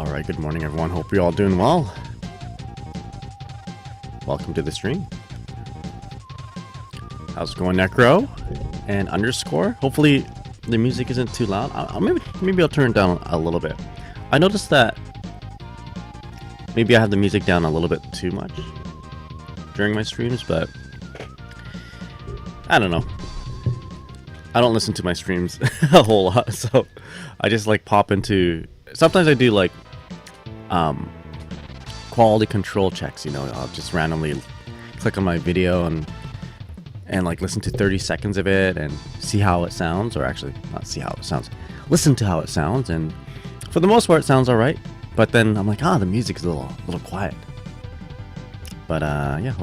Alright, good morning everyone. Hope you're all doing well. Welcome to the stream. How's it going, Necro? And underscore? Hopefully the music isn't too loud. Maybe I'll turn it down a little bit. I noticed that maybe I have the music down a little bit too much during my streams, but I don't know. I don't listen to my streams a whole lot, so I just like pop into... Sometimes I do like quality control checks, you know. I'll just randomly click on my video and like listen to 30 seconds of it and see how it sounds, or actually not see how it sounds, listen to how it sounds, and for the most part it sounds all right. But then I'm like, the music is a little quiet. But yeah,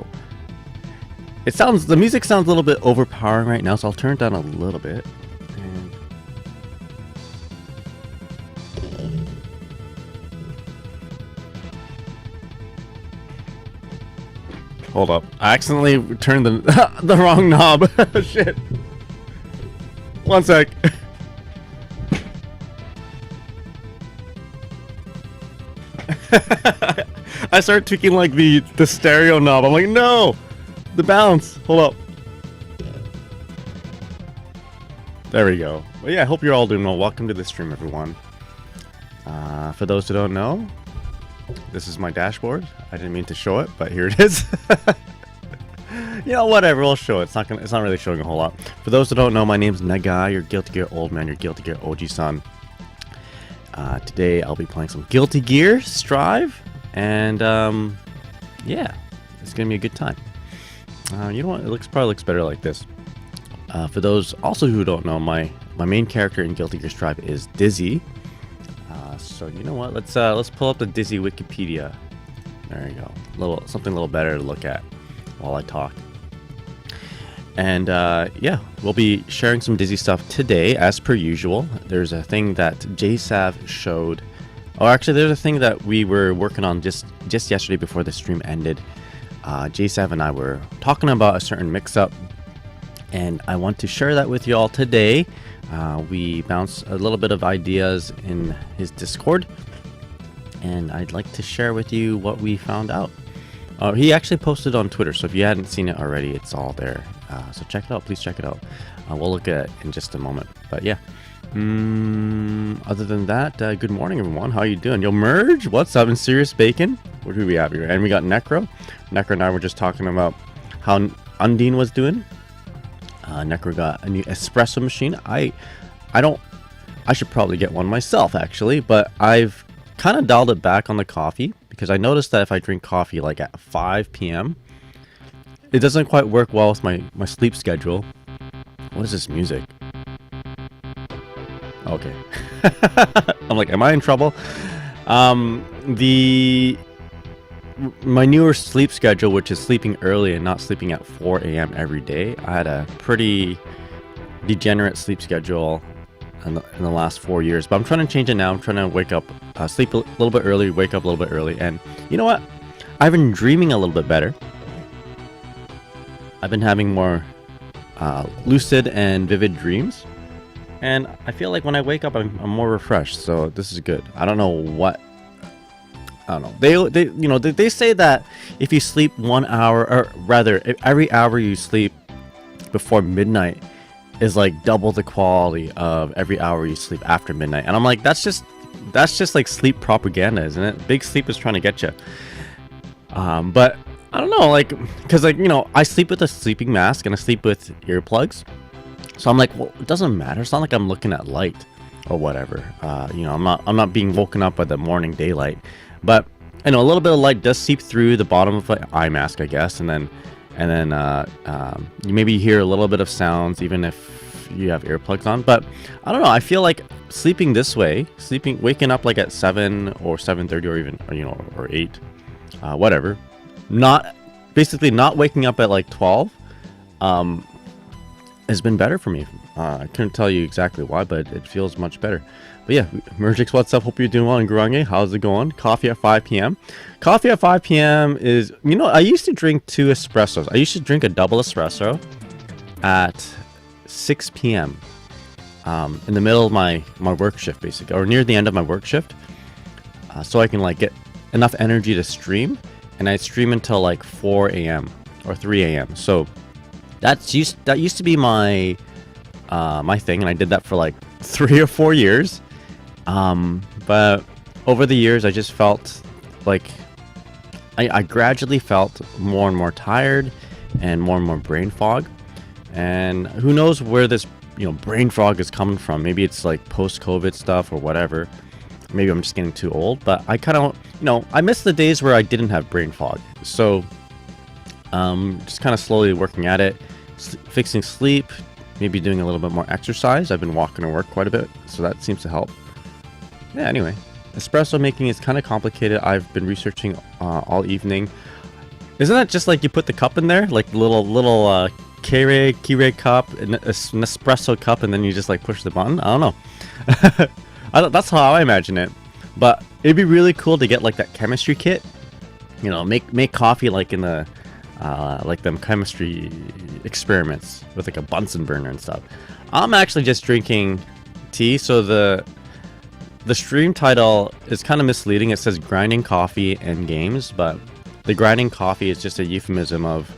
the music sounds a little bit overpowering right now, so I'll turn it down a little bit. And hold up, I accidentally turned the wrong knob. Shit. One sec. I started tweaking like the stereo knob. I'm like, no, the bounce. Hold up. There we go. Well, yeah, I hope you're all doing well. Welcome to the stream, everyone. For those who don't know, this is my dashboard. I didn't mean to show it, but here it is. You know, whatever, we'll show it. It's not really showing a whole lot. For those who don't know, my name's Nagai, your Guilty Gear old man, your Guilty Gear OG-san. Today I'll be playing some Guilty Gear Strive, and yeah, it's gonna be a good time. You know what? It probably looks better like this. For those also who don't know, my main character in Guilty Gear Strive is Dizzy. So you know what? Let's pull up the Dizzy Wikipedia. There you go. Something a little better to look at while I talk. And yeah, we'll be sharing some Dizzy stuff today, as per usual. There's a thing that JSav showed. Oh, actually, there's a thing that we were working on just yesterday before the stream ended. JSav and I were talking about a certain mix-up, and I want to share that with you all today. We bounced a little bit of ideas in his Discord, and I'd like to share with you what we found out. He actually posted on Twitter, so if you hadn't seen it already, it's all there. So check it out. Please check it out. We'll look at it in just a moment. But yeah. Other than that, good morning, everyone. How you doing? Yo, Merge, what's up? In Serious Bacon? What do we have here? And we got Necro. Necro and I were just talking about how Undine was doing. Necro got a new espresso machine. I should probably get one myself, actually, but I've kind of dialed it back on the coffee, because I noticed that if I drink coffee like at 5 p.m., it doesn't quite work well with my sleep schedule. What is this music? Okay. I'm like, am I in trouble? My newer sleep schedule, which is sleeping early and not sleeping at 4 a.m. every day, I had a pretty degenerate sleep schedule in the last 4 years, but I'm trying to change it now. I'm trying to wake up, sleep a little bit early, wake up a little bit early, and you know what? I've been dreaming a little bit better. I've been having more lucid and vivid dreams, and I feel like when I wake up, I'm more refreshed. So this is good. I don't know. They say that if you sleep 1 hour, or rather, every hour you sleep before midnight is like double the quality of every hour you sleep after midnight. And I'm like, that's just like sleep propaganda, isn't it? Big Sleep is trying to get you. But I don't know, like, because like, you know, I sleep with a sleeping mask and I sleep with earplugs. So I'm like, well, it doesn't matter. It's not like I'm looking at light or whatever. You know, I'm not being woken up by the morning daylight. But I know a little bit of light does seep through the bottom of the eye mask, I guess, and then you maybe hear a little bit of sounds even if you have earplugs on. But I don't know, I feel like sleeping this way, waking up like at 7 or 7:30 or even, you know, or 8, whatever, basically not waking up at like 12 has been better for me. I couldn't tell you exactly why, but it feels much better. But yeah, Mergix, what's up? Hope you're doing well. And Gurange, how's it going? Coffee at 5 p.m. Coffee at 5 p.m. is, you know, I used to drink 2 espressos. I used to drink a double espresso at 6 p.m. In the middle of my work shift, basically, or near the end of my work shift. so I can like get enough energy to stream, and I stream until like 4 a.m. or 3 a.m. So that used to be my my thing, and I did that for like 3 or 4 years. But over the years, I just felt like I gradually felt more and more tired and more brain fog. And who knows where this brain fog is coming from. Maybe it's like post-COVID stuff or whatever. Maybe I'm just getting too old, but I kind of I miss the days where I didn't have brain fog. So just kind of slowly working at it, fixing sleep, maybe doing a little bit more exercise. I've been walking to work quite a bit, so that seems to help. Yeah, anyway, espresso making is kind of complicated. I've been researching all evening. Isn't that just like you put the cup in there, like little Keurig cup, an espresso cup, and then you just like push the button? I don't know. That's how I imagine it. But it'd be really cool to get like that chemistry kit. Make coffee like in the like them chemistry experiments with like a Bunsen burner and stuff. I'm actually just drinking tea, so the stream title is kind of misleading. It says grinding coffee and games, but the grinding coffee is just a euphemism of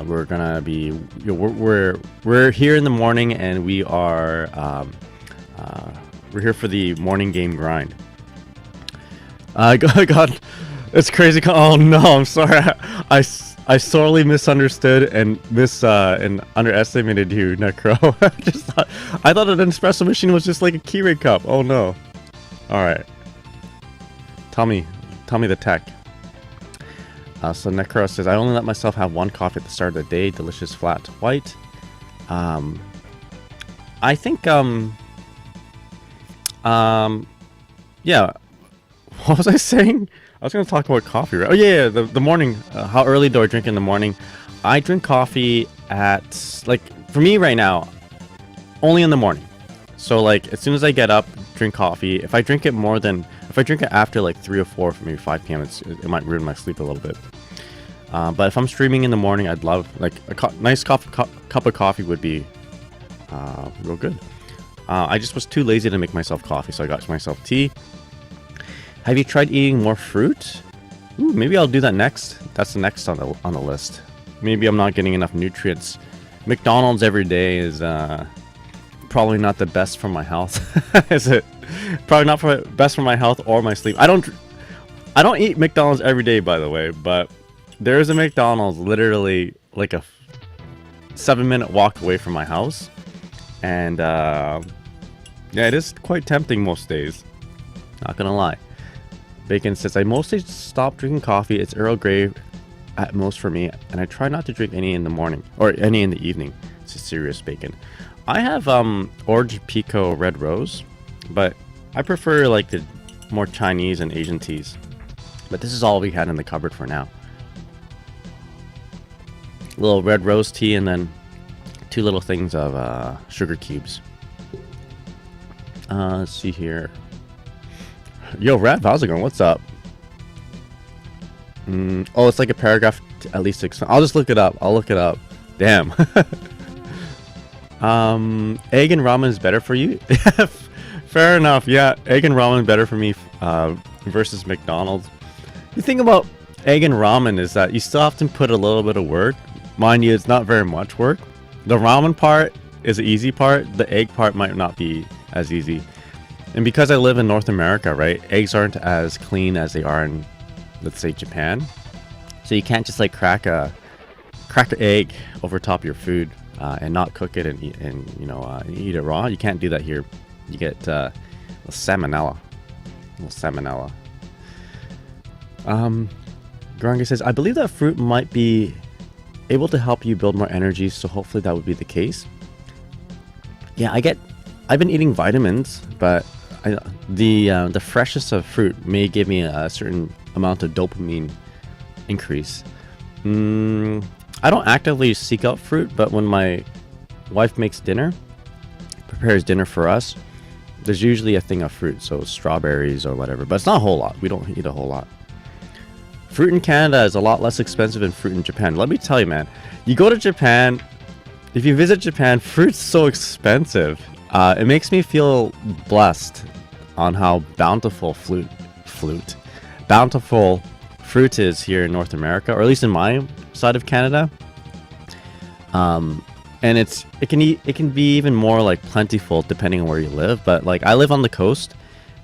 we're gonna be we're here in the morning, and we are we're here for the morning game grind. God, it's crazy. Oh no, I'm sorry. I sorely misunderstood and underestimated you, Necro. I thought an espresso machine was just like a Keurig cup. Oh no. All right. Tell me the tech. So Necro says, I only let myself have one coffee at the start of the day. Delicious flat white. I think yeah. What was I saying? I was going to talk about coffee, right? Oh yeah, the morning. How early do I drink in the morning? I drink coffee at, like, for me right now, only in the morning. So like as soon as I get up, drink coffee. If I drink it after like 3 or 4, maybe 5 p.m., it might ruin my sleep a little bit. But if I'm streaming in the morning, I'd love like a nice cup of coffee would be real good. I just was too lazy to make myself coffee, so I got myself tea. Have you tried eating more fruit? Ooh, maybe I'll do that next. That's the next on the list. Maybe I'm not getting enough nutrients. McDonald's every day is probably not the best for my health. Is it? Probably not best for my health or my sleep. I don't eat McDonald's every day, by the way, but there is a McDonald's literally like a 7-minute walk away from my house, and yeah, it is quite tempting most days. Not gonna lie. Bacon says, I mostly stop drinking coffee. It's Earl Grey at most for me, and I try not to drink any in the morning or any in the evening. It's a serious Bacon. I have Orange Pico Red Rose, but I prefer like the more Chinese and Asian teas. But this is all we had in the cupboard for now. Little red rose tea, and then 2 little things of sugar cubes. Let's see here. Yo, Rev, how's it going? What's up? Oh, it's like a paragraph to at least 6. I'll just look it up. I'll look it up. Damn. Egg and ramen is better for you? Fair enough. Yeah, egg and ramen better for me versus McDonald's. The thing about egg and ramen is that you still have to put a little bit of work. Mind you, it's not very much work. The ramen part is the easy part. The egg part might not be as easy. And because I live in North America, right, eggs aren't as clean as they are in, let's say, Japan. So you can't just like crack an egg over top of your food and not cook it and eat it raw. You can't do that here. You get salmonella. Garanga says, I believe that fruit might be able to help you build more energy, so hopefully that would be the case. Yeah, I've been eating vitamins, but the freshness of fruit may give me a certain amount of dopamine increase. I don't actively seek out fruit, but when my wife makes dinner, prepares dinner for us, there's usually a thing of fruit, so strawberries or whatever, but it's not a whole lot. We don't eat a whole lot. Fruit in Canada is a lot less expensive than fruit in Japan. Let me tell you, man, you go to Japan, if you visit Japan, fruit's so expensive. It makes me feel blessed on how bountiful flute. Bountiful fruit is here in North America, or at least in my side of Canada. And it can be even more like plentiful depending on where you live. But like I live on the coast,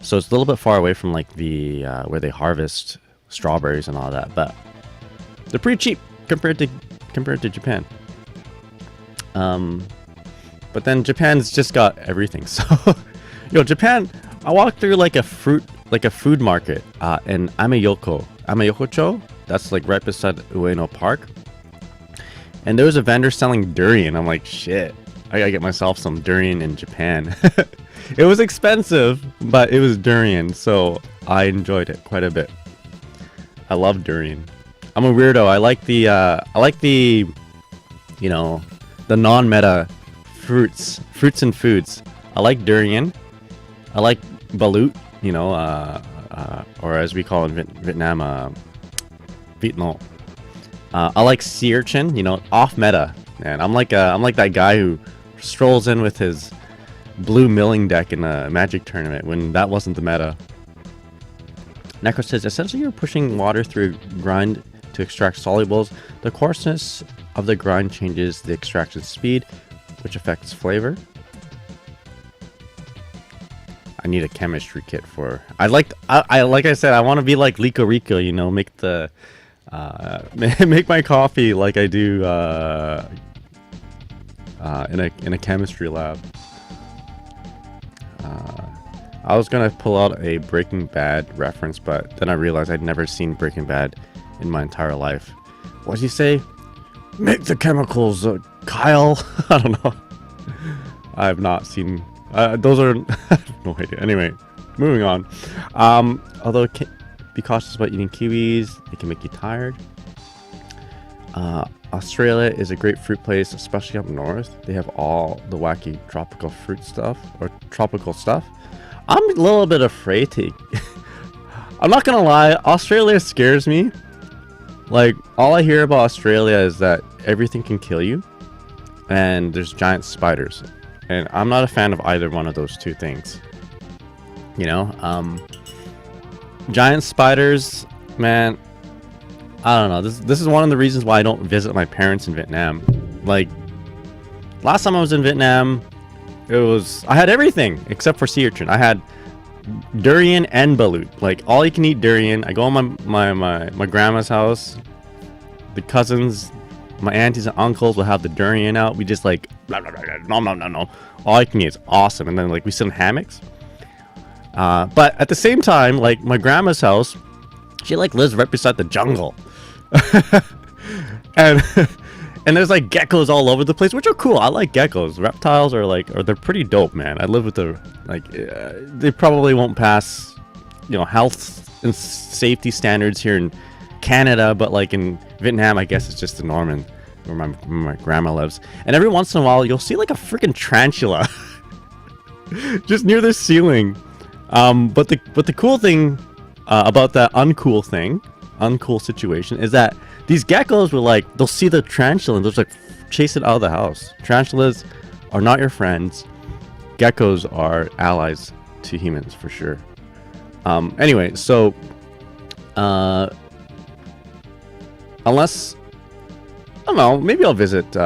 so it's a little bit far away from like the where they harvest strawberries and all that. But they're pretty cheap compared to Japan. But then Japan's just got everything. So, Japan. I walked through like a food market in Ameyokocho. That's like right beside Ueno Park. And there was a vendor selling durian. I'm like, shit, I gotta get myself some durian in Japan. It was expensive, but it was durian, so I enjoyed it quite a bit. I love durian. I'm a weirdo. I like the the non-meta fruits and foods. I like durian. I like balut, or as we call it in Vietnam, Vietnam. I like sea urchin, off meta, man. I'm like that guy who strolls in with his blue milling deck in a Magic tournament when that wasn't the meta. Necro says, essentially you're pushing water through grind to extract solubles. The coarseness of the grind changes the extraction speed, which affects flavor. I need a chemistry kit for. Like I said, I want to be like Lico Rico, make the make my coffee like I do in a chemistry lab. I was gonna pull out a Breaking Bad reference, but then I realized I'd never seen Breaking Bad in my entire life. What'd he say? Make the chemicals, Kyle. I don't know. I have not seen. Those are I have no idea. Anyway, moving on. Although be cautious about eating kiwis; they can make you tired. Australia is a great fruit place, especially up north. They have all the wacky tropical fruit stuff or tropical stuff. I'm a little bit afraid to. I'm not gonna lie, Australia scares me. Like, all I hear about Australia is that everything can kill you, and there's giant spiders. And I'm not a fan of either one of those two things. Giant spiders, man. I don't know. This is one of the reasons why I don't visit my parents in Vietnam. Like, last time I was in Vietnam, I had everything except for sea urchin. I had durian and balut. Like, all you can eat durian. I go on my grandma's house. The cousins, my aunties and uncles will have the durian out. We just like blah, blah, blah, blah, no. All I can eat is awesome. And then like we sit in hammocks. But at the same time, like my grandma's house, she like lives right beside the jungle. and there's like geckos all over the place, which are cool. I like geckos. Reptiles are they're pretty dope, man. I live with they probably won't pass, health and safety standards here in Canada, but like in Vietnam, I guess it's just the norm, and where my grandma lives. And every once in a while, you'll see like a freaking tarantula just near the ceiling. But the cool thing about that uncool situation is that these geckos will they'll see the tarantula and they'll just chase it out of the house. Tarantulas are not your friends. Geckos are allies to humans for sure. Anyway, so unless I don't know, maybe I'll visit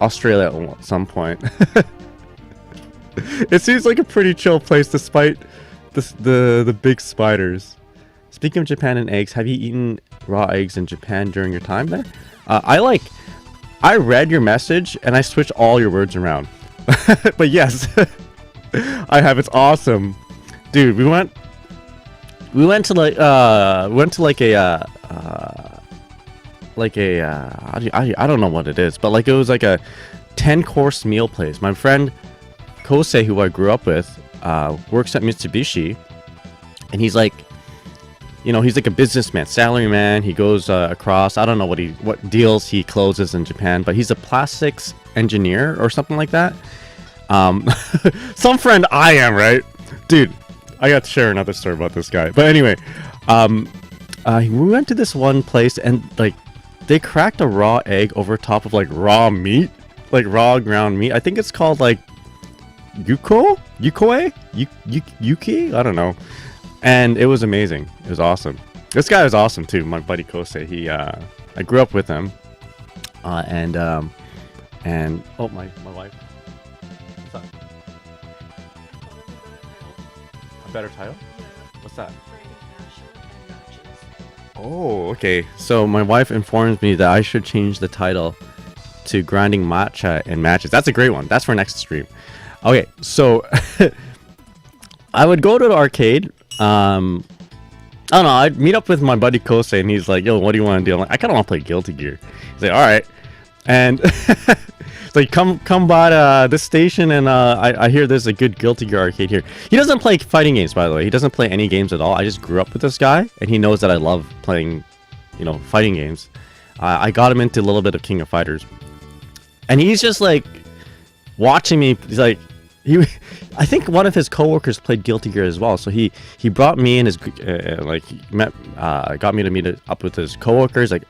Australia at some point. It seems like a pretty chill place despite the big spiders. Speaking of Japan and eggs, have you eaten raw eggs in Japan during your time there? I read your message and I switched all your words around. But yes, I have. It's awesome, dude. We went to I don't know what it is, but it was like a 10-course meal place. My friend Kosei, who I grew up with, works at Mitsubishi, and he's like, he's like a businessman, salaryman. He goes across. I don't know what deals he closes in Japan, but he's a plastics engineer or something like that. Some friend I am, right, dude. I got to share another story about this guy, but anyway, we went to this one place and they cracked a raw egg over top of raw meat, raw ground meat. I think it's called yukoe, yuki. I don't know. And it was amazing. It was awesome. This guy was awesome too. My buddy Kosei. I grew up with him. And oh, my wife. What's that? A better title? What's that? Oh, okay. So my wife informs me that I should change the title to grinding matcha and matches. That's a great one. That's for next stream. Okay, so I would go to the arcade. I don't know. I'd meet up with my buddy Kosei, and he's like, "Yo, what do you want to do?" I'm like, "I kind of want to play Guilty Gear." He's like, "All right," and it's like, "Come by this station, and I hear there's a good Guilty Gear arcade here." He doesn't play fighting games, by the way. He doesn't play any games at all. I just grew up with this guy, and he knows that I love playing, fighting games. I got him into a little bit of King of Fighters, and he's just like watching me. He's like, I think one of his coworkers played Guilty Gear as well, so he brought me and his got me to meet up with his coworkers, and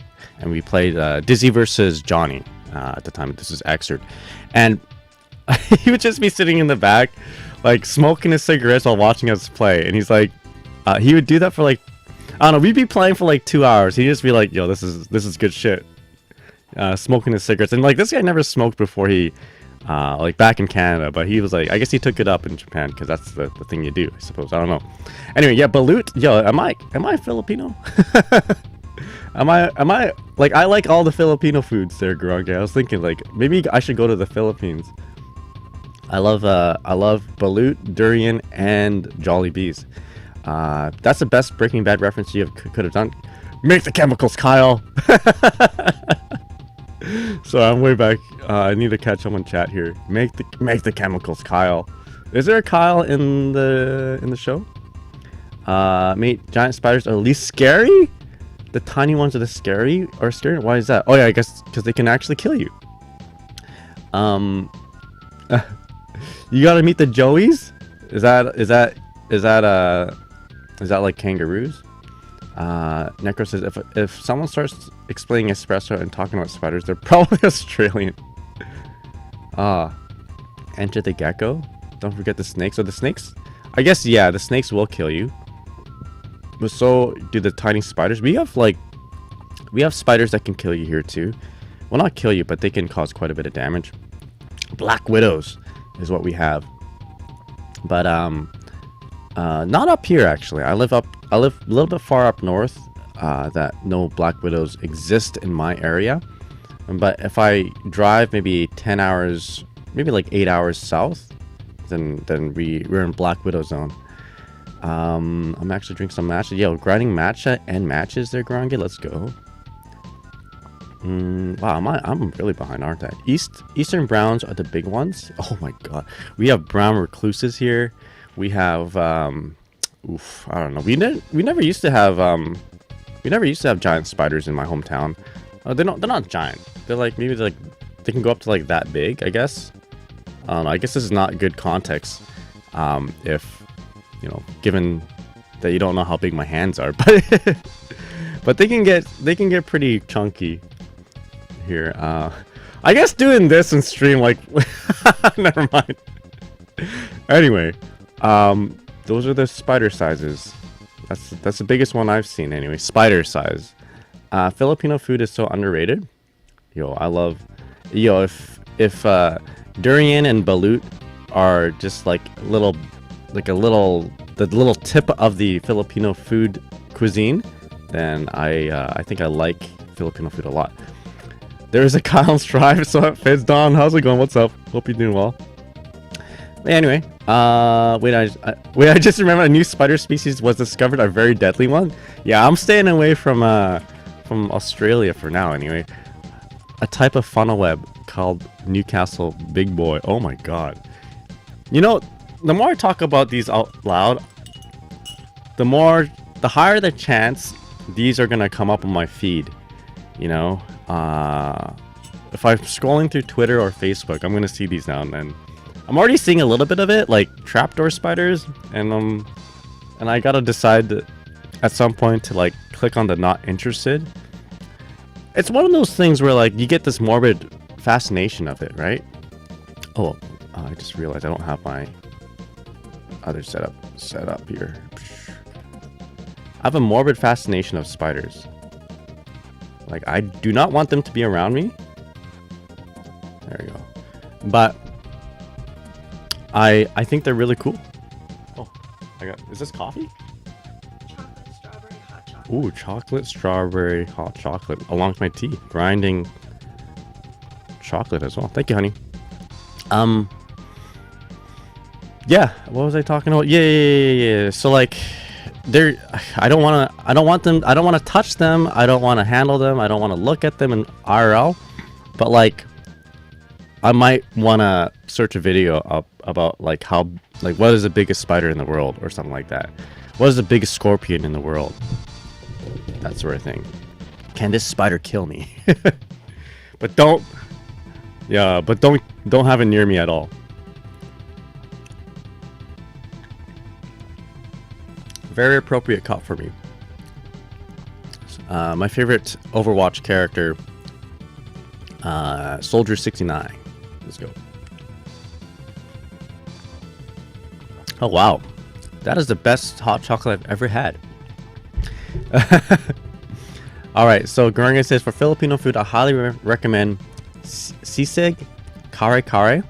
we played Dizzy versus Johnny at the time. This is Excerpt, and he would just be sitting in the back, like smoking his cigarettes while watching us play, and he's like, he would do that for like, I don't know, we'd be playing for like 2 hours. He'd just be like, "Yo, this is good shit," smoking his cigarettes, and like this guy never smoked before he. Like back in Canada, but he was like, I guess he took it up in Japan because that's the thing you do, I suppose. I don't know. Anyway, yeah, balut. Yo, am I Filipino? am I like, I like all the Filipino foods there, Groggy. I was thinking like maybe I should go to the Philippines. I love balut, durian, and Jollibees. That's the best Breaking Bad reference you could have done. Make the chemicals, Kyle. So I'm way back. I need to catch up on chat here. Make the chemicals, Kyle. Is there a Kyle in the show? Mate, giant spiders are at least scary. The tiny ones are the scary. Why is that? Oh yeah, I guess because they can actually kill you. You gotta meet the Joeys. Is that like kangaroos? Necro says if someone starts explaining espresso and talking about spiders, they're probably Australian. Enter the gecko. Don't forget the snakes. So the snakes, I guess, yeah, the snakes will kill you. But so do the tiny spiders. We have spiders that can kill you here too. Well, not kill you, but they can cause quite a bit of damage. Black widows is what we have. But not up here actually. I live a little bit far up north. That no black widows exist in my area. But if I drive maybe 10 hours, maybe like 8 hours south, then we're in black widow zone. I'm actually drinking some matcha. Yo, grinding matcha and matches there, Grange. Let's go. Wow, I'm really behind, aren't I? Eastern browns are the big ones. Oh my god, we have brown recluses here. We have I don't know. We never used to have giant spiders in my hometown. They're not giant. They're like maybe they can go up to like that big, I guess. I don't know. I guess this is not good context. If given that you don't know how big my hands are, but they can get pretty chunky here. I guess doing this in stream, like, never mind. Anyway, those are the spider sizes. That's the biggest one I've seen anyway. Spider size. Filipino food is so underrated. If durian and balut are just like the little tip of the Filipino food cuisine, then I think I like Filipino food a lot. There's a Kyle Strive, so it fits. Don, how's it going? What's up? Hope you're doing well. Anyway, wait, I just remember a new spider species was discovered, a very deadly one. Yeah, I'm staying away from Australia for now anyway. A type of funnel web called Newcastle Big Boy. Oh my god. The more I talk about these out loud, the higher the chance these are gonna come up on my feed. If I'm scrolling through Twitter or Facebook, I'm gonna see these now and then. I'm already seeing a little bit of it, like trapdoor spiders, and I gotta decide at some point to like click on the not interested. It's one of those things where like you get this morbid fascination of it, right? Oh, I just realized I don't have my other setup set up here. I have a morbid fascination of spiders. Like, I do not want them to be around me. There we go. But I think they're really cool. Oh, is this coffee? Chocolate, strawberry, hot chocolate. Ooh, chocolate, strawberry, hot chocolate. Along with my tea. Grinding chocolate as well. Thank you, honey. Yeah, what was I talking about? Yeah. So like, I don't want to touch them. I don't want to handle them. I don't want to look at them in IRL. But like, I might want to search a video up about like what is the biggest spider in the world or something like that. What is the biggest scorpion in the world? That sort of thing. Can this spider kill me? But don't have it near me at all. Very appropriate cup for me. My favorite Overwatch character, Soldier 69. Let's go. Oh wow, that is the best hot chocolate I've ever had. All right, so Guranga says for Filipino food, I highly recommend sisig, kare kare,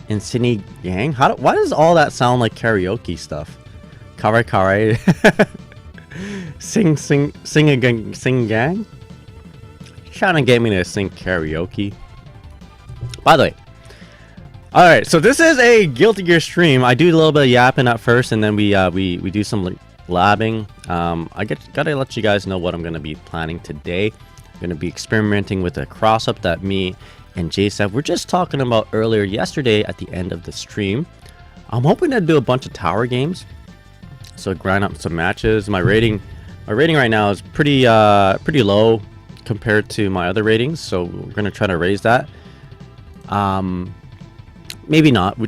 and sinigang. Why does all that sound like karaoke stuff? Kare kare, sing gang. Trying to get me to sing karaoke. By the way, all right. So this is a Guilty Gear stream. I do a little bit of yapping at first, and then we do some labbing. Gotta let you guys know what I'm gonna be planning today. I'm gonna be experimenting with a cross up that me and JSF were just talking about earlier yesterday at the end of the stream. I'm hoping to do a bunch of tower games. So grind up some matches. My rating right now is pretty low compared to my other ratings, so we're gonna try to raise that. Maybe not.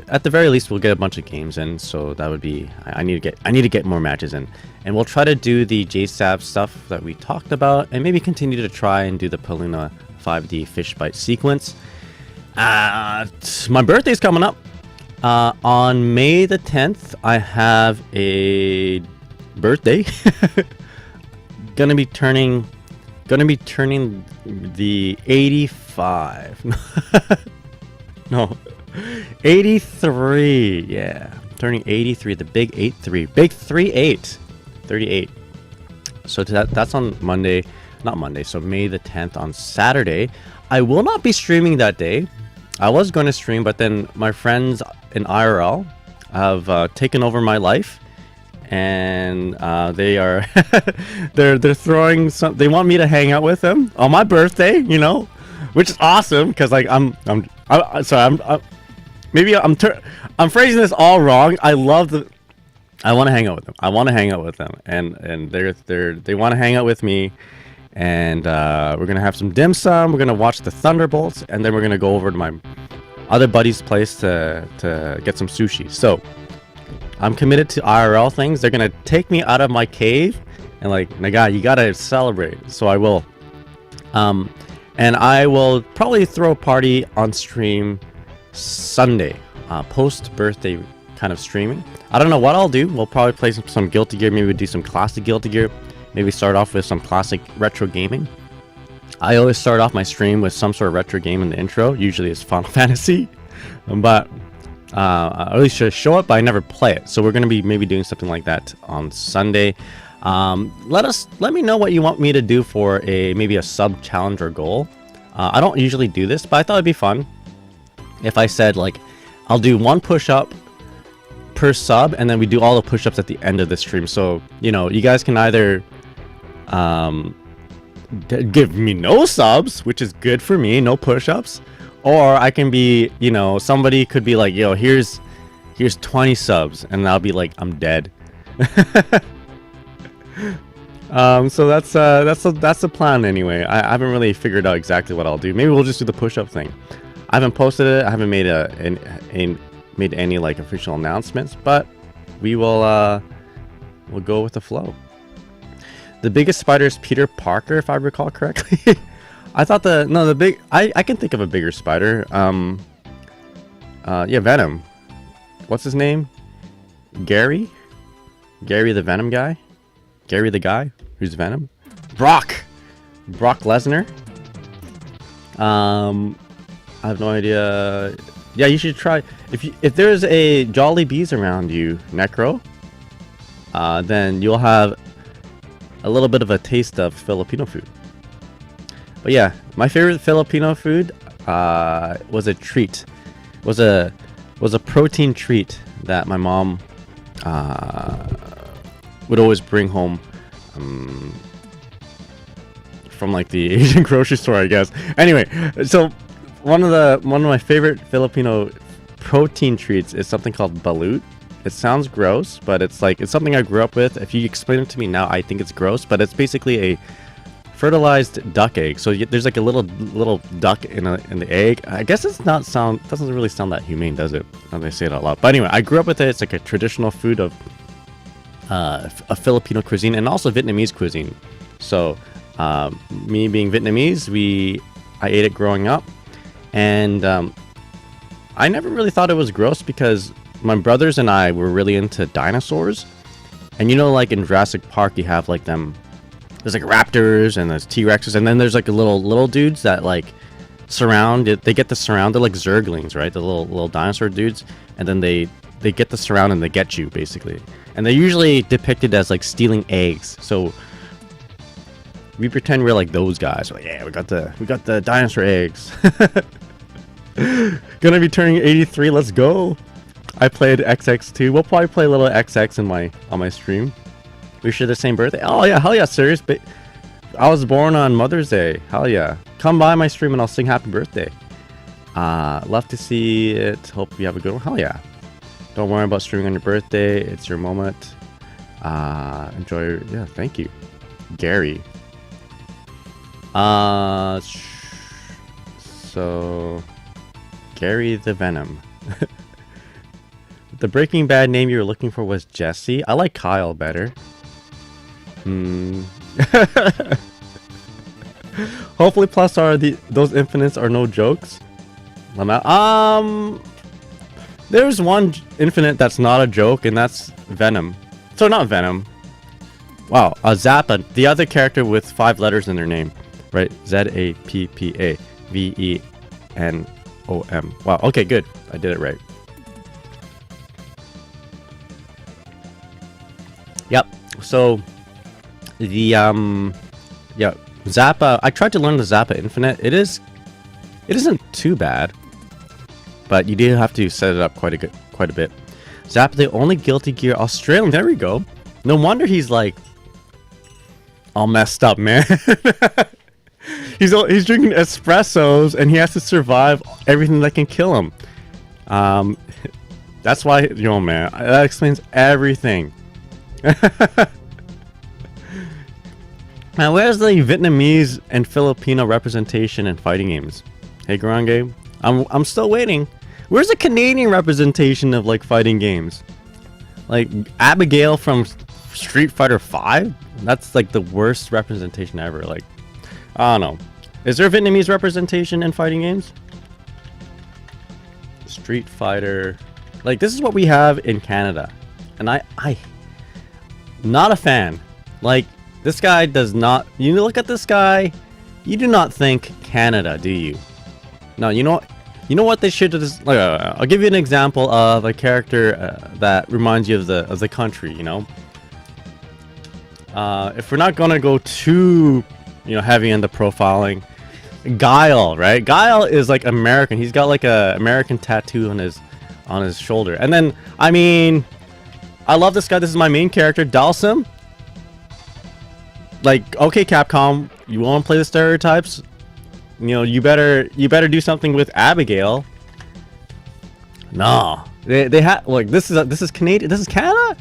At the very least, we'll get a bunch of games in. So that would be. I need to get more matches in, and we'll try to do the JSAB stuff that we talked about, and maybe continue to try and do the Paluna 5D fish bite sequence. My birthday's coming up. On May the 10th, I have a birthday. Gonna be turning the 85. No, 83. Yeah, turning 83. The big 83. Big 38. 38. So that's on Monday. Not Monday. So May the 10th on Saturday. I will not be streaming that day. I was going to stream, but then my friends in IRL have taken over my life, and they are they're throwing some. They want me to hang out with them on my birthday, you know, which is awesome because like I'm phrasing this all wrong. I want to hang out with them. I want to hang out with them, and they want to hang out with me. And we're gonna have some dim sum. We're gonna watch the Thunderbolts, and then we're gonna go over to my other buddy's place to get some sushi. So I'm committed to IRL things. They're gonna take me out of my cave, and like, Naga, you gotta celebrate. So I will. And I will probably throw a party on stream Sunday, post birthday kind of streaming. I don't know what I'll do. We'll probably play some Guilty Gear. Maybe we'll do some classic Guilty Gear. Maybe start off with some classic retro gaming. I always start off my stream with some sort of retro game in the intro. Usually it's Final Fantasy, but I always show it, but I never play it. So we're going to be maybe doing something like that on Sunday. Let me know what you want me to do for maybe a sub challenge or goal. I don't usually do this, but I thought it'd be fun if I said like I'll do one push-up per sub, and then we do all the push-ups at the end of the stream. So you know, you guys can either give me no subs, which is good for me, no push-ups, or I can be, you know, somebody could be like, yo, here's 20 subs, and I'll be like, I'm dead. So that's the plan anyway. I haven't really figured out exactly what I'll do. Maybe we'll just do the push-up thing. I haven't posted it. I haven't made made any like official announcements, but we'll go with the flow. The biggest spider is Peter Parker, if I recall correctly. I thought I can think of a bigger spider. Yeah, Venom. What's his name? Gary the Venom guy. Gary the guy who's Venom. Brock Lesnar. I have no idea. Yeah, you should try. If there's a Jolly Bees around you, Necro, then you'll have a little bit of a taste of Filipino food. But yeah, my favorite Filipino food was a treat. Was a protein treat that my mom would always bring home from like the Asian grocery store, I guess. Anyway, so one of my favorite Filipino protein treats is something called balut. It sounds gross, but it's something I grew up with. If you explain it to me now, I think it's gross, but it's basically a fertilized duck egg. So there's like a little duck in the egg. I guess doesn't really sound that humane, does it? Now they say it out loud. But anyway, I grew up with it. It's like a traditional food of a Filipino cuisine and also Vietnamese cuisine. So me being Vietnamese, I ate it growing up, and I never really thought it was gross because my brothers and I were really into dinosaurs. And you know, like in Jurassic Park, you have like there's like raptors and there's T-Rexes, and then there's like a little dudes that like surround it. They get the surround. They're like zerglings, right? The little dinosaur dudes, and then they get the surround and they get you basically. And they're usually depicted as like stealing eggs. So we pretend we're like those guys. We're like, yeah, we got the dinosaur eggs. Gonna be turning 83. Let's go. I played XX2. We'll probably play a little XX on my stream. We share the same birthday. Oh yeah, hell yeah, serious. But I was born on Mother's Day. Hell yeah. Come by my stream and I'll sing happy birthday. Love to see it. Hope you have a good one. Hell yeah. Don't worry about streaming on your birthday. It's your moment. Enjoy. Yeah, thank you, Gary. So Gary the Venom. The Breaking Bad name you were looking for was Jesse. I like Kyle better. Hopefully plus those infinites are no jokes. There's one infinite that's not a joke, and that's Venom. So not Venom. Wow, Zappa, the other character with 5 letters in their name, right? Zappa, Venom. Wow. Okay, good. I did it right. Yep. So the Zappa. I tried to learn the Zappa Infinite. It isn't too bad, but you do have to set it up quite a bit. Zappa, the only Guilty Gear Australian. There we go. No wonder he's like all messed up, man. He's drinking espressos and he has to survive everything that can kill him. That's why, man, that explains everything. Now, where's the Vietnamese and Filipino representation in fighting games? Hey, Garange, I'm still waiting. Where's the Canadian representation of like fighting games? Like Abigail from Street Fighter 5? That's like the worst representation ever. Like, I don't know. Is there Vietnamese representation in fighting games? Street Fighter. Like, this is what we have in Canada. And I not a fan. Like, this guy does not... You look at this guy, you do not think Canada, do you? No, you know what they should have... I'll give you an example of a character that reminds you of the country, you know? If we're not gonna go too, heavy into profiling, Guile, right? Guile is like American. He's got like a American tattoo on his shoulder. And then, I mean, I love this guy. This is my main character, Dalsim. Like, okay, Capcom, you want to play the stereotypes? You better do something with Abigail. No, they have like this is Canadian. This is Canada.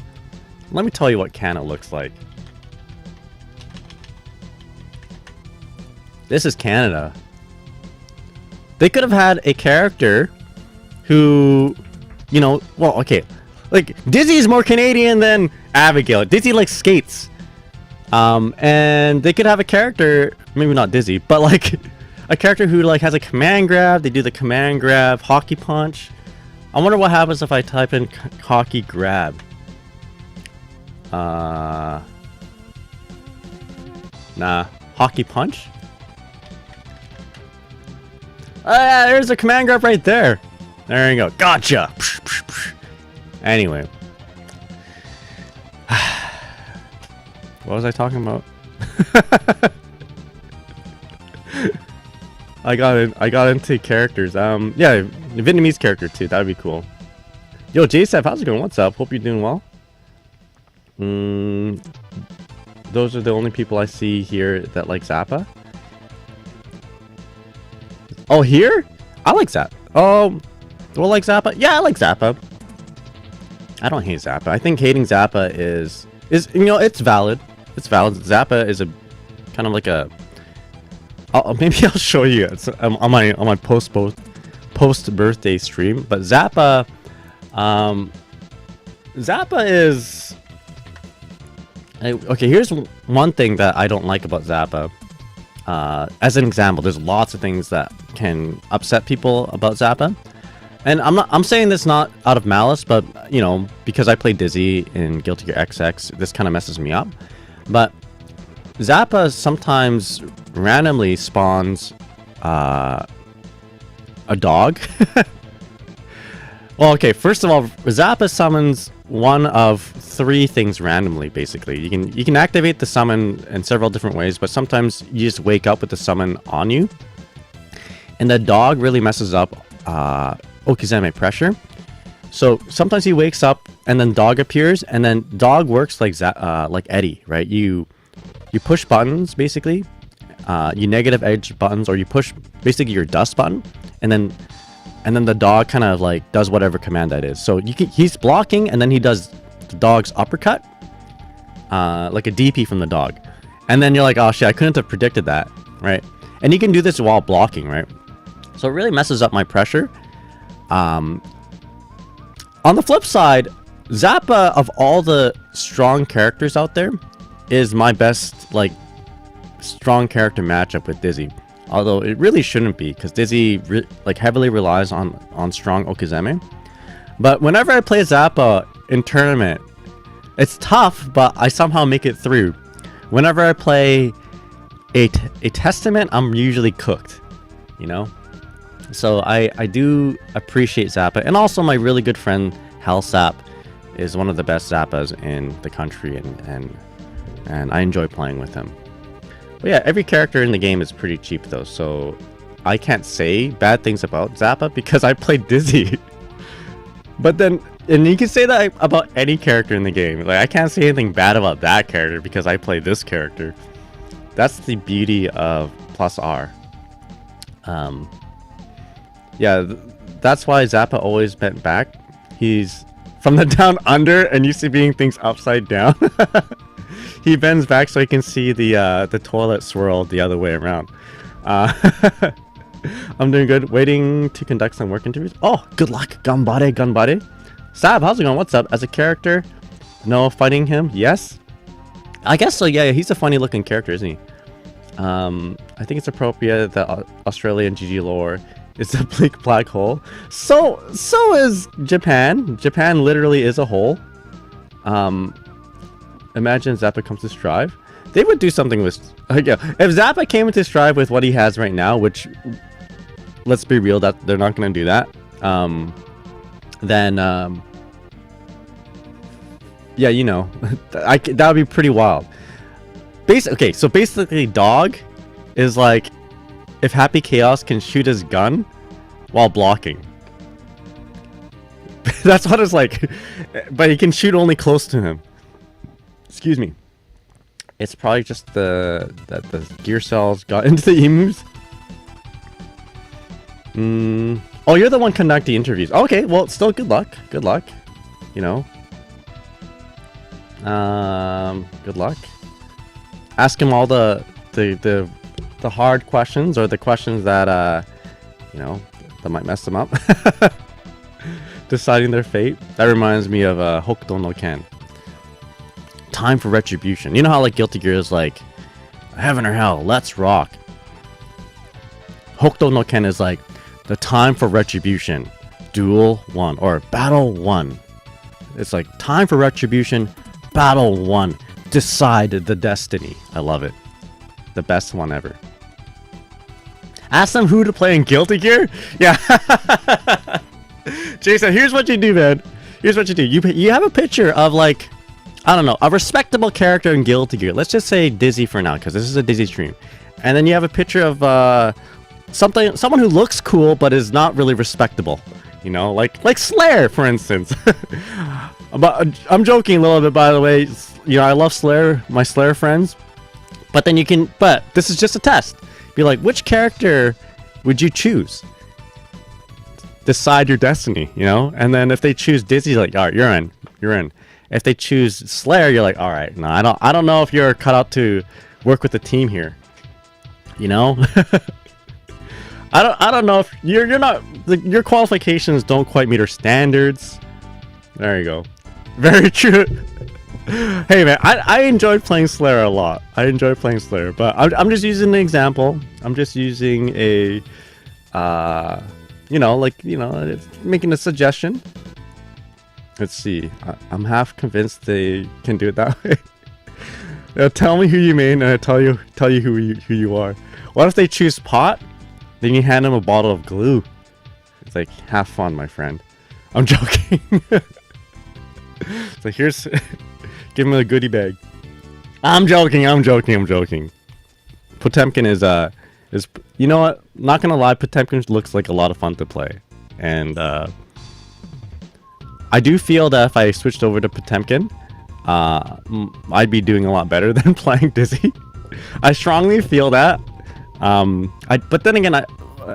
Let me tell you what Canada looks like. This is Canada. They could have had a character who, well, okay, like Dizzy is more Canadian than Abigail. Dizzy like skates. And they could have a character, maybe not Dizzy, but like a character who like has a command grab. They do the command grab, hockey punch. I wonder what happens if I type in hockey grab. Nah. Hockey punch? There's a command grab right there. There you go. Gotcha. Anyway. What was I talking about? I got into characters. Yeah, the Vietnamese character too. That'd be cool. Yo, JSF, how's it going? What's up? Hope you're doing well. Those are the only people I see here that like Zappa. Oh, here? I like Zappa. Oh, well, like Zappa? Yeah, I like Zappa. I don't hate Zappa. I think hating Zappa is it's valid. It's valid. Zappa is a kind of like a. Maybe I'll show you on my post birthday stream. But Zappa, Zappa is. Okay, here's one thing that I don't like about Zappa. As an example, there's lots of things that can upset people about Zappa, and I'm saying this not out of malice, but because I play Dizzy in Guilty Gear XX, this kind of messes me up. But Zappa sometimes randomly spawns a dog. Well, okay, first of all, Zappa summons one of 3 things randomly, basically. You can activate the summon in several different ways, but sometimes you just wake up with the summon on you. And the dog really messes up Okizeme pressure. So sometimes he wakes up and then dog appears, and then dog works like Eddie, right? You push buttons, basically. You negative edge buttons, or you push basically your dust button, and then the dog kind of like does whatever command that is. So he's blocking, and then he does the dog's uppercut, like a DP from the dog. And then you're like, oh shit, I couldn't have predicted that, right? And you can do this while blocking, right? So it really messes up my pressure. On the flip side, Zappa, of all the strong characters out there, is my best like strong character matchup with Dizzy. Although it really shouldn't be, because Dizzy heavily relies on strong Okizeme. But whenever I play Zappa in tournament, it's tough, but I somehow make it through. Whenever I play a Testament, I'm usually cooked, So I do appreciate Zappa, and also my really good friend Hellsap is one of the best Zappas in the country, and I enjoy playing with him. But yeah, every character in the game is pretty cheap though, so I can't say bad things about Zappa because I played Dizzy. But then, and you can say that about any character in the game. Like, I can't say anything bad about that character because I play this character. That's the beauty of Plus R. Yeah, that's why Zappa always bent back. He's from the down under and used to being things upside down. He bends back so he can see the toilet swirl the other way around. I'm doing good. Waiting to conduct some work interviews. Oh, good luck. Ganbare. Sab, how's it going? What's up? As a character, no fighting him? Yes? I guess so, yeah. He's a funny looking character, isn't he? I think it's appropriate that Australian GG lore is a bleak black hole. So is Japan. Japan literally is a hole. Imagine Zappa comes to Strive. They would do something with... yeah. If Zappa came into Strive with what he has right now, which... Let's be real, that they're not going to do that. Then... yeah, that would be pretty wild. Okay, so basically Dog is like... If Happy Chaos can shoot his gun while blocking. That's what it's like. But he can shoot only close to him. Excuse me. It's probably just that the gear cells got into the emus. Oh, you're the one conducting interviews. Okay, well, still good luck. Good luck. Good luck. Ask him all the hard questions, or the questions that that might mess them up. Deciding their fate. That reminds me of Hokuto no Ken. Time for retribution. You know how like Guilty Gear is like heaven or hell, let's rock. Hokuto no Ken is like the time for retribution, duel 1 or battle 1. It's like time for retribution, battle 1. Decide the destiny. I love it. the best one ever. Ask them who to play in Guilty Gear? Yeah. Jason, here's what you do, man. Here's what you do. You have a picture of, like, I don't know, a respectable character in Guilty Gear. Let's just say Dizzy for now, because this is a Dizzy stream. And then you have a picture of someone who looks cool but is not really respectable. You know, like Slayer, for instance. But I'm joking a little bit, by the way. You know, I love Slayer, my Slayer friends. But then but this is just a test. Be like, which character would you choose? Decide your destiny, you know? And then if they choose Dizzy, like, all right, you're in. If they choose Slayer, you're like, all right, no, I don't know if you're cut out to work with the team here. You know? I don't know if you're not, your qualifications don't quite meet our standards. There you go. Very true. Hey man, I enjoyed playing Slayer a lot. I enjoyed playing Slayer, but I'm just using an example. I'm just using a, making a suggestion. Let's see. I'm half convinced they can do it that way. Now, tell me who you mean, and I tell you who you are. What if they choose pot? Then you hand them a bottle of glue. It's like, have fun, my friend. I'm joking. So here's, give him a goodie bag. I'm joking. Potemkin is, you know what? Not gonna lie, Potemkin looks like a lot of fun to play, and I do feel that if I switched over to Potemkin, I'd be doing a lot better than playing Dizzy. I strongly feel that. But then again,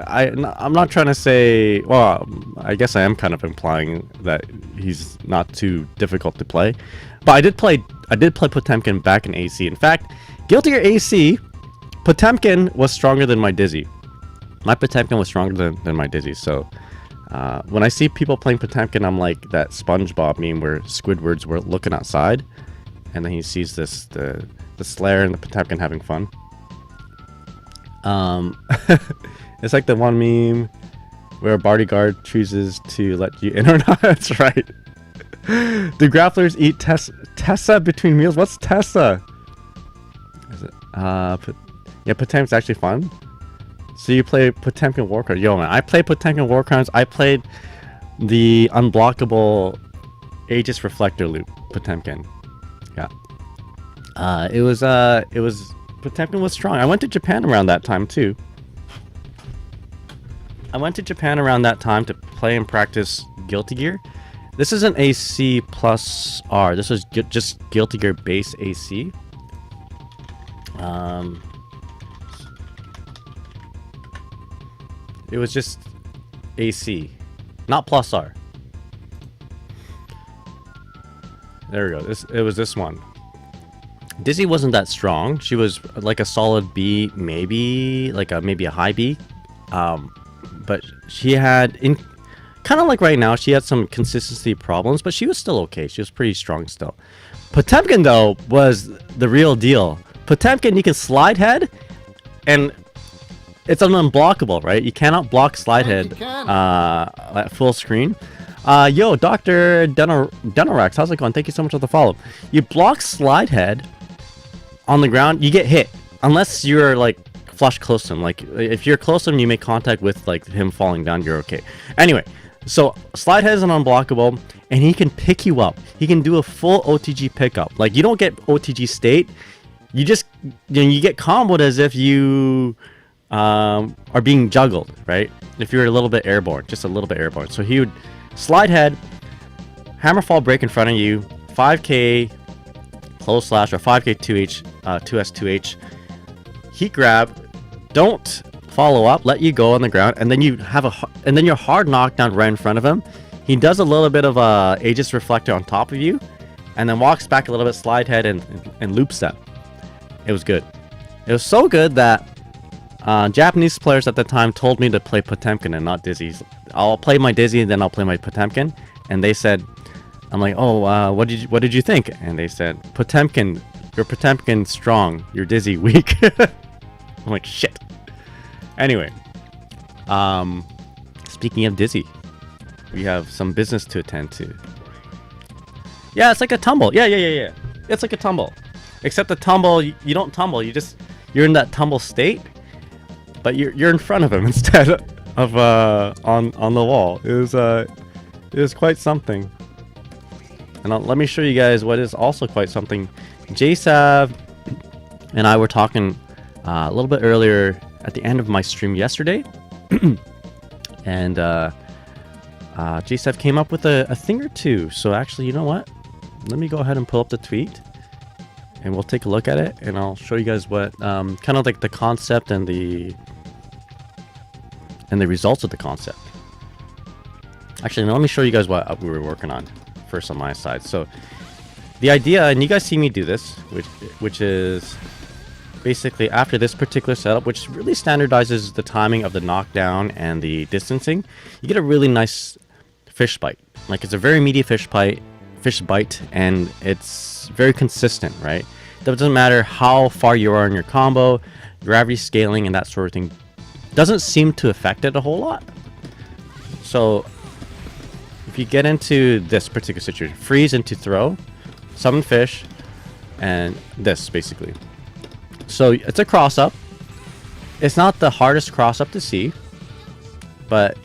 I'm not trying to say. Well, I guess I am kind of implying that he's not too difficult to play. But I did play Potemkin back in AC. In fact, Guilty Gear AC, Potemkin was stronger than my Dizzy. My Potemkin was stronger than my Dizzy. So when I see people playing Potemkin, I'm like that SpongeBob meme where Squidward's were looking outside, and then he sees the Slayer and the Potemkin having fun. It's like the one meme where a bodyguard chooses to let you in or not. That's right. Do grapplers eat Tessa between meals? What's Tessa? Is it, yeah, Potemkin's actually fun. So you play Potemkin Warcraft. Yo, man, I played Potemkin Warcraft. I played the unblockable Aegis Reflector loop Potemkin. Yeah. It was Potemkin was strong. I went to Japan around that time too. I went to Japan around that time to play and practice Guilty Gear. This isn't AC plus R. This was just Guilty Gear base AC. It was just AC, not plus R. There we go. It was this one. Dizzy wasn't that strong. She was like a solid B, maybe maybe a high B. But she had kind of like right now, she had some consistency problems, but she was still okay. She was pretty strong still. Potemkin though was the real deal. Potemkin, you can slide head, and it's unblockable, right? You cannot block slide head at full screen. Yo, Dr. Denorax, how's it going? Thank you so much for the follow. You block slide head on the ground, you get hit unless you're like flush close to him. Like if you're close to him, you make contact with like him falling down, you're okay. Anyway, so slide head is an unblockable, and he can pick you up. He can do a full OTG pickup. Like you don't get OTG state, you just you get comboed as if you are being juggled, right? If you're a little bit airborne, just a little bit airborne. So he would slide head, hammerfall break in front of you, 5k close slash or 5k 2h 2s2h heat grab, don't follow up, let you go on the ground, and then you have you're hard knockdown right in front of him. He does a little bit of a Aegis Reflector on top of you, and then walks back a little bit, slide head, and loop step. It was good. It was so good that Japanese players at the time told me to play Potemkin and not Dizzy. I'll play my Dizzy and then I'll play my Potemkin, and they said, I'm like, oh, what did you think? And they said, Potemkin, you're Potemkin strong, you're Dizzy weak. I'm like, shit. Anyway, speaking of Dizzy, we have some business to attend to. Yeah, it's like a tumble. Yeah. It's like a tumble. Except the tumble, you don't tumble. You you're in that tumble state, but you're in front of him instead of on the wall. It was quite something. And let me show you guys what is also quite something. JSav and I were talking a little bit earlier at the end of my stream yesterday, and JSav came up with a thing or two. So actually, you know what? Let me go ahead and pull up the tweet, and we'll take a look at it, and I'll show you guys what kind of like the concept and the results of the concept. Actually, no, let me show you guys what we were working on first on my side. So the idea, and you guys see me do this, which is basically after this particular setup, which really standardizes the timing of the knockdown and the distancing, you get a really nice fish bite. Like, it's a very meaty fish bite, and it's very consistent, right? It doesn't matter how far you are in your combo, gravity scaling and that sort of thing doesn't seem to affect it a whole lot. So if you get into this particular situation, freeze into throw, summon fish, and this basically. So it's a cross up. It's not the hardest cross up to see, but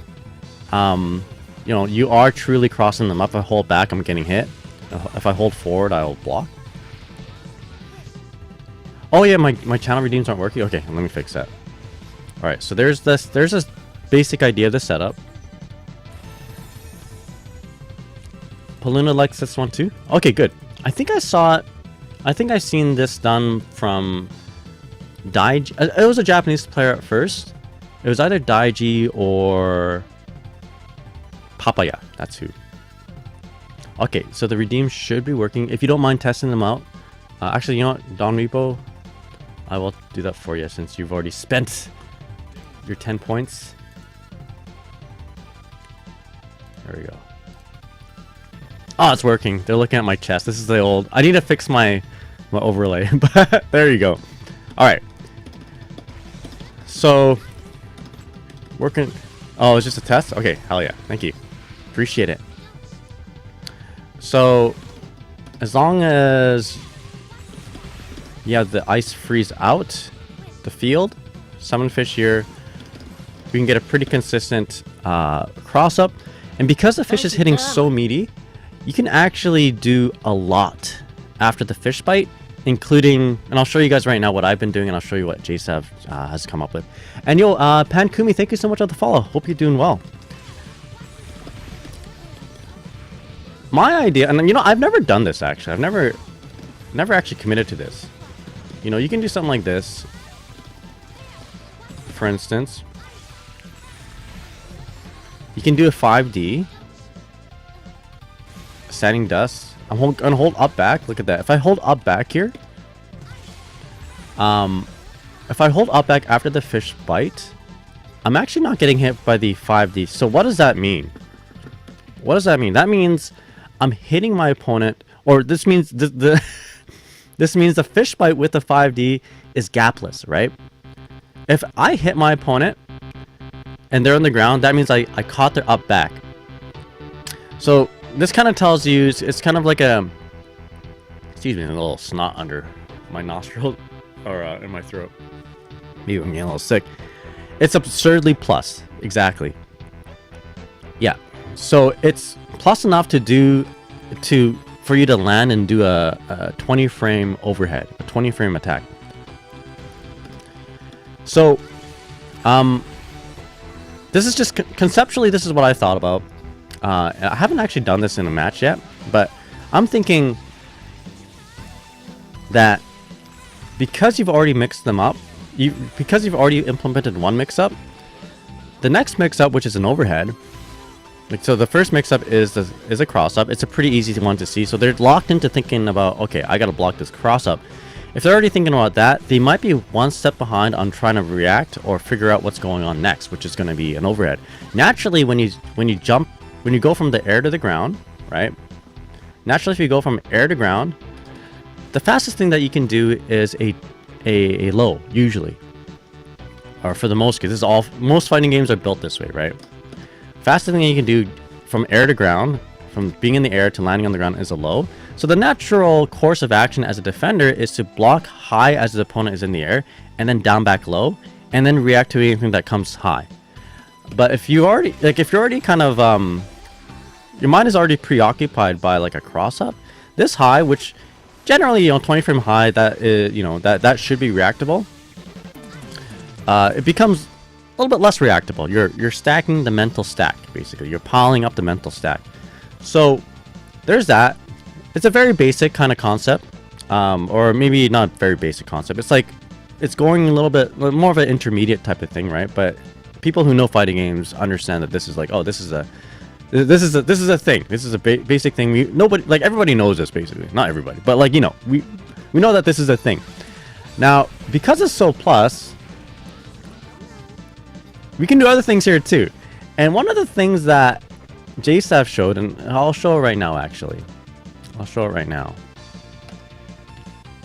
you know, you are truly crossing them up. If I hold back, I'm getting hit. If I hold forward, I'll block. Oh yeah, my channel redeems aren't working. Okay, let me fix that. All right, so there's this basic idea of the setup. Paluna likes this one too. Okay, good. I think I saw it. I think I seen this done from Daiji. It was a Japanese player at first. It was either Daiji or Papaya. That's who. Okay, so the redeems should be working. If you don't mind testing them out. Actually, you know what? Don Repo, I will do that for you since you've already spent your 10 points. There we go. Oh, it's working. They're looking at my chest. This is the old... I need to fix my overlay. But there you go. Alright. So... Working... Oh, it's just a test? Okay, hell yeah. Thank you. Appreciate it. So... As long as... you have the ice freeze out the field, summon fish here, we can get a pretty consistent cross up. And because the fish is hitting so meaty, you can actually do a lot after the fish bite, including, and I'll show you guys right now what I've been doing, and I'll show you what JSav has come up with. And yo, Pankumi, thank you so much for the follow. Hope you're doing well. My idea, and you know, I've never done this actually. I've never actually committed to this. You know, you can do something like this. For instance, you can do a 5D. Standing dust. I'm gonna hold up back. Look at that. If I hold up back here, if I hold up back after the fish bite, I'm actually not getting hit by the 5D. So what does that mean? What does that mean? That means I'm hitting my opponent, or this means this means the fish bite with the 5D is gapless, right? If I hit my opponent and they're on the ground, that means I caught their up back. So this kind of tells you, it's kind of like a, excuse me, a little snot under my nostril, or in my throat. Maybe I'm getting a little sick. It's absurdly plus, exactly. Yeah, so it's plus enough for you to land and do a 20 frame overhead, a 20 frame attack. So, this is just conceptually, this is what I thought about. I haven't actually done this in a match yet, but I'm thinking that because you've already mixed them up, because you've already implemented one mix-up, the next mix-up, which is an overhead, like, so the first mix-up is a cross-up. It's a pretty easy one to see, so they're locked into thinking about, okay, I gotta block this cross-up. If they're already thinking about that, they might be one step behind on trying to react or figure out what's going on next, which is going to be an overhead. Naturally, when you go from the air to the ground, right? Naturally, if you go from air to ground, the fastest thing that you can do is a low, usually, or for the most cases. Most fighting games are built this way, right? Fastest thing you can do from air to ground from being in the air to landing on the ground is a low. So the natural course of action as a defender is to block high as the opponent is in the air, and then down back low, and then react to anything that comes high. But if you already if you're already kind of your mind is already preoccupied by like a cross up, this high, which generally 20 frame high, that is that should be reactable. It becomes a little bit less reactable. You're stacking the mental stack, basically. You're piling up the mental stack. So there's that. It's a very basic kind of concept, or maybe not very basic concept. It's like it's going a little bit more of an intermediate type of thing, right? But people who know fighting games understand that this is like, oh, this is a thing. This is a basic thing. Everybody knows this, basically. Not everybody, but like, we know that this is a thing. Now, because it's so plus, we can do other things here too. And one of the things that JSAF showed, and I'll show it right now, actually. I'll show it right now.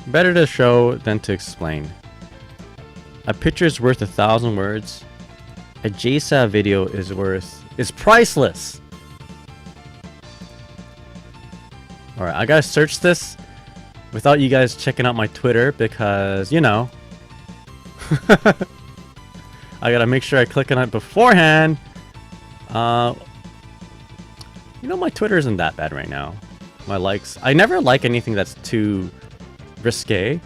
Better to show than to explain. A picture is worth 1,000 words. A JSAF video is priceless. Alright, I gotta search this without you guys checking out my Twitter because, I gotta make sure I click on it beforehand. My Twitter isn't that bad right now. My likes. I never like anything that's too risque,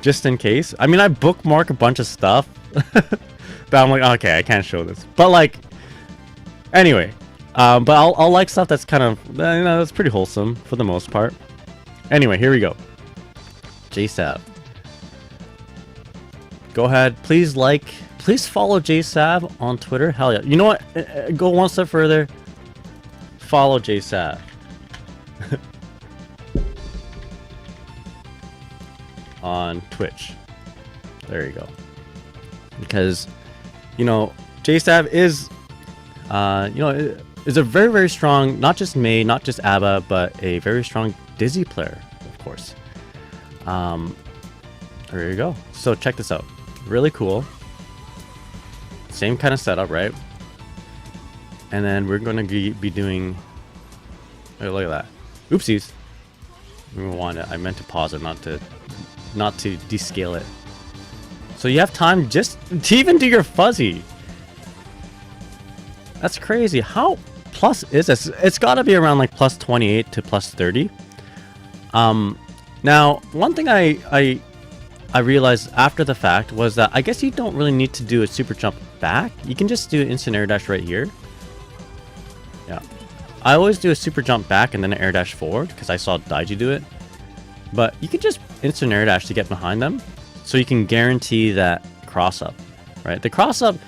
just in case. I mean, I bookmark a bunch of stuff, but I'm like, okay, I can't show this. But like, anyway, but I'll like stuff that's kind of, that's pretty wholesome for the most part. Anyway, here we go. JSAV. Go ahead, please follow JSAV on Twitter. Hell yeah. You know what? Go one step further. Follow JSAV. On Twitch. There you go. Because, JSAV is, is a very, very strong, not just Mei, not just ABBA, but a very strong Dizzy player, of course. There you go. So check this out. Really cool. Same kind of setup, right? And then we're going to be doing... Oh, look at that. Oopsies. I meant to pause it, not to descale it. So you have time just to even do your fuzzy. That's crazy. How plus is this? It's got to be around like plus 28 to plus 30. Now, one thing I realized after the fact was that I guess you don't really need to do a super jump back. You can just do instant air dash right here. Yeah. I always do a super jump back and then an air dash forward because I saw Daiji do it. But you can just instant air dash to get behind them, so you can guarantee that cross up, right? The cross up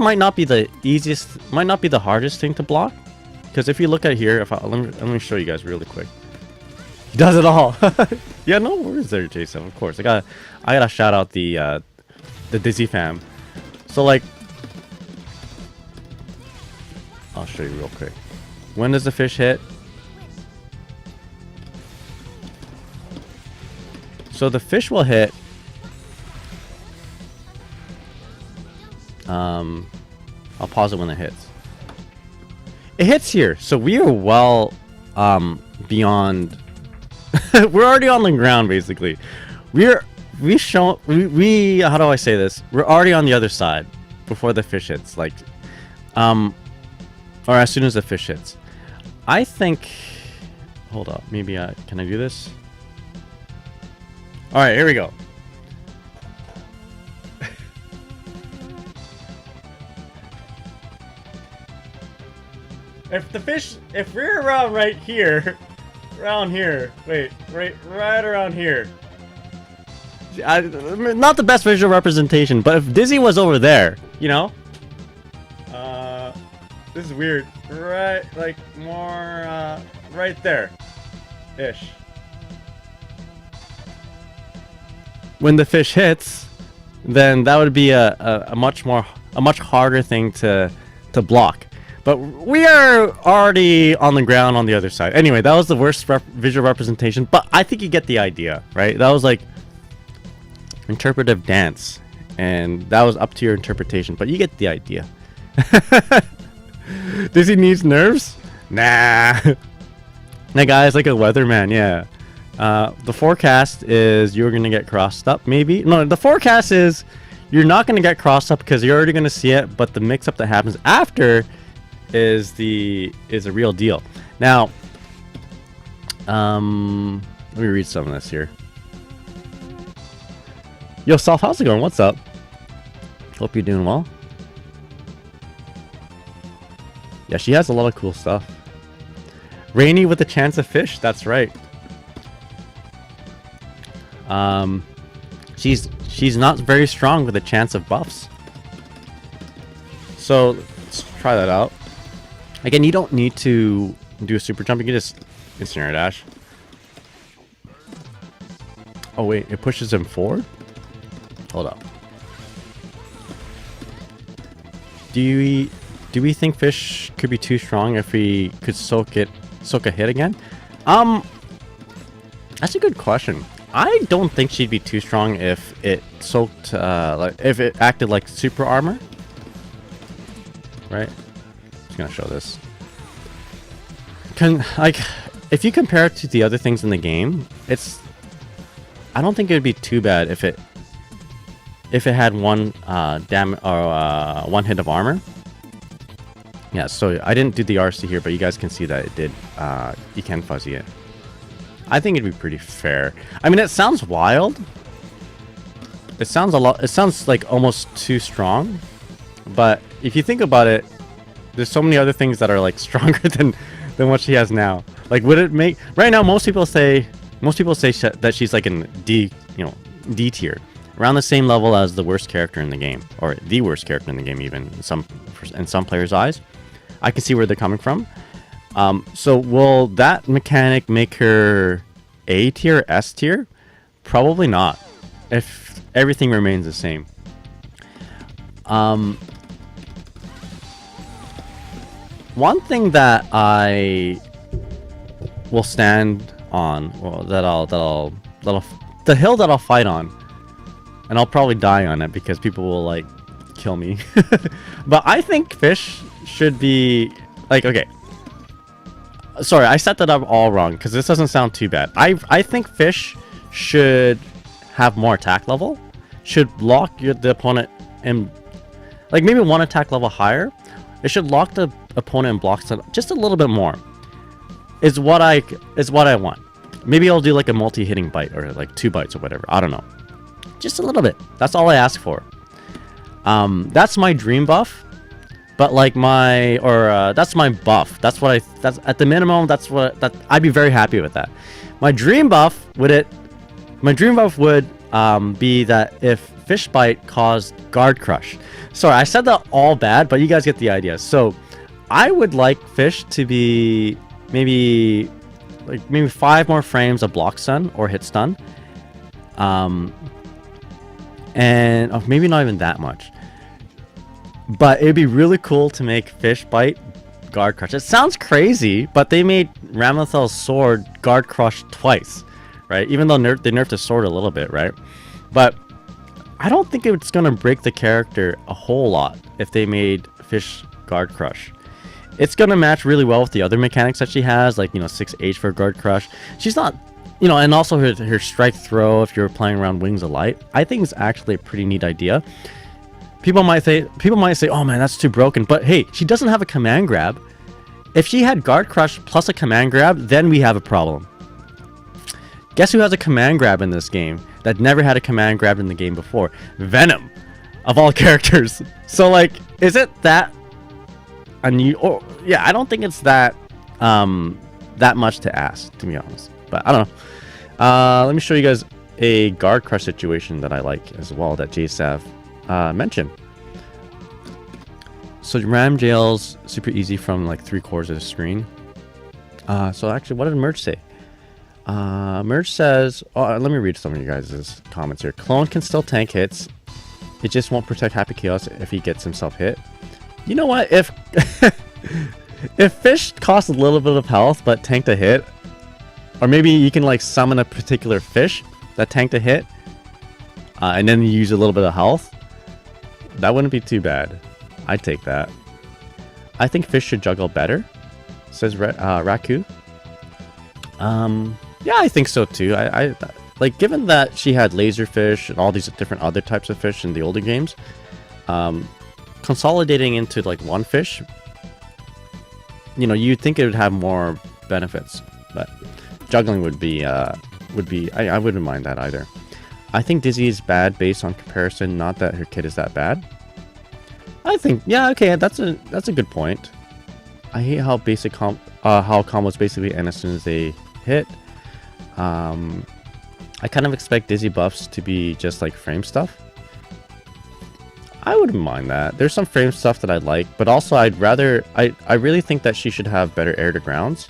might not be the easiest, might not be the hardest thing to block, because if you look at here, let me show you guys really quick. He does it all. Yeah, no worries there, Jason. Of course, I gotta shout out the Dizzy fam. So like, I'll show you real quick. When does the fish hit? So the fish will hit. I'll pause it when it hits. It hits here, so we are well beyond. We're already on the ground, basically. How do I say this? We're already on the other side before the fish hits, like, or as soon as the fish hits. I think. Hold up, maybe can I do this? All right, here we go. If we're around right here, around here, wait, right around here. Not the best visual representation, but if Dizzy was over there, this is weird. Right, like more, right there, ish. When the fish hits, then that would be a much harder thing to block. But we are already on the ground on the other side. Anyway, that was the worst visual representation, but I think you get the idea, right? That was like interpretive dance, and that was up to your interpretation, but you get the idea. Does he need nerves? Nah. That guy's like a weatherman, yeah. The forecast is you're gonna get crossed up, maybe. No, the forecast is you're not gonna get crossed up because you're already gonna see it, but the mix-up that happens after is a real deal. Now, let me read some of this here. Yo, Self, how's it going? What's up? Hope you're doing well. Yeah, she has a lot of cool stuff. Rainy with a chance of fish. That's right. She's not very strong with a chance of buffs. So let's try that out. Again, you don't need to do a super jump. You can just instant dash. Oh wait, it pushes him forward. Hold up. Do we think fish could be too strong if we could soak a hit again? That's a good question. I don't think she'd be too strong if it soaked, if it acted like super armor. Right? Just gonna show this. If you compare it to the other things in the game, I don't think it would be too bad if it had one one hit of armor. Yeah, so I didn't do the RC here, but you guys can see that it did. You can fuzzy it. I think it'd be pretty fair. I mean, it sounds wild. It sounds it sounds like almost too strong. But if you think about it, there's so many other things that are like stronger than what she has now. Like, would it make right now? Most people say that she's like in D tier, around the same level as the worst character in the game, or the worst character in the game, even in some players' eyes. I can see where they're coming from. So will that mechanic make her A tier, S tier? Probably not, if everything remains the same. One thing that I will stand on, well, the hill that I'll fight on, and I'll probably die on it because people will like kill me. But I think fish should be like, okay. Sorry, I set that up all wrong because this doesn't sound too bad. I think fish should have more attack level, should lock the opponent in, like maybe one attack level higher. It should lock the opponent in blocks just a little bit more. Is what I want. Maybe I'll do like a multi-hitting bite or like 2 bites or whatever. I don't know. Just a little bit. That's all I ask for. That's my dream buff. But like that's my buff. That's at the minimum. I'd be very happy with that. My dream buff would be that if fish bite caused guard crush. Sorry, I said that all bad, but you guys get the idea. So I would like fish to be maybe 5 more frames of block stun or hit stun. And maybe not even that much. But it'd be really cool to make fish bite guard crush. It sounds crazy, but they made Ramathel's sword guard crush twice, right? Even though they nerfed the sword a little bit, right? But I don't think it's gonna break the character a whole lot if they made fish guard crush. It's gonna match really well with the other mechanics that she has, like 6H for guard crush. She's not, and also her strike throw if you're playing around Wings of Light. I think it's actually a pretty neat idea. People might say, oh man, that's too broken. But hey, she doesn't have a command grab. If she had guard crush plus a command grab, then we have a problem. Guess who has a command grab in this game that never had a command grab in the game before? Venom, of all characters. So like, is it that unusual? Yeah, I don't think it's that much to ask, to be honest. But I don't know. Let me show you guys a guard crush situation that I like as well that JSav mentioned. So ram jails super easy from like 3/4 of the screen. So actually, what did Merch say? Merch says, let me read some of you guys' comments here. Clone can still tank hits. It just won't protect Happy Chaos if he gets himself hit. You know what? If if fish costs a little bit of health but tanked a hit, or maybe you can like summon a particular fish that tanked a hit, and then you use a little bit of health. That wouldn't be too bad. I'd take that. I think fish should juggle better. says Raku. Yeah, I think so too. I like, given that she had laserfish and all these different other types of fish in the older games, consolidating into like one fish, you know, you'd think it would have more benefits, but juggling would be I wouldn't mind that either. I think Dizzy is bad based on comparison, not that her kid is that bad. I think, yeah, okay, that's a good point. I hate how how combos basically end as soon as they hit. I kind of expect Dizzy buffs to be just like frame stuff. I wouldn't mind that. There's some frame stuff that I like, but also I really think that she should have better air to grounds.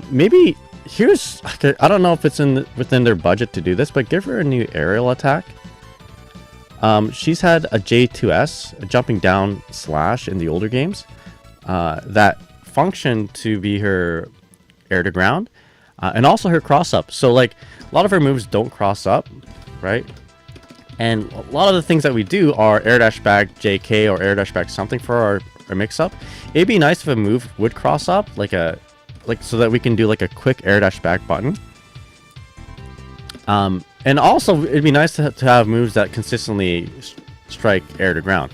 Maybe here's, I don't know if it's within their budget to do this, but give her a new aerial attack. She's had a J2S, a jumping down slash in the older games, that functioned to be her air to ground, and also her cross up. So like a lot of her moves don't cross up, right? And a lot of the things that we do are air dash back JK or air dash back something for our mix up. It'd be nice if a move would cross up, so that we can do like a quick air dash back button. And also it'd be nice to have moves that consistently strike air to ground.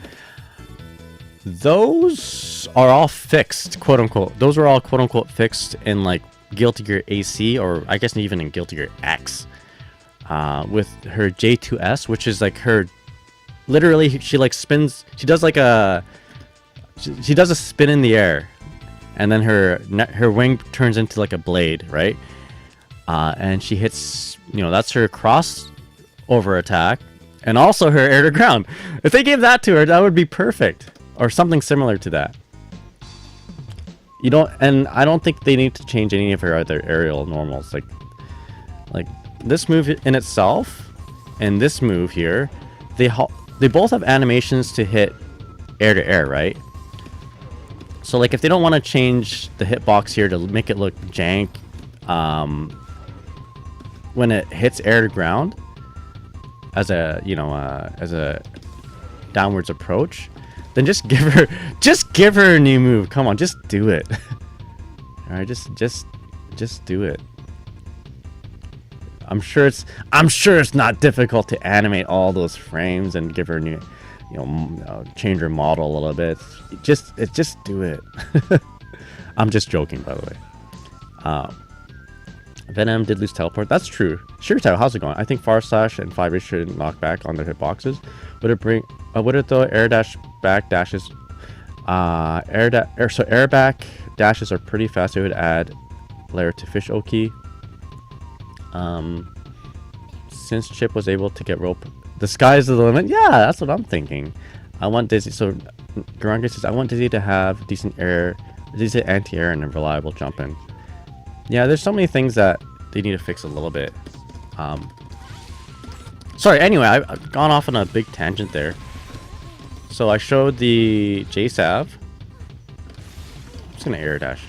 Those are all fixed, quote unquote. Those are all quote unquote fixed in like Guilty Gear AC, or I guess even in Guilty Gear X, with her J2S, which is like her, literally she like spins, she does like she does a spin in the air, and then her wing turns into like a blade, right? And she hits, you know, that's her crossover attack, and also her air to ground. If they gave that to her, that would be perfect, or something similar to that. You don't, and I don't think they need to change any of her other aerial normals. Like this move in itself, and this move here, they both have animations to hit air to air, right? So like if they don't want to change the hitbox here to make it look jank, when it hits air to ground as a, you know, as a downwards approach, then just give her a new move. Come on, just do it. All right, just do it. I'm sure it's not difficult to animate all those frames and give her a new, you know, change her model a little bit. Just do it. I'm just joking, by the way. Venom did lose teleport. That's true. Sure, Tao, how's it going? I think Far Slash and 5 should knock back on their hitboxes. Would it though? Air dash back dashes, air back dashes are pretty fast. It would add layer to Fish Oki. Since Chip was able to get rope, the sky's the limit. Yeah, that's what I'm thinking. I want Dizzy. So Garanga says I want Dizzy to have decent anti-air and a reliable jump in. Yeah, there's so many things that they need to fix a little bit. Sorry, anyway, I've gone off on a big tangent there. So I showed the J-Sav. I'm just gonna air dash.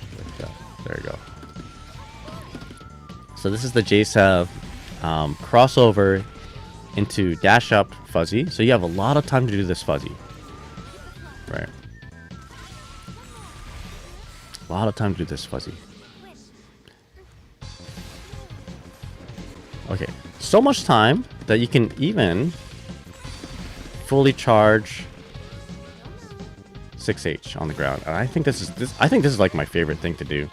There you go. So this is the J-Sav crossover into dash up fuzzy. So you have a lot of time to do this fuzzy. Right. A lot of time to do this fuzzy. Okay, so much time that you can even fully charge 6H on the ground. And I think this is like my favorite thing to do.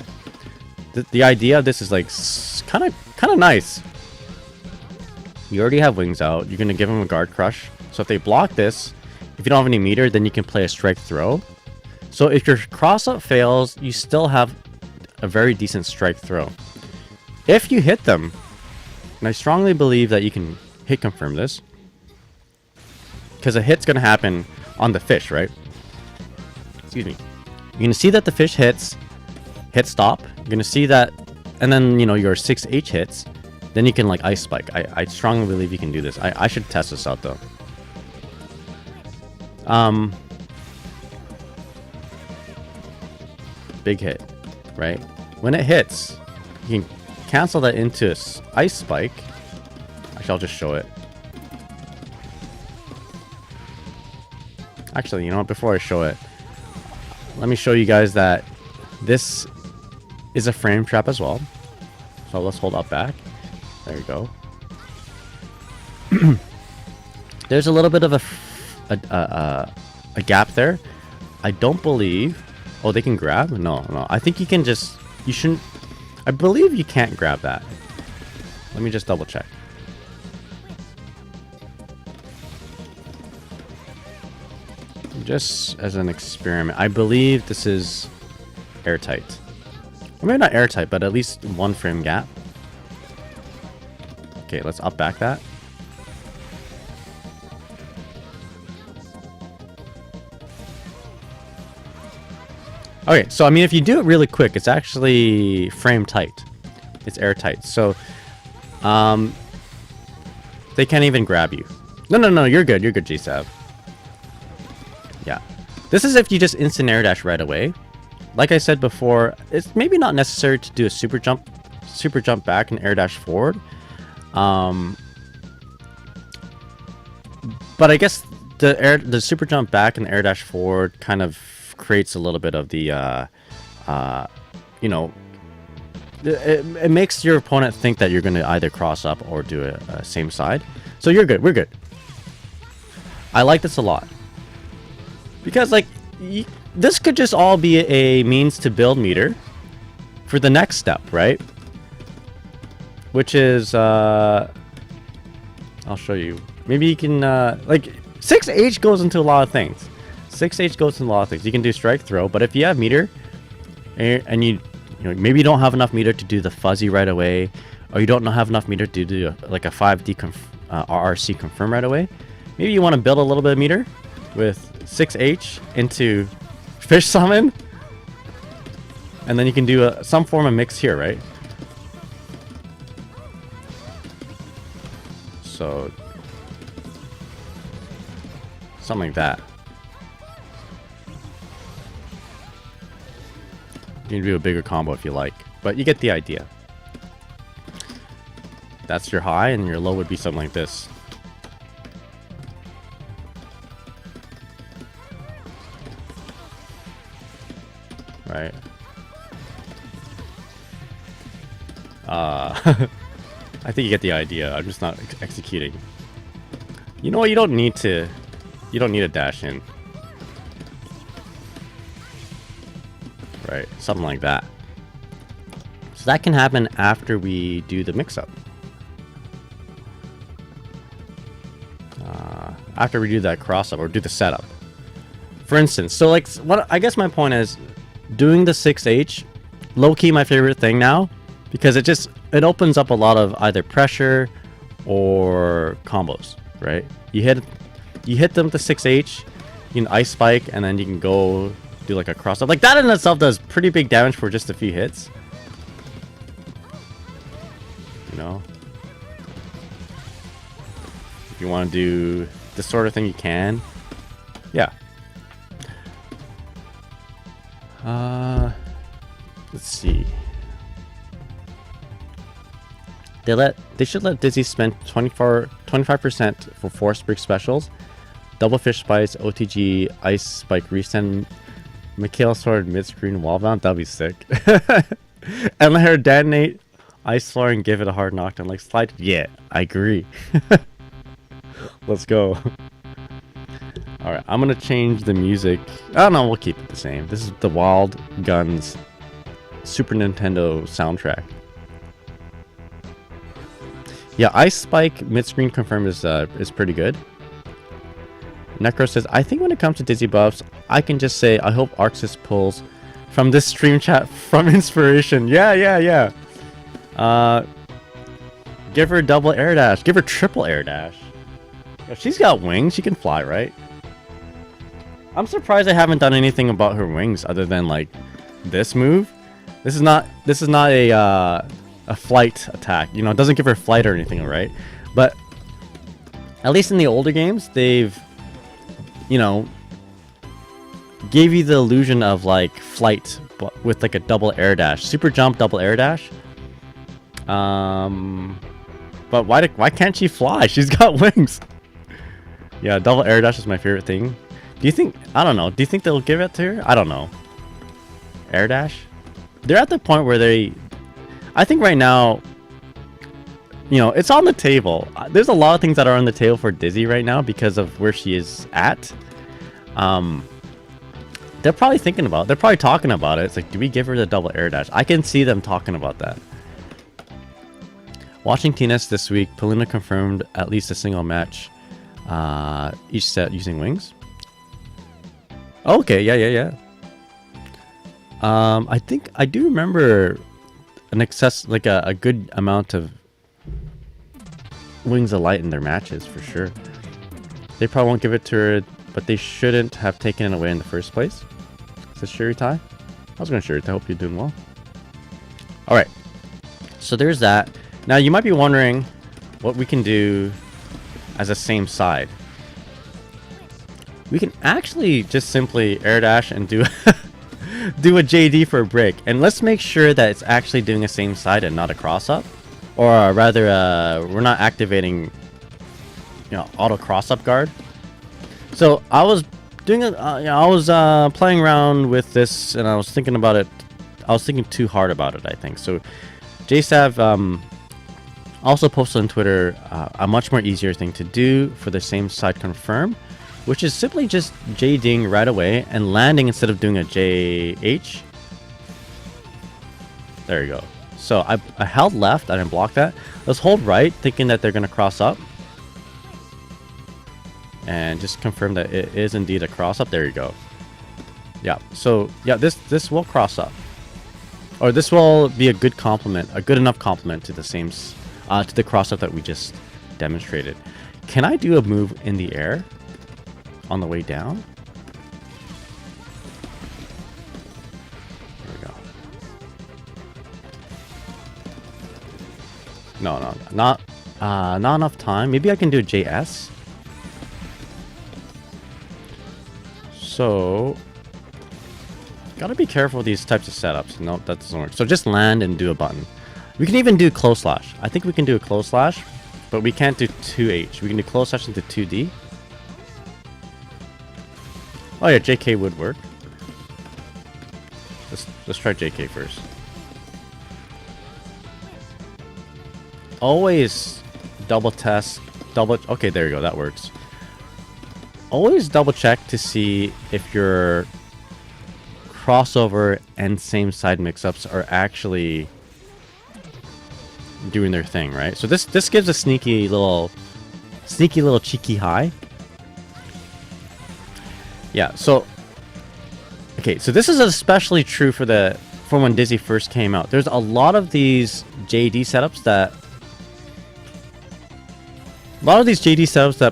The idea of this is like kind of nice. You already have wings out. You're gonna give them a guard crush. So if they block this, if you don't have any meter, then you can play a strike throw. So if your cross up fails, you still have a very decent strike throw. If you hit them, and I strongly believe that you can hit confirm this, because a hit's gonna happen on the fish, right? Excuse me. You're gonna see that the fish hit stop. You're gonna see that, and then, you know, your 6H hits. Then you can like ice spike. I strongly believe you can do this. I should test this out though. Big hit, right? When it hits, you can cancel that into ice spike. Actually, I'll just show it. Actually, you know what? Before I show it, let me show you guys that this is a frame trap as well. So let's hold up back. There you go. There's a little bit of a gap there. I don't believe. Oh, they can grab? No. I think you can just. You shouldn't. I believe you can't grab that. Let me just double check. Just as an experiment, I believe this is airtight. Or maybe not airtight, but at least one frame gap. Okay, let's up back that. Okay, so I mean, if you do it really quick, it's actually frame tight. It's airtight. So, they can't even grab you. No, you're good. You're good, G-Sav. Yeah. This is if you just instant air dash right away. Like I said before, it's maybe not necessary to do a super jump back and air dash forward. But I guess the super jump back and air dash forward kind of creates a little bit of the you know, it makes your opponent think that you're going to either cross up or do a same side. So you're good. We're good. I like this a lot because like this could just all be a means to build meter for the next step, right? Which is I'll show you. Maybe you can like 6H goes into a lot of things. 6H goes into a lot of things. You can do strike throw, but if you have meter and you know, maybe you don't have enough meter to do the fuzzy right away, or you don't have enough meter to do like a 5D RRC confirm right away. Maybe you want to build a little bit of meter with 6H into fish summon, and then you can do some form of mix here, right? So something like that. You can do a bigger combo if you like, but you get the idea. That's your high, and your low would be something like this. Right. I think you get the idea. I'm just not executing. You know what? You don't need to. You don't need a dash in. Right, something like that. So that can happen after we do the mix-up. After we do that cross-up or do the setup. For instance, so like, what I guess my point is, doing the 6H, low-key my favorite thing now, because it opens up a lot of either pressure or combos, right? You hit them with the 6H, you can ice spike, and then you can go do like a cross up. Like that in itself does pretty big damage for just a few hits. You know? If you want to do this sort of thing, you can. Yeah. Let's see. They should let Dizzy spend 25% for Force Break specials. Double Fish Spice, OTG, Ice Spike Resend, Mikhail Sword mid-screen wall bound. That'd be sick. And let her detonate Ice Floor and give it a hard knockdown like slide. Yeah, I agree. Let's go. Alright, I'm gonna change the music. Oh no, we'll keep it the same. This is the Wild Guns Super Nintendo soundtrack. Yeah, Ice Spike mid-screen confirm is pretty good. Necro says, I think when it comes to Dizzy buffs, I can just say, I hope Arxis pulls from this stream chat from inspiration. Yeah. Give her double air dash. Give her triple air dash. If she's got wings, she can fly, right? I'm surprised I haven't done anything about her wings other than like this move. This is not a flight attack. You know, it doesn't give her flight or anything, right? But at least in the older games, they've, you know, gave you the illusion of like flight but with like a double air dash, super jump, double air dash. But why can't she fly? She's got wings. Yeah, double air dash is my favorite thing. Do you think, I don't know, do you think they'll give it to her? I don't know. Air dash? they're at the point where I think right now, you know, it's on the table. There's a lot of things that are on the table for Dizzy right now because of where she is at. They're probably thinking about it. They're probably talking about it. It's like, do we give her the double air dash? I can see them talking about that. Watching TNS this week, Polina confirmed at least a single match each set using wings. Okay, yeah. I think I do remember an excess, like a good amount of wings of light in their matches for sure. They probably won't give it to her, but they shouldn't have taken it away in the first place. Is this Shuri Tai? I was going to Shuri Tai. Hope you're doing well. Alright. So there's that. Now you might be wondering what we can do as a same side. We can actually just simply air dash and do do a JD for a break. And let's make sure that it's actually doing a same side and not a cross up. Or rather, we're not activating, you know, auto cross up guard. So I was doing I was playing around with this, and I was thinking about it. I was thinking too hard about it, I think. So JSav also posted on Twitter a much more easier thing to do for the same side confirm, which is simply just JDing right away and landing instead of doing a JH. There you go. So I held left, I didn't block that. Let's hold right, thinking that they're going to cross up. And just confirm that it is indeed a cross up. There you go. Yeah, so yeah, this will cross up. Or this will be a good complement, a good enough complement to the same, to the cross up that we just demonstrated. Can I do a move in the air on the way down? No, not enough time. Maybe I can do JS. So, gotta be careful with these types of setups. No, that doesn't work. So just land and do a button. We can even do close slash. I think we can do a close slash, but we can't do 2H. We can do close slash into 2D. Oh yeah, JK would work. Let's try JK first. Always double test, okay, there you go, that works. Always double check to see if your crossover and same side mix-ups are actually doing their thing, right? So this gives a sneaky little cheeky high. Yeah, so okay, so this is especially true for when Dizzy first came out. There's a lot of these JD setups that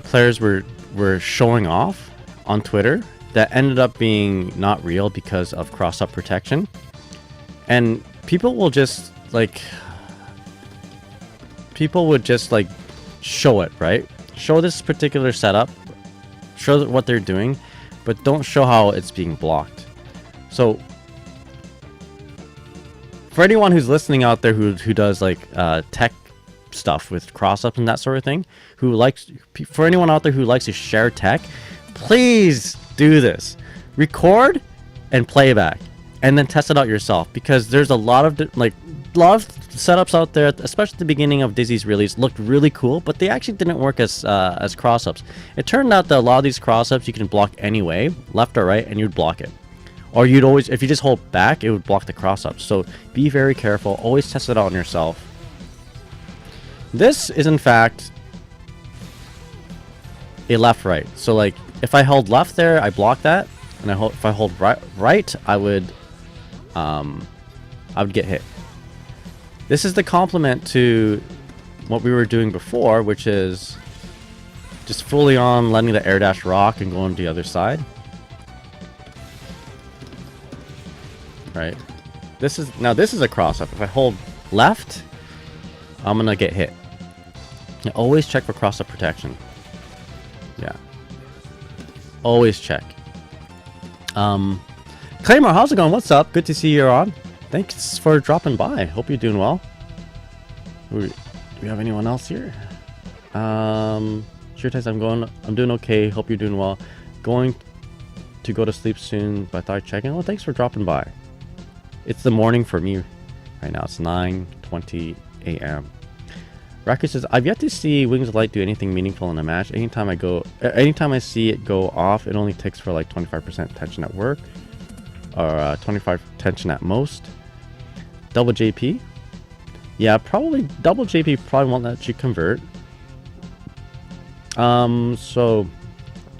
players were showing off on Twitter that ended up being not real because of cross-up protection. And people would just show it, right? Show this particular setup, show what they're doing, but don't show how it's being blocked. So for anyone who's listening out there who does tech stuff with cross-ups and that sort of thing, for anyone out there who likes to share tech, please do this. Record and playback, and then test it out yourself, because there's a lot of setups out there, especially at the beginning of Dizzy's release, looked really cool, but they actually didn't work as cross-ups. It turned out that a lot of these cross-ups you can block anyway, left or right, and you'd block it. Or you'd always, if you just hold back, it would block the cross-ups. So be very careful. Always test it out on yourself. This is in fact a left-right. So if I held left there, I block that, and if I hold right, I would get hit. This is the complement to what we were doing before, which is just fully on letting the air dash rock and going to the other side. Right. This is a cross-up. If I hold left, I'm gonna get hit. Yeah, always check for cross-up protection. Yeah. Always check. Claymore, how's it going? What's up? Good to see you're on. Thanks for dropping by. Hope you're doing well. Do we have anyone else here? Sure, Tess, I'm doing okay. Hope you're doing well. Going to go to sleep soon, but I thought I'd check in. Well, thanks for dropping by. It's the morning for me right now. It's 9:20 a.m. Raku says, I've yet to see Wings of Light do anything meaningful in a match. Anytime I see it go off, it only takes for like 25% tension at work. Or 25 tension at most. Double JP? Yeah, probably double JP probably won't let you convert. So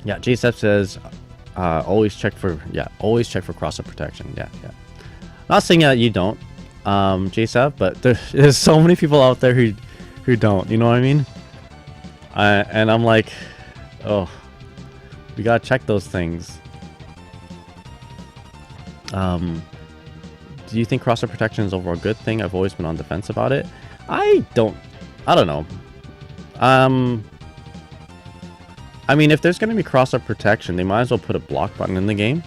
yeah, JSF says always check for cross-up protection. Yeah. Not saying that you don't, JSF, but there's so many people out there who don't, you know what I mean? And I'm like, oh, we gotta check those things. Do you think cross-up protection is overall a good thing? I've always been on defense about it. I don't know. I mean, if there's gonna be cross-up protection, they might as well put a block button in the game.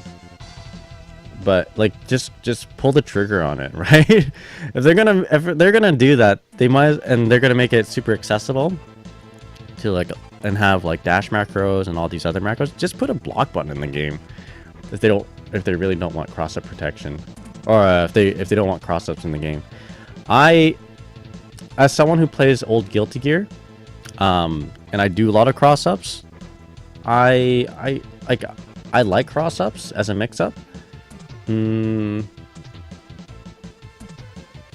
But like, just pull the trigger on it, right? if they're gonna do that, they might, and they're gonna make it super accessible to like, and have like dash macros and all these other macros. Just put a block button in the game if they really don't want cross-up protection, or if they don't want cross-ups in the game. As someone who plays old Guilty Gear, and I do a lot of cross-ups, I like cross-ups as a mix-up.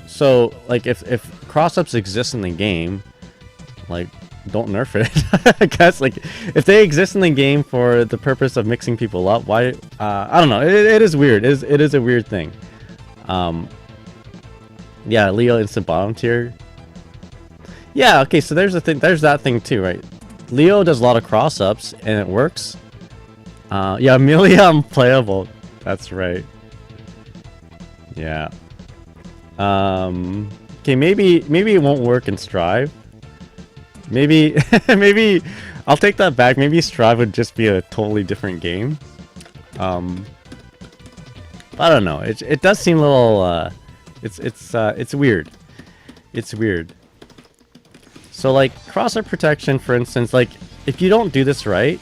So like if cross-ups exist in the game, like, don't nerf it. I guess, like, if they exist in the game for the purpose of mixing people up, why? I don't know. It is weird. It is a weird thing. Yeah, Leo instant bottom tier. Yeah, okay, so there's that thing too, right? Leo does a lot of cross-ups and it works. Yeah, Amelia unplayable. That's right. Yeah. Okay, maybe it won't work in Strive. Maybe I'll take that back. Maybe Strive would just be a totally different game. I don't know. It does seem a little it's weird. It's weird. So like cross-up protection, for instance, like if you don't do this right,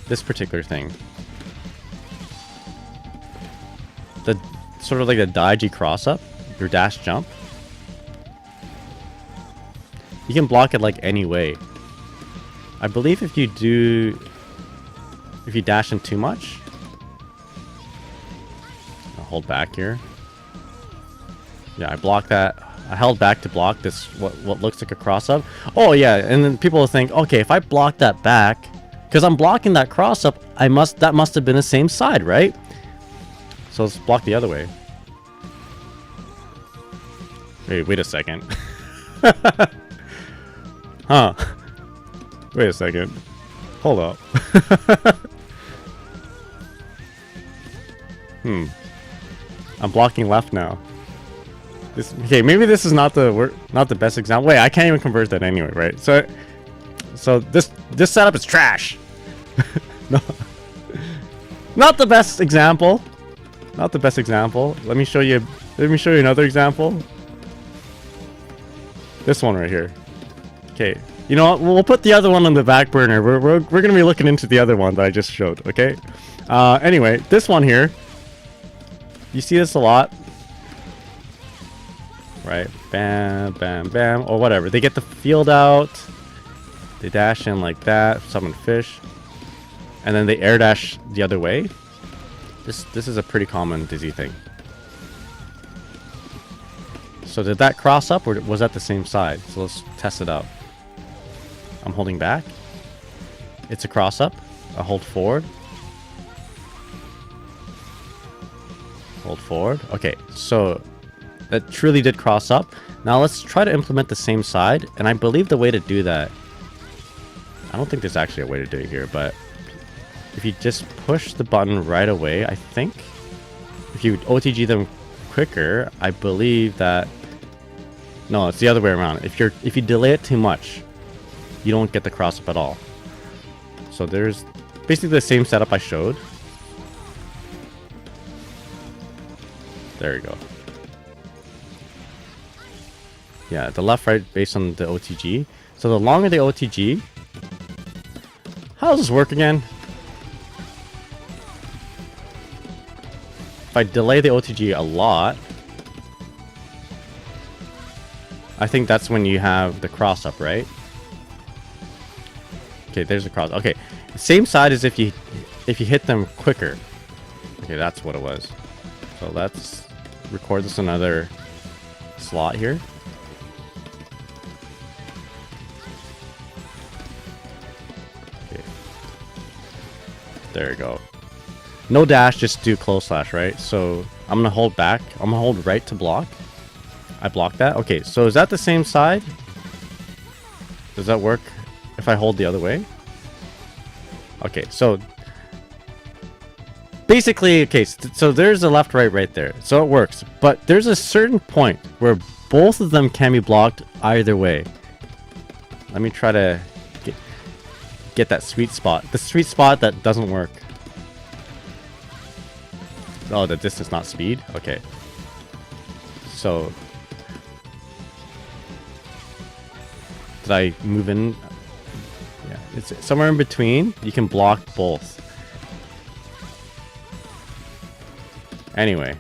this particular thing, the sort of like the Daiji cross-up, your dash jump, you can block it like any way. I believe if you dash in too much, I'll hold back here. Yeah, I blocked that. I held back to block this, what looks like a cross-up. Oh yeah, and then people will think, okay, if I block that back, because I'm blocking that cross-up, that must have been the same side, right? So let's block the other way. Wait a second. Huh. Wait a second. Hold up. I'm blocking left now. Okay, maybe this is not the best example. Wait, I can't even convert that anyway, right? So this setup is trash. No. Not the best example. Not the best example. Let me show you another example. This one right here. Okay. You know what? We'll put the other one on the back burner. We're gonna be looking into the other one that I just showed. Okay. Anyway, this one here. You see this a lot, right? Bam, bam, bam, or whatever. They get the field out. They dash in like that. Summon fish, and then they air dash the other way. This is a pretty common Dizzy thing. So did that cross up, or was that the same side? So let's test it out. I'm holding back. It's a cross up. I hold forward. Hold forward. Okay, so that truly did cross up. Now let's try to implement the same side. And I believe the way to do that, I don't think there's actually a way to do it here, but if you just push the button right away, I think if you OTG them quicker, I believe that, no, it's the other way around. If you delay it too much, you don't get the cross up at all. So there's basically the same setup I showed. There you go. Yeah, the left right based on the OTG. So the longer the OTG, how does this work again? If I delay the OTG a lot, I think that's when you have the cross up, right? Okay, there's the cross. Okay, same side as if you hit them quicker. Okay, that's what it was. So let's record this another slot here. Okay. There you go. No dash, just do close slash, right? So I'm gonna hold back. I'm gonna hold right to block. I blocked that. Okay, so is that the same side? Does that work if I hold the other way? Okay, so basically, okay, so there's a left, right there. So it works. But there's a certain point where both of them can be blocked either way. Let me try to get that sweet spot. The sweet spot that doesn't work. Oh, the distance, not speed? Okay. So did I move in? Yeah, it's somewhere in between. You can block both. Anyway,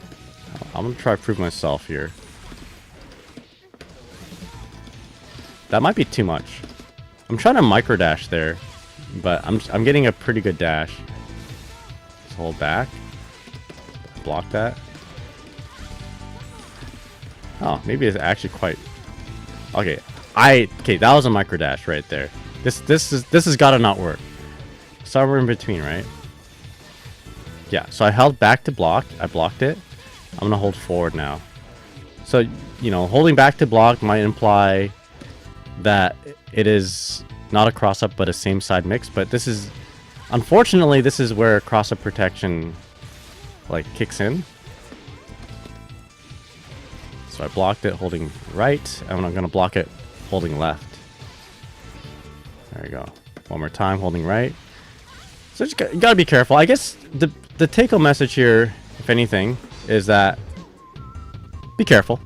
I'm gonna try to prove myself here. That might be too much. I'm trying to micro dash there, but I'm getting a pretty good dash. Just hold back. Block that. Oh, maybe it's actually quite okay. Okay, that was a micro dash right there. This has got to not work. Somewhere in between, right? Yeah. So I held back to block. I blocked it. I'm gonna hold forward now. So you know, holding back to block might imply that it is not a cross up but a same side mix. But this is, unfortunately, this is where cross up protection like kicks in. So I blocked it holding right, and I'm gonna block it holding left. There you go. One more time, holding right. So you gotta be careful. I guess the take-home message here, if anything, is that be careful.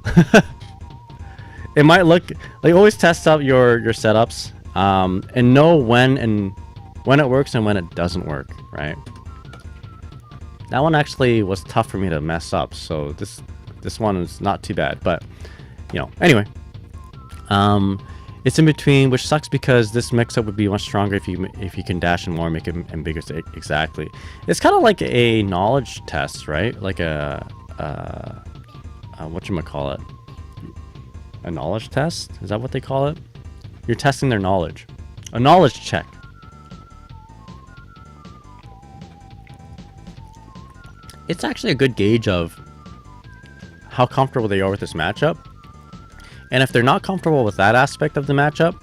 It might look like, always test out your setups, and know when it works and when it doesn't work, right? That one actually was tough for me to mess up, so this one is not too bad. But you know, anyway, it's in between, which sucks because this mix-up would be much stronger if you can dash in more, make it ambiguous. Exactly. It's kind of like a knowledge test, right? Like a whatchamacallit? A knowledge test? Is that what they call it? You're testing their knowledge. A knowledge check. It's actually a good gauge of how comfortable they are with this matchup. And if they're not comfortable with that aspect of the matchup,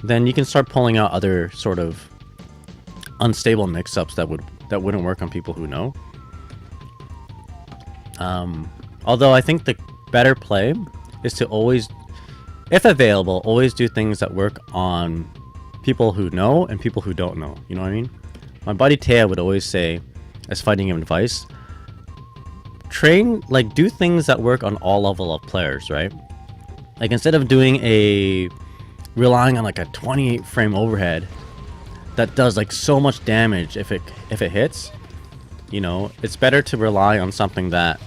then you can start pulling out other sort of unstable mix-ups that wouldn't work on people who know. Although I think the better play is to always, if available, always do things that work on people who know and people who don't know. You know what I mean? My buddy Taya would always say, as fighting advice, do things that work on all level of players, right? Like instead of relying on like a 28 frame overhead that does like so much damage if it hits, you know, it's better to rely on something that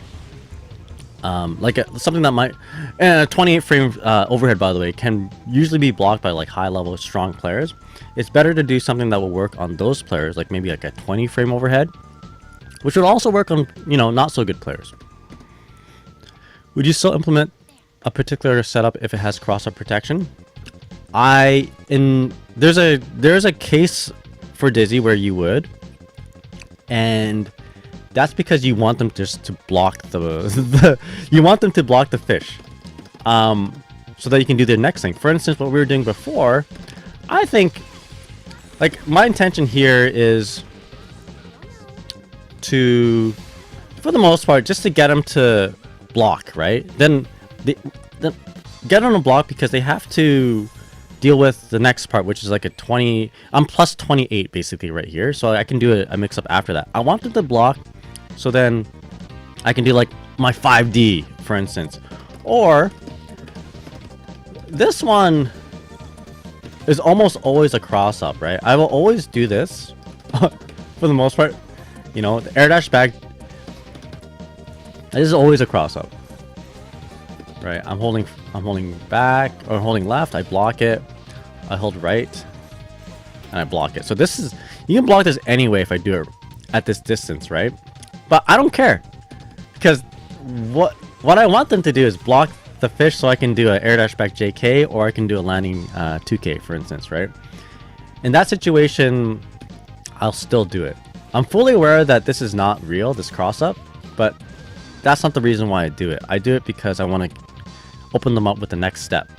something that might, and a 28 frame overhead, by the way, can usually be blocked by like high level strong players. It's better to do something that will work on those players, like maybe like a 20 frame overhead, which would also work on, you know, not so good players. Would you still implement a particular setup if it has cross-up protection? There's a case for Dizzy where you would, and that's because you want them just to block you want them to block the fish, so that you can do their next thing. For instance, what we were doing before, I think, like, my intention here is to, for the most part, just to get them to block, right? Then get them to block because they have to deal with the next part, which is like a 20. I'm plus 28 basically right here, so I can do a mix up after that. I want them to block, so then I can do like my 5D, for instance. Or this one is almost always a cross up, right? I will always do this for the most part. You know, the air dash back, this is always a cross up, right? I'm holding I'm holding back or holding left. I block it. I hold right, and I block it. So this is, you can block this anyway if I do it at this distance, right? But I don't care, because what I want them to do is block the fish so I can do an air dash back JK, or I can do a landing 2K, for instance, right? In that situation, I'll still do it. I'm fully aware that this is not real, this cross up, but that's not the reason why I do it. I do it because I want to open them up with the next step.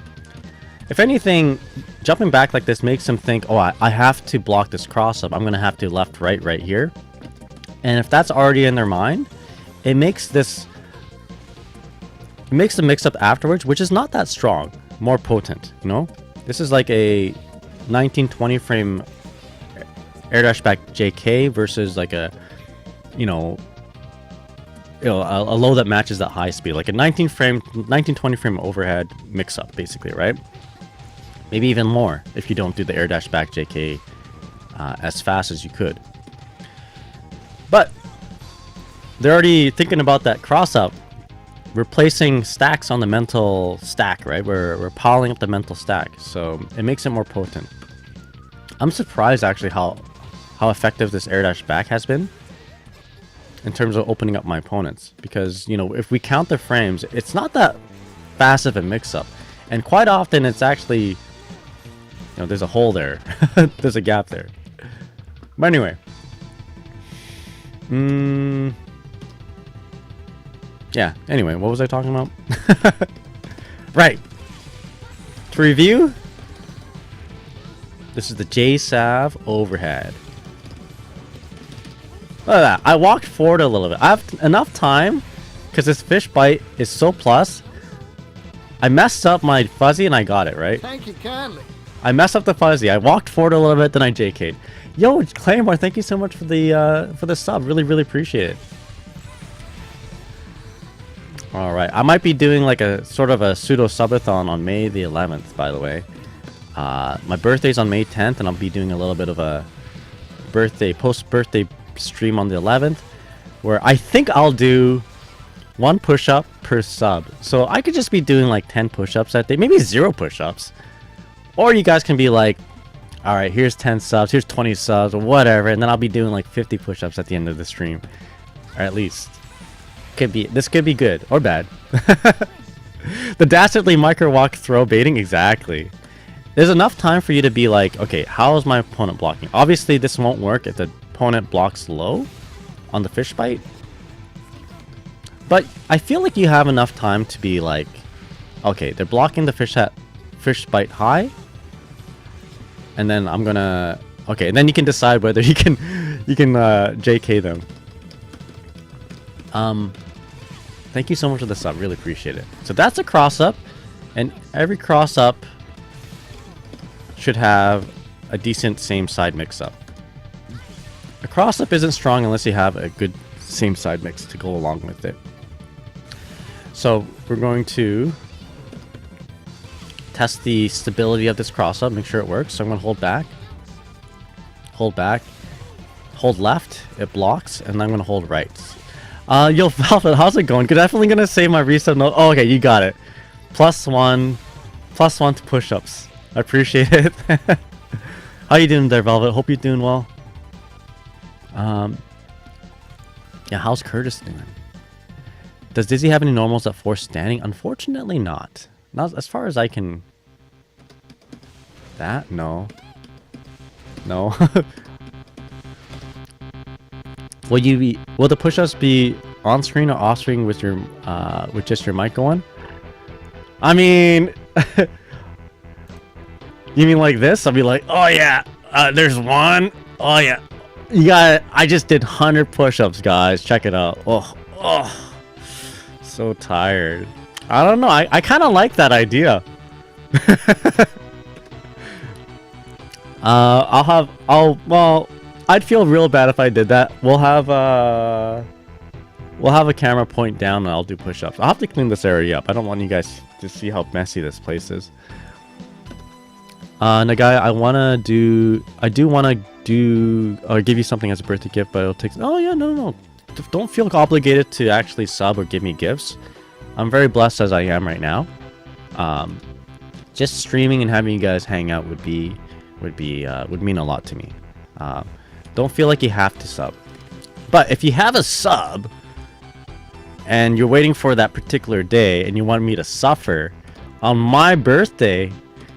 If anything, jumping back like this makes them think, oh, I have to block this cross up. I'm going to have to left, right here. And if that's already in their mind, it makes the mix up afterwards, which is not that strong, more potent, you know? This is like a 1920 frame air dash back JK versus like a, a low that matches that high speed, like a 1920 frame overhead mix up, basically, right? Maybe even more if you don't do the air dash back JK as fast as you could. But they're already thinking about that cross up. We're placing stacks on the mental stack, right? We're piling up the mental stack, so it makes it more potent. I'm surprised actually how effective this air dash back has been in terms of opening up my opponents, because if we count the frames, it's not that fast of a mix-up, and quite often it's actually there's a hole there. There's a gap there. But anyway, yeah, anyway, what was I talking about? Right, to review, this is the J-Sav overhead. Look at that. I walked forward a little bit. I have enough time because this fish bite is so plus. I messed up my fuzzy and I got it, right? Thank you kindly. I messed up the fuzzy. I walked forward a little bit, then I JK'd. Yo, Claymore, thank you so much for the sub. Really, really appreciate it. All right. I might be doing like a sort of a pseudo subathon on May the 11th, by the way. My birthday's on May 10th, and I'll be doing a little bit of a post-birthday stream on the 11th, where I think I'll do 1 push-up per sub. So I could just be doing like 10 push-ups that day, maybe 0 push-ups. Or you guys can be like, all right, here's 10 subs, here's 20 subs, or whatever, and then I'll be doing like 50 push-ups at the end of the stream, or at least. This could be good or bad. The dastardly micro walk throw baiting, exactly. There's enough time for you to be like, okay, how is my opponent blocking? Obviously, this won't work if the opponent blocks low on the fish bite. But I feel like you have enough time to be like, okay, they're blocking the fish bite high, and then I'm gonna, okay, and then you can decide whether you can JK them. Thank you so much for the sub, really appreciate it. So that's a cross up, and every cross up should have a decent same side mix up. A cross up isn't strong unless you have a good same side mix to go along with it. So we're going to test the stability of this cross up, make sure it works. So I'm going to hold back, hold left, it blocks, and I'm going to hold right. Yo, Velvet, how's it going? Definitely going to save my reset note. Oh, okay, you got it. +1 to push-ups. I appreciate it. How you doing there, Velvet? Hope you're doing well. Yeah, how's Curtis doing? Does Dizzy have any normals that force standing? Unfortunately not. Not as far as I can... That? No. No. Will the push-ups be on screen or off screen with your with just your mic going? I mean, you mean like this? I'll be like, oh yeah, there's one. Oh yeah, you got it. I just did 100 push-ups, guys. Check it out. Oh, so tired. I don't know. I kind of like that idea. Well, I'd feel real bad if I did that. We'll have a camera point down and I'll do push-ups. I'll have to clean this area up. I don't want you guys to see how messy this place is. Nagai, I do want to do or give you something as a birthday gift, but it'll take... Oh yeah, no. Don't feel obligated to actually sub or give me gifts. I'm very blessed as I am right now. Just streaming and having you guys hang out would mean a lot to me. Don't feel like you have to sub, but if you have a sub and you're waiting for that particular day and you want me to suffer on my birthday,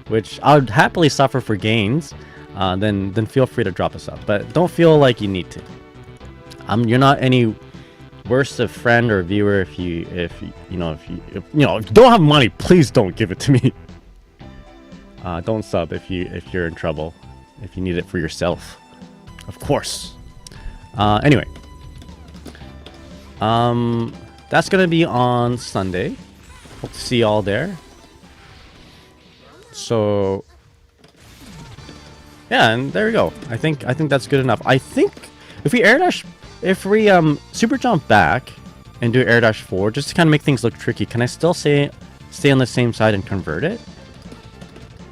which I would happily suffer for gains, then feel free to drop a sub, but don't feel like you need to. You're not any worse of friend or viewer if you don't have money. Please don't give it to me. Don't sub if you're in trouble, if you need it for yourself, of course. Anyway, that's gonna be on Sunday. Hope to see y'all there. So yeah, and there we go. I think that's good enough. I think if we super jump back and do air dash forward, just to kind of make things look tricky, can I still stay on the same side and convert it?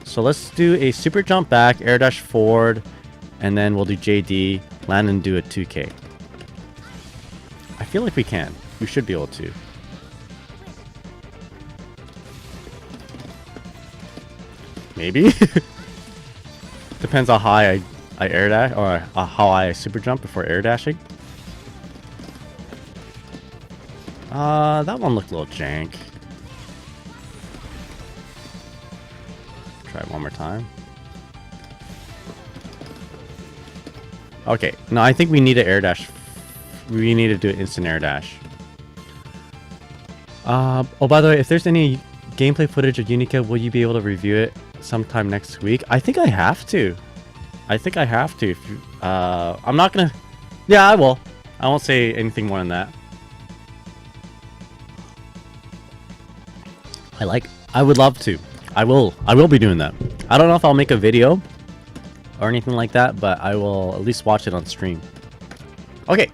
So let's do a super jump back, air dash forward, and then we'll do JD, land and do a 2K. I feel like we can. We should be able to. Maybe? Depends how high I air dash, or how I super jump before air dashing. That one looked a little jank. Try it one more time. Okay, no, I think we need to air dash. We need to do an instant air dash. Oh, by the way, if there's any gameplay footage of Unica, will you be able to review it sometime next week? I think I have to. I'm not gonna. Yeah, I will. I won't say anything more than that. I would love to. I will be doing that. I don't know if I'll make a video or anything like that, but I will at least watch it on stream. Okay.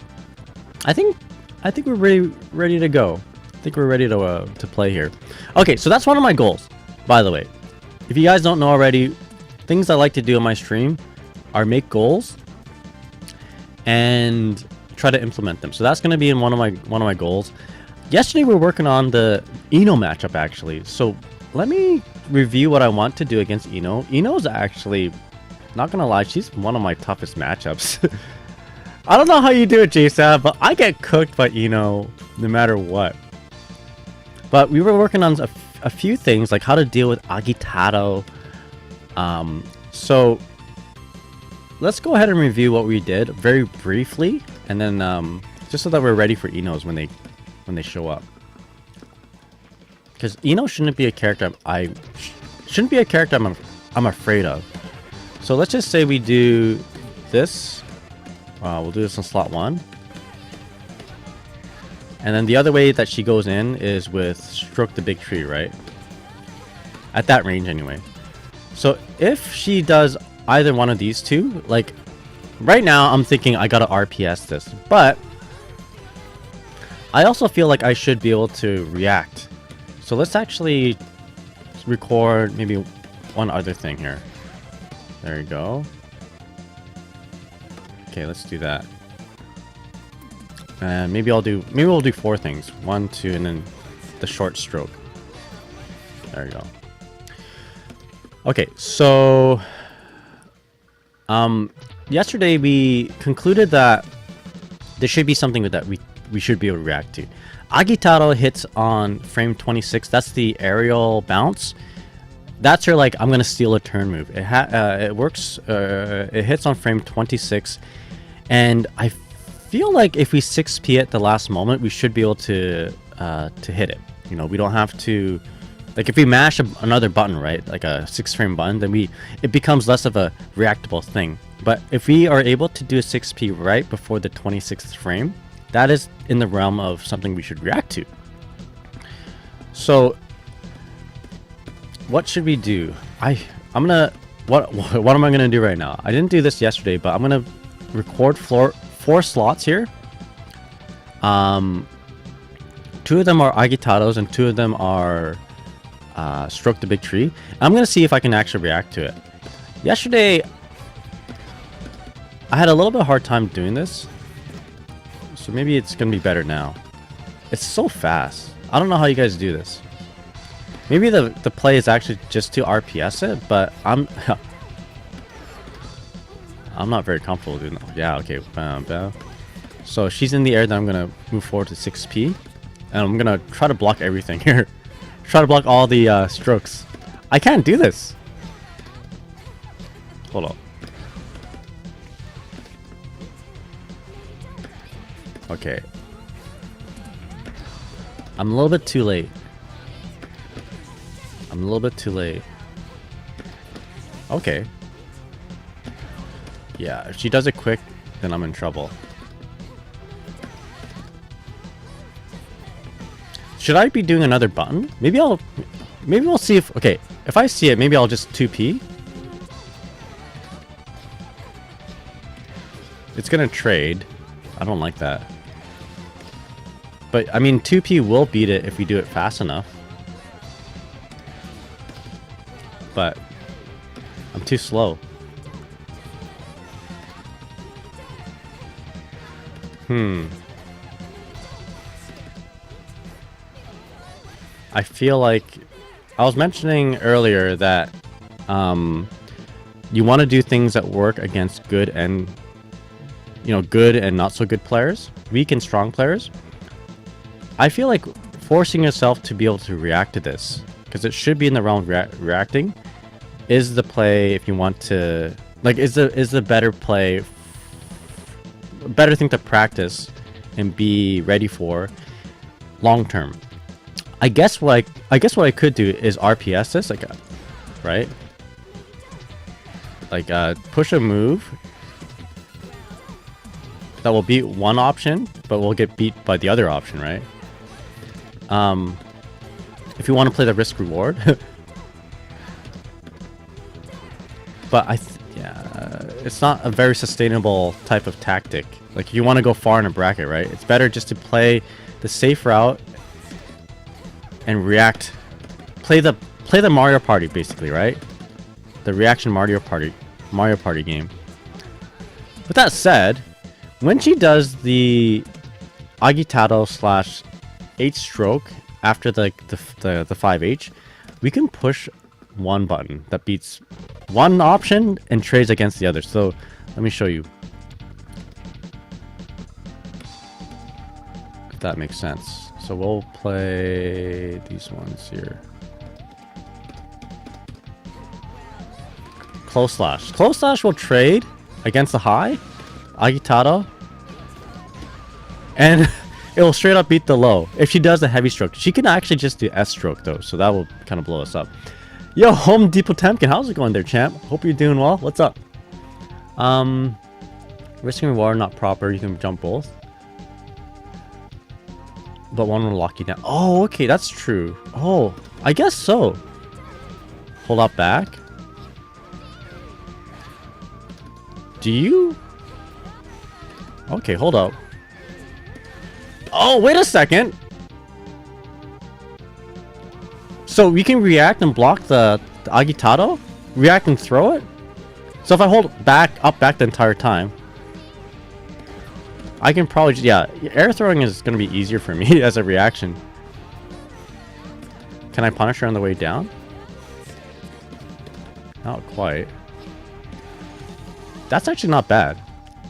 I think we're ready to go. I think we're ready to play here. Okay, so that's one of my goals, by the way. If you guys don't know already, things I like to do on my stream are make goals and try to implement them. So that's going to be in one of my goals. Yesterday we were working on the Eno matchup, actually. So let me review what I want to do against Eno. Eno's actually, not gonna lie, she's one of my toughest matchups. I don't know how you do it, JSAB, but I get cooked by Eno no matter what. But we were working on a few things, like how to deal with agitado. So let's go ahead and review what we did very briefly, and then just so that we're ready for Enos when they show up. Because Eno shouldn't be a character I'm afraid of. So let's just say we do this. We'll do this in slot 1. And then the other way that she goes in is with stroke the big tree, right? At that range anyway. So if she does either one of these two, like right now I'm thinking I gotta RPS this, but I also feel like I should be able to react. So let's actually record maybe one other thing here. There you go. Okay, let's do that. And maybe we'll do 4 things. 1, 2, and then the short stroke. There you go. Okay, so yesterday we concluded that there should be something that we should be able to react to. Agitado hits on frame 26. That's the aerial bounce. That's her, like, I'm gonna steal a turn move. It works. It hits on frame 26, and I feel like if we 6P at the last moment, we should be able to hit it. You know, we don't have to. Like, if we mash another button, right, like a 6-frame button, then it becomes less of a reactable thing. But if we are able to do a 6P right before the 26th frame, that is in the realm of something we should react to. So what should we do? I'm gonna what am I gonna do right now? I didn't do this yesterday, but I'm gonna record 4 slots here. 2 of them are agitados and 2 of them are stroke the big tree. I'm gonna see if I can actually react to it. Yesterday I had a little bit of a hard time doing this, so maybe it's gonna be better now. It's so fast. I don't know how you guys do this. Maybe the play is actually just to RPS it, but I'm I'm not very comfortable doing that. Yeah, okay. Bam, bam. So she's in the air, then I'm gonna move forward to 6p. And I'm gonna try to block everything here. Try to block all the strokes. I can't do this. Hold on. Okay. I'm a little bit too late. I'm a little bit too late. Okay. Yeah, if she does it quick, then I'm in trouble. Should I be doing another button? Maybe we'll see if... Okay, if I see it, maybe I'll just 2p. It's gonna trade. I don't like that. But, I mean, 2p will beat it if we do it fast enough. But I'm too slow. I feel like I was mentioning earlier that you want to do things that work against good and good and not so good players, weak and strong players. I feel like forcing yourself to be able to react to this, because it should be in the realm of reacting, is the play if you want to, like, is the better play, better thing to practice and be ready for long term. I guess what I could do is RPS this, like, right? Like, push a move that will beat one option, but will get beat by the other option, right? If you want to play the risk reward. But it's not a very sustainable type of tactic. Like, you want to go far in a bracket, right? It's better just to play the safe route and react. Play the Mario Party, basically, right? The reaction Mario Party game. With that said, when she does the agitado / H stroke after the 5H, we can push one button that beats one option and trades against the other. So let me show you, if that makes sense. So we'll play these ones here. Close slash. Close slash will trade against the high agitado, and it will straight up beat the low. If she does the heavy stroke, she can actually just do S stroke though, so that will kind of blow us up. Yo, Home Depot Temkin, how's it going there, champ? Hope you're doing well. What's up? Risk and reward not proper. You can jump both, but one will lock you down. Oh, okay, that's true. Oh, I guess so. Hold up back. Do you? Okay, hold up. Oh, wait a second. So we can react and block the agitado? React and throw it? So if I hold up back the entire time, I can probably, yeah, air throwing is going to be easier for me as a reaction. Can I punish her on the way down? Not quite. That's actually not bad.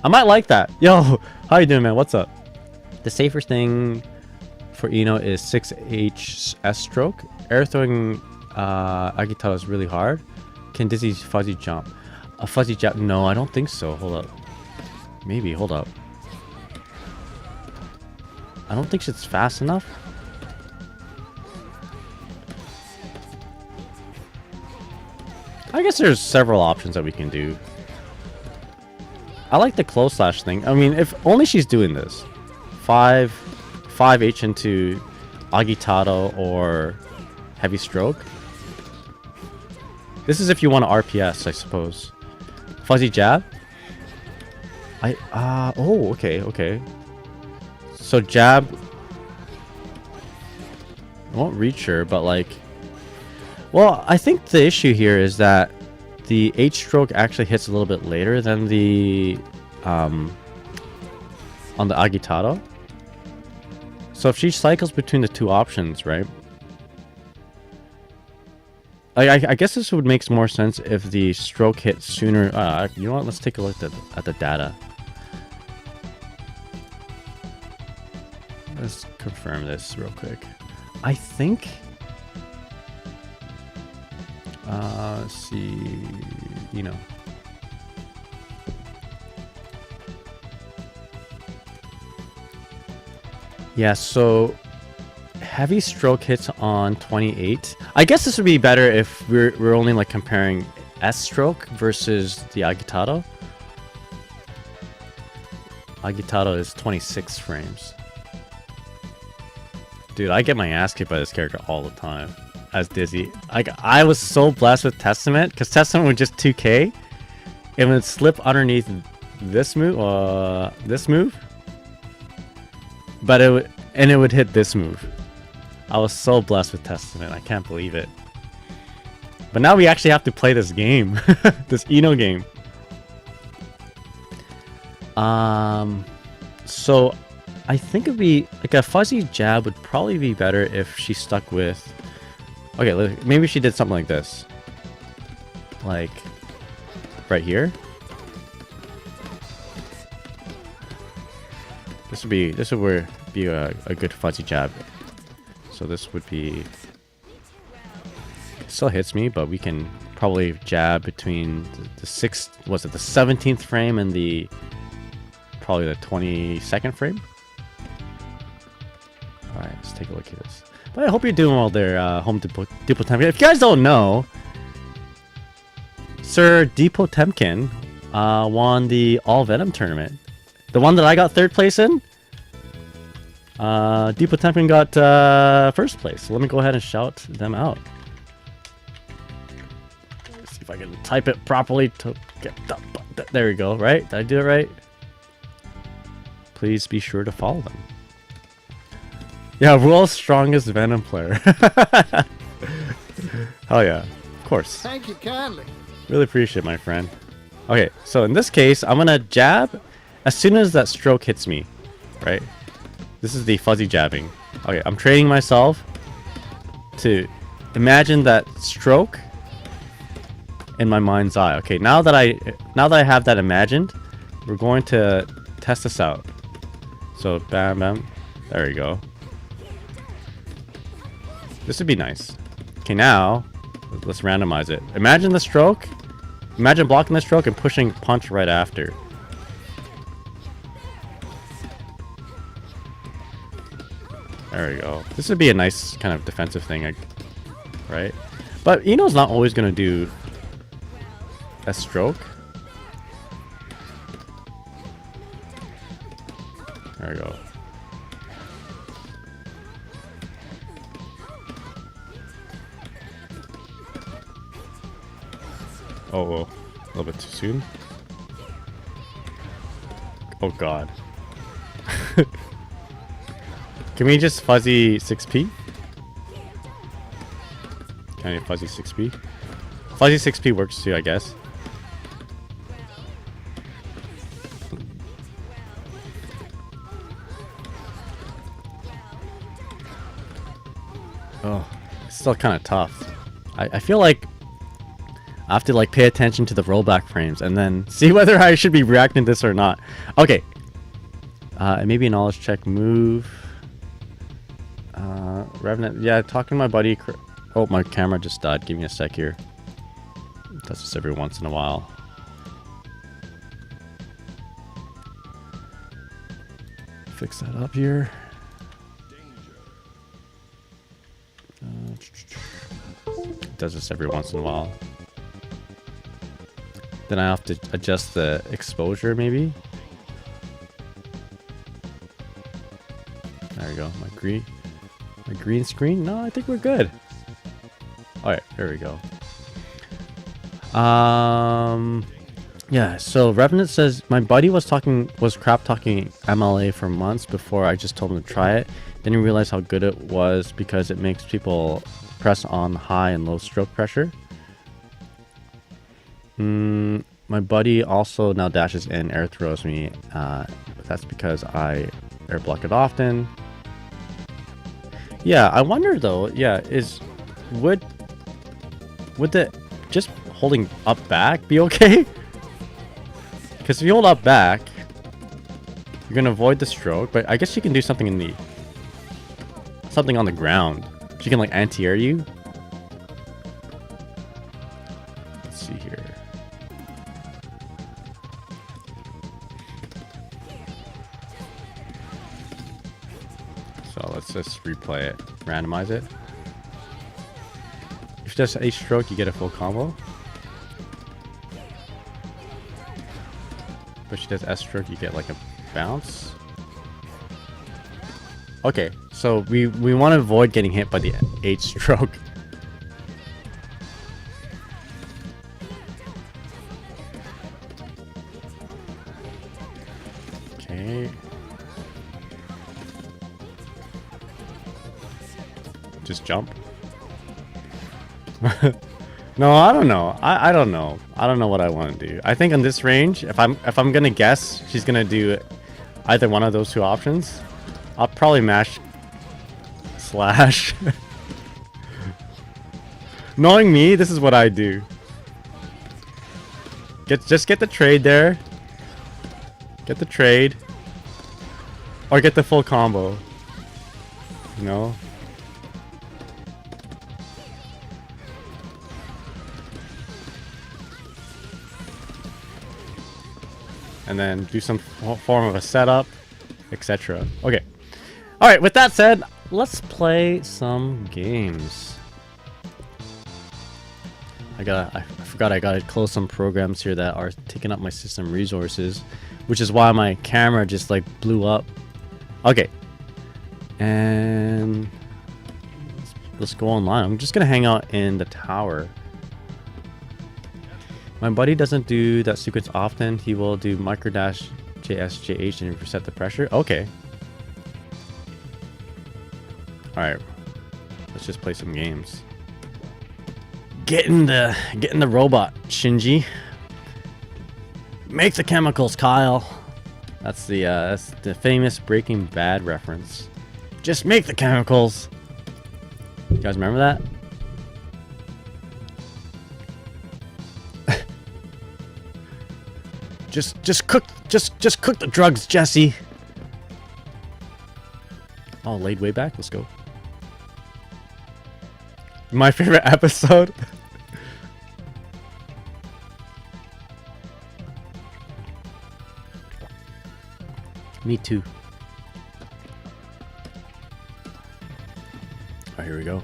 I might like that. Yo, how you doing, man? What's up? The safer thing for Ino is 6H S stroke. Air throwing agitado is really hard. Can Dizzy fuzzy jump? A fuzzy jump? No, I don't think so. Hold up. Maybe, hold up. I don't think it's fast enough. I guess there's several options that we can do. I like the close slash thing. I mean, if only she's doing this. 5H into agitado or heavy stroke. This is if you want to RPS, I suppose. Fuzzy jab. Oh, okay. So jab. I won't reach her, but like, well, I think the issue here is that the H stroke actually hits a little bit later than the on the agitado. So if she cycles between the two options, right? I guess this would make more sense if the stroke hit sooner. You know what? Let's take a look at the data. Let's confirm this real quick. I think. Let's see. You know. Yeah. So. Heavy stroke hits on 28. I guess this would be better if we're only like comparing S stroke versus the agitado. Agitado is 26 frames. Dude, I get my ass kicked by this character all the time as Dizzy. I was so blessed with Testament because Testament was just 2k. It would slip underneath this move, but it would hit this move. I was so blessed with Testament. I can't believe it. But now we actually have to play this game. This Eno game. So I think it'd be like a fuzzy jab would probably be better if she stuck with. Okay, maybe she did something like this. Like right here. This would be a good fuzzy jab. So this would be, it still hits me, but we can probably jab between the 17th frame and probably the 22nd frame. All right, let's take a look at this. But I hope you're doing well there, Home Depot Temkin. If you guys don't know, Sir Depot Temkin won the All Venom tournament. The one that I got 3rd place in. Depot Temkin got 1st place. So let me go ahead and shout them out. Let's see if I can type it properly to get that. There we go, right? Did I do it right? Please be sure to follow them. Yeah, world's strongest Venom player. Hell yeah, of course. Thank you kindly. Really appreciate it, my friend. Okay, so in this case, I'm gonna jab as soon as that stroke hits me, right? This is the fuzzy jabbing. Okay, I'm training myself to imagine that stroke in my mind's eye. Okay, now that I have that imagined, we're going to test this out. So bam, bam. There we go. This would be nice. Okay, now let's randomize it. Imagine the stroke. Imagine blocking the stroke and pushing punch right after. There we go. This would be a nice kind of defensive thing, right? But Eno's not always going to do a stroke. There we go. Oh, a little bit too soon. Oh god. Can we just fuzzy 6p? Can I fuzzy 6p? Fuzzy 6p works too, I guess. Oh, it's still kind of tough. I feel like I have to like pay attention to the rollback frames and then see whether I should be reacting to this or not. Okay. Maybe a knowledge check move. Revenant. Yeah, talking to my buddy. Oh, my camera just died. Give me a sec here. Does this every once in a while. Fix that up here. Does this every once in a while. Then I have to adjust the exposure maybe. There we go. My green screen. No, I think we're good. All right, there we go. Yeah. So Revenant says my buddy was crap talking MLA for months before I just told him to try it. Didn't realize how good it was because it makes people press on high and low stroke pressure. My buddy also now dashes in, air throws me. That's because I air block it often. Yeah, I wonder though. Yeah, would would the just holding up back be okay? Because if you hold up back, you're gonna avoid the stroke. But I guess you can do something something on the ground. She can like anti-air you. Let's see here. So let's just replay it, randomize it. If she does a stroke, you get a full combo. But she does S stroke, you get like a bounce. Okay, so we want to avoid getting hit by the H stroke. Okay. Just jump. No, I don't know. I don't know. I don't know what I want to do. I think on this range, if I'm gonna guess, she's gonna do either one of those two options. I'll probably mash slash. Knowing me, this is what I do. Just get the trade there. Get the trade. Or get the full combo. You know? And then do some form of a setup, etc. Okay. Alright, with that said, let's play some games. I forgot I gotta close some programs here that are taking up my system resources, which is why my camera just like blew up. Okay. And let's go online. I'm just gonna hang out in the tower. My buddy doesn't do that sequence often. He will do micro dash JS JH and reset the pressure. Okay. Alright. Let's just play some games. Get in the robot, Shinji. Make the chemicals, Kyle. That's the famous Breaking Bad reference. Just make the chemicals. You guys remember that? Just cook the drugs, Jesse. Oh, laid way back. Let's go. My favorite episode. Me too. Oh, here we go.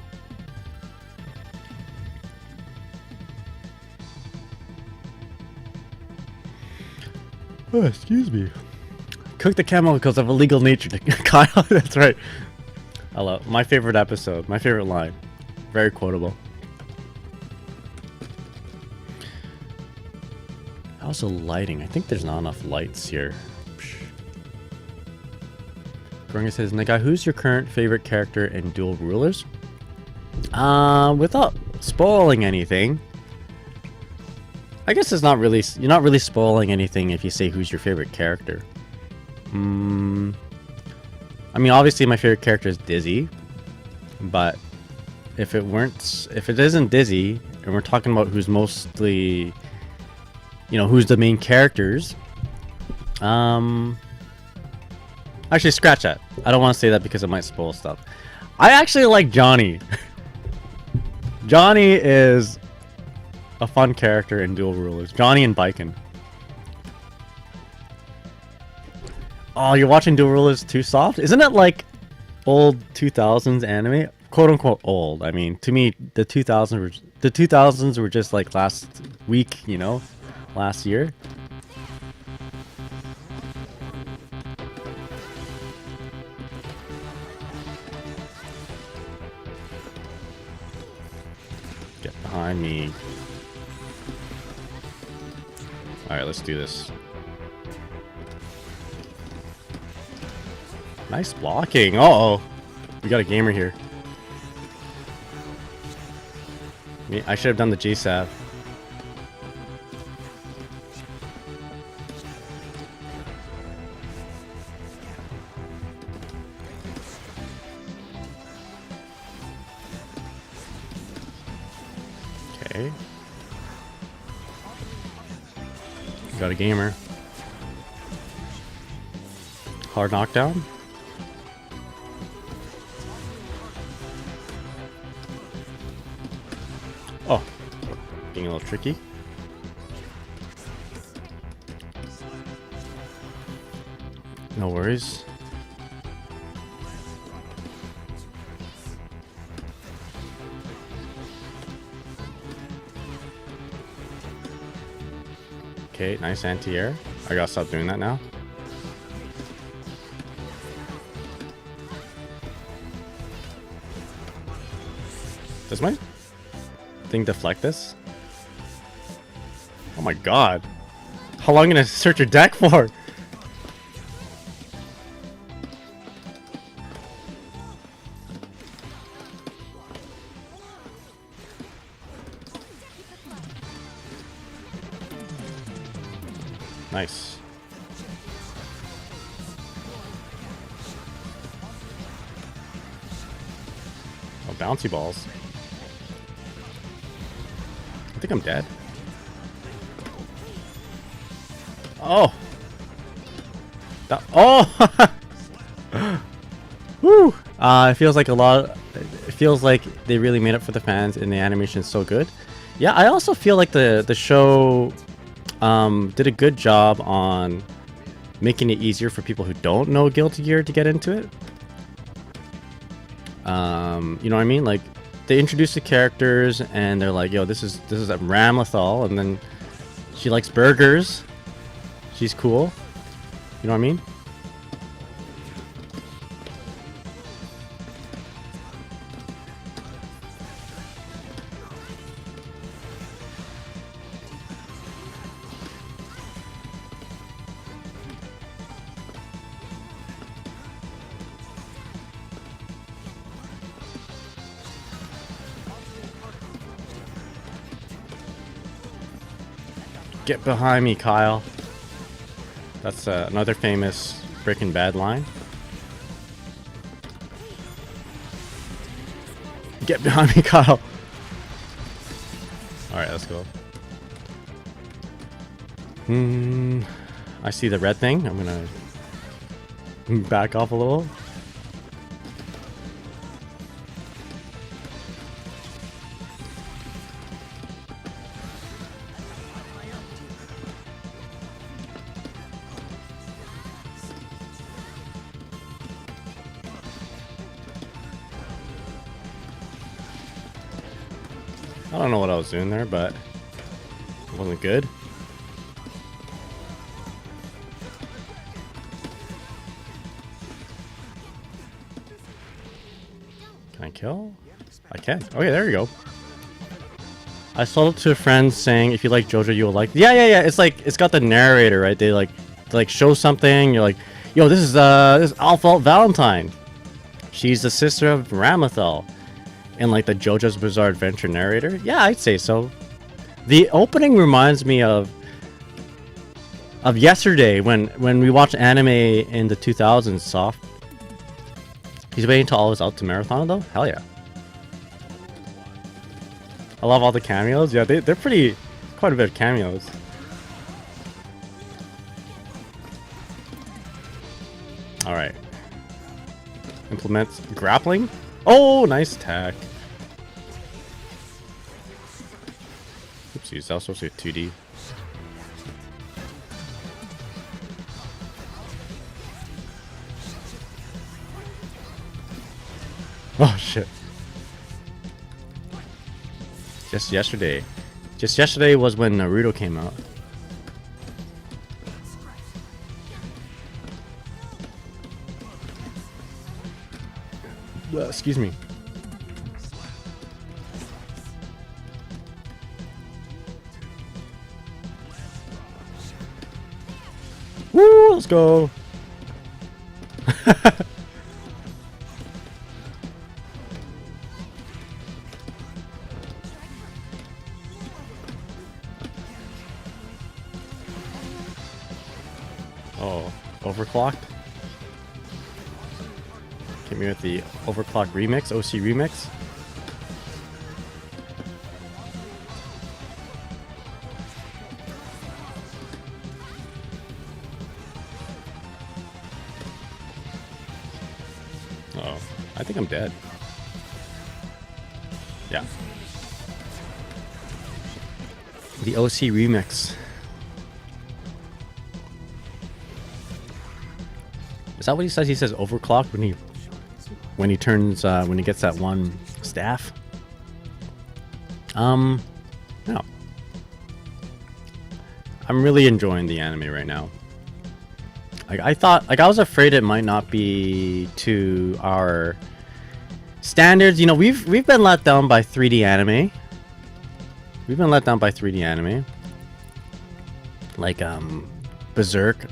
Oh, excuse me. Cook the chemicals of illegal nature. Kyle, that's right. I love my favorite episode. My favorite line. Very quotable. How's the lighting? I think there's not enough lights here. Gringa says, Nagai, who's your current favorite character in Dual Rulers? Without spoiling anything. I guess it's not really, you're not really spoiling anything if you say who's your favorite character. I mean, obviously my favorite character is Dizzy, but if it isn't Dizzy, and we're talking about who's mostly, you know, who's the main characters, actually scratch that. I don't want to say that because it might spoil stuff. I actually like Johnny. Johnny is a fun character in Dual Rulers. Johnny and Biken. Oh, you're watching Dual Rulers too soft? Isn't it like old 2000s anime? Quote unquote old. I mean, to me, the 2000s were just like last week, you know? Last year. Get behind me. Alright, let's do this. Nice blocking. Uh-oh. We got a gamer here. I should have done the G-Sav. Okay. Got a gamer. Hard knockdown. Oh, being a little tricky. No worries. Okay, nice anti-air. I gotta stop doing that now. Does my thing deflect this? Oh my god. How long am I gonna search your deck for? Nice. Oh, bouncy balls. I think I'm dead. Oh! That, oh! Woo! It feels like a lot. It feels like they really made it for the fans, and the animation is so good. Yeah, I also feel like the show did a good job on making it easier for people who don't know Guilty Gear to get into it. You know what I mean? Like, they introduce the characters and they're like, yo, this is a Ramlethal, and then she likes burgers. She's cool. You know what I mean? Get behind me, Kyle. That's another famous Breaking Bad line. Get behind me, Kyle. Alright, let's go. I see the red thing. I'm gonna back off a little. I don't know what I was doing there, but it wasn't good. Can I kill? I can. Okay, there you go. I sold it to a friend saying, if you like JoJo, you'll like. Yeah. It's like, it's got the narrator, right? They like show something. You're like, yo, this is Alpha Valentine. She's the sister of Ramlethal. And like the JoJo's Bizarre Adventure narrator? Yeah, I'd say so. The opening reminds me of yesterday when we watched anime in the 2000s soft. He's waiting till all is out to marathon though? Hell yeah. I love all the cameos. Yeah, they're quite a bit of cameos. Alright. Implements grappling. Oh, nice attack. Oopsies, that was supposed to be 2D. Oh, shit. Just yesterday was when Naruto came out. Excuse me. Woo, let's go. Oh, overclocked. Hit me with the overclock remix, OC remix. think I'm dead. Yeah. The OC remix. Is that what he says? He says overclocked when he turns when he gets that one staff. No. I'm really enjoying the anime right now. Like I thought, like I was afraid it might not be to our standards. You know, we've been let down by 3D anime. We've been let down by 3D anime. Like Berserk.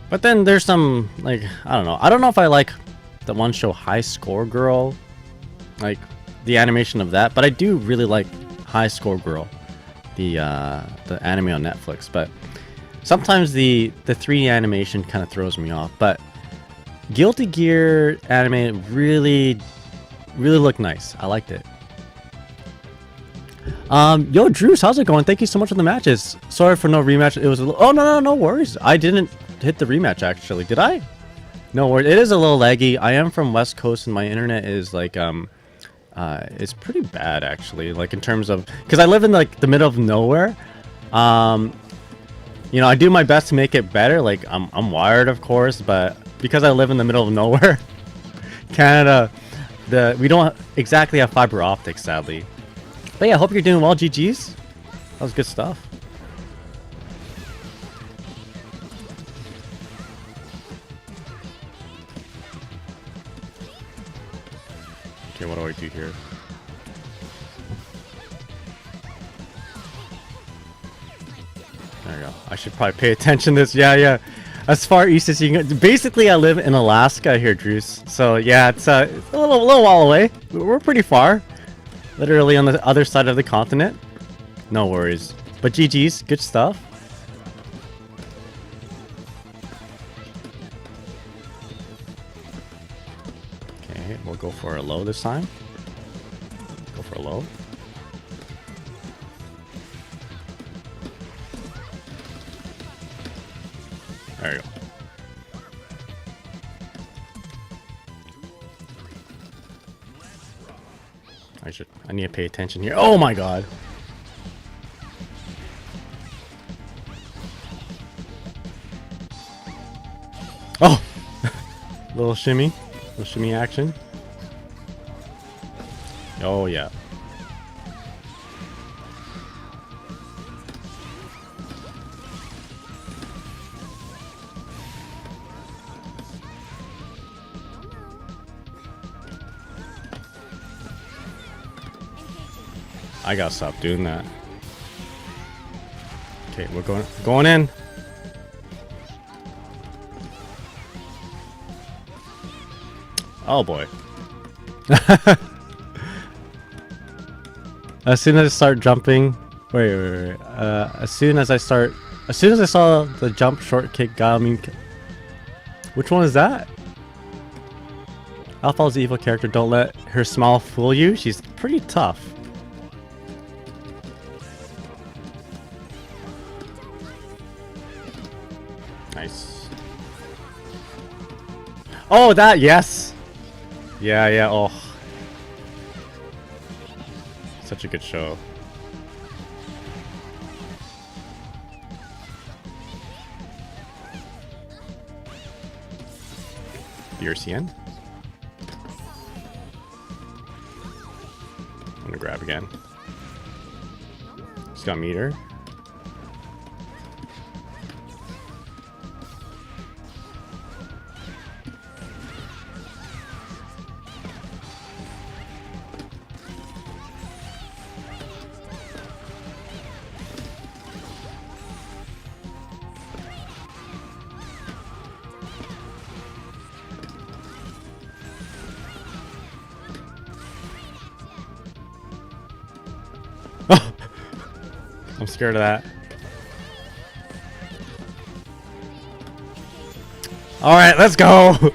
But then there's some, like, I don't know. I don't know if I like the one show High Score Girl. Like the animation of that, but I do really like High Score Girl. The anime on Netflix, but sometimes the 3D animation kind of throws me off. But Guilty Gear anime really looked nice. I liked it. Yo, Drews, how's it going? Thank you so much for the matches. Sorry for no rematch. It was a little... Oh, no worries. I didn't hit the rematch, actually. Did I? No worries. It is a little laggy. I am from West Coast, and my internet is, like, it's pretty bad, actually. Like, in terms of... Because I live in, like, the middle of nowhere. You know, I do my best to make it better. Like, I'm wired, of course, but because I live in the middle of nowhere, Canada, we don't exactly have fiber optics, sadly. But yeah, I hope you're doing well, GG's. That was good stuff. Okay, what do I do here? There we go. I should probably pay attention to this. Yeah. As far east as you can go. Basically, I live in Alaska here, Drews. So yeah, it's a little while away. We're pretty far. Literally on the other side of the continent. No worries. But GG's, good stuff. Okay, we'll go for a low this time. Go for a low. There you go. I need to pay attention here. Oh my god. Oh! Little shimmy action. Oh yeah. I gotta stop doing that. Okay, we're going in. Oh boy. As soon as I start jumping, wait. As soon as I saw the jump short kick Gamin. Which one is that? Alphal's the evil character. Don't let her smile fool you. She's pretty tough. Nice. Oh, that, yes. Yeah. Oh, such a good show. BRCN. I'm gonna grab again. He's got meter. I'm scared of that. All right, let's go.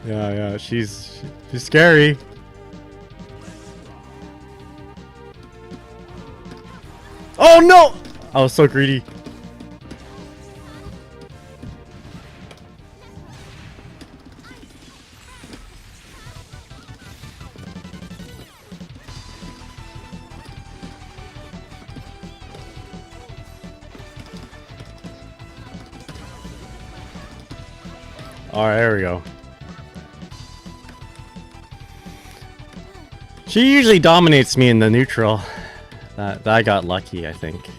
Yeah, she's scary. Oh no! I was so greedy. Alright, there we go. She usually dominates me in the neutral. That I got lucky, I think.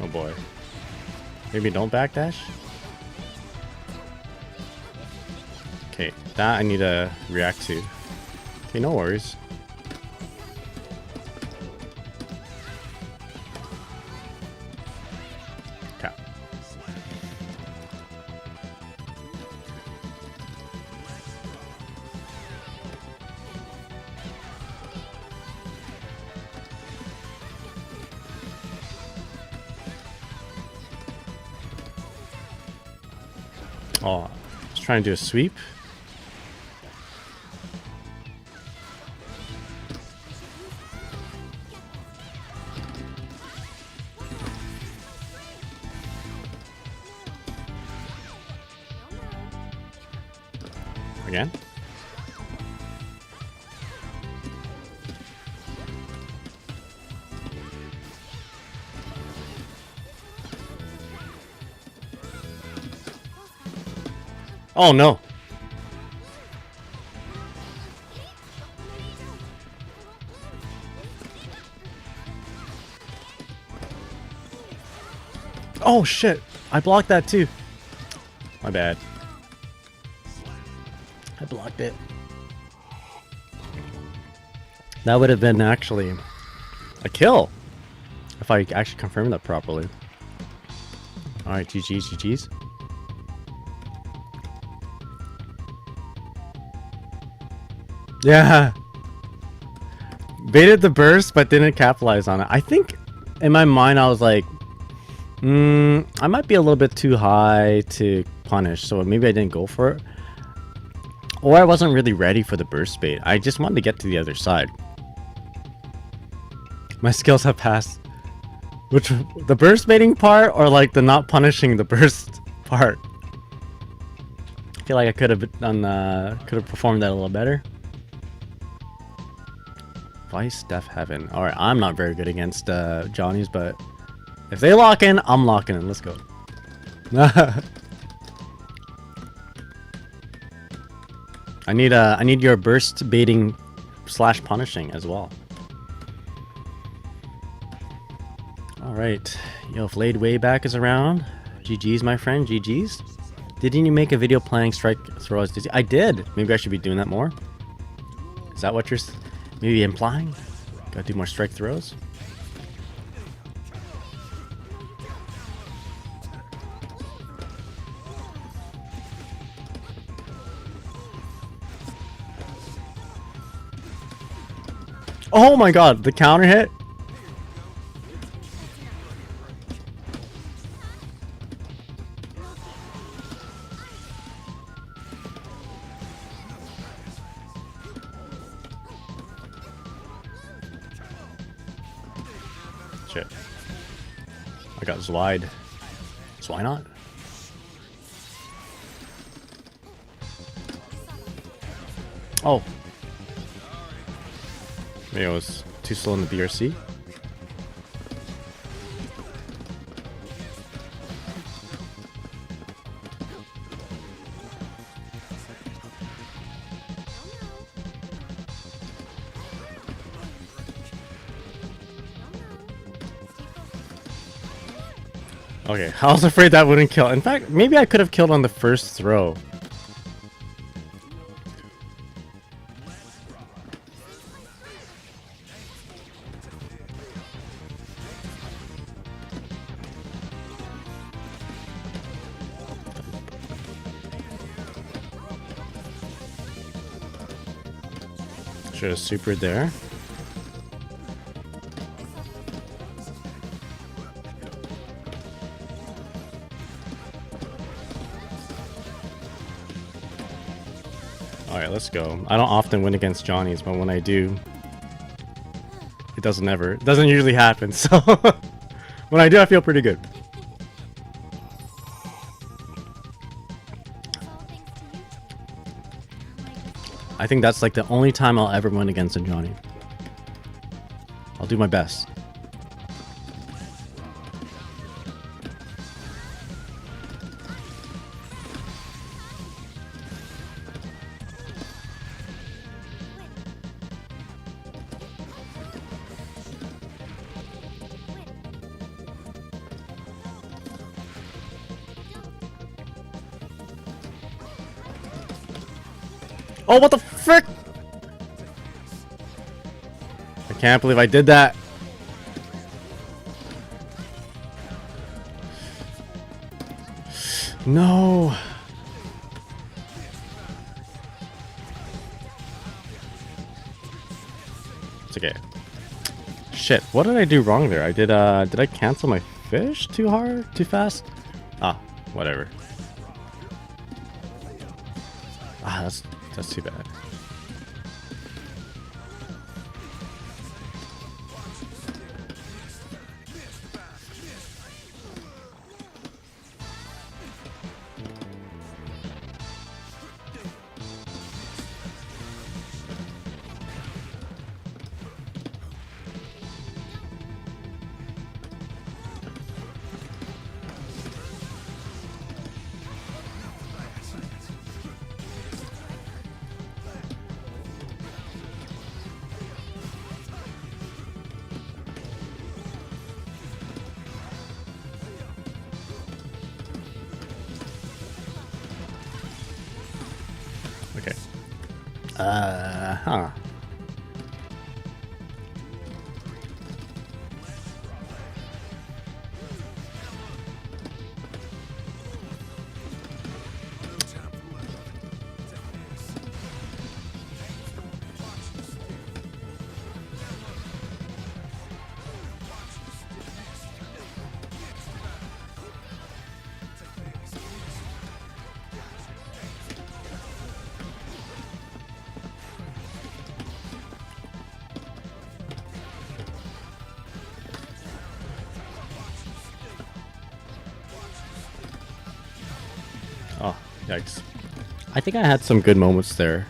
Oh boy. Maybe don't backdash? Okay, that I need to react to. Okay, no worries. Okay. Oh, I was trying to do a sweep. Again? Oh no! Oh shit! I blocked that too. My bad. I blocked it. That would have been actually a kill if I actually confirmed that properly. Alright, GG's, GG's. Yeah. Baited the burst, but didn't capitalize on it. I think in my mind I was like, I might be a little bit too high to punish, so maybe I didn't go for it. Or I wasn't really ready for the burst bait. I just wanted to get to the other side. My skills have passed. Which, the burst baiting part or like the not punishing the burst part? I feel like I could have done, could have performed that a little better. Vice Death Heaven. Alright, I'm not very good against Johnny's, but if they lock in, I'm locking in. Let's go. I need your burst baiting / punishing as well. Alright. Yo, Flayed Wayback is around. GG's, my friend. GG's. Didn't you make a video playing strike throw as dizzy? I did. Maybe I should be doing that more. Is that what you're maybe implying? Gotta do more strike throws? Oh my god, the counter hit? Shit. I got Zwide. So why not? Oh. Maybe I was too slow in the BRC. Okay, I was afraid that wouldn't kill. In fact, maybe I could have killed on the first throw. Should have supered there. Alright, let's go. I don't often win against Johnny's, but when I do, it doesn't usually happen, so when I do, I feel pretty good. I think that's like the only time I'll ever win against a Johnny. I'll do my best. Oh, what the frick? I can't believe I did that. No. It's okay. Shit, what did I do wrong there? Did I cancel my fish too hard? Too fast? Ah, whatever. Ah, that's too bad. Okay. Huh. Oh, yikes. I think I had some good moments there.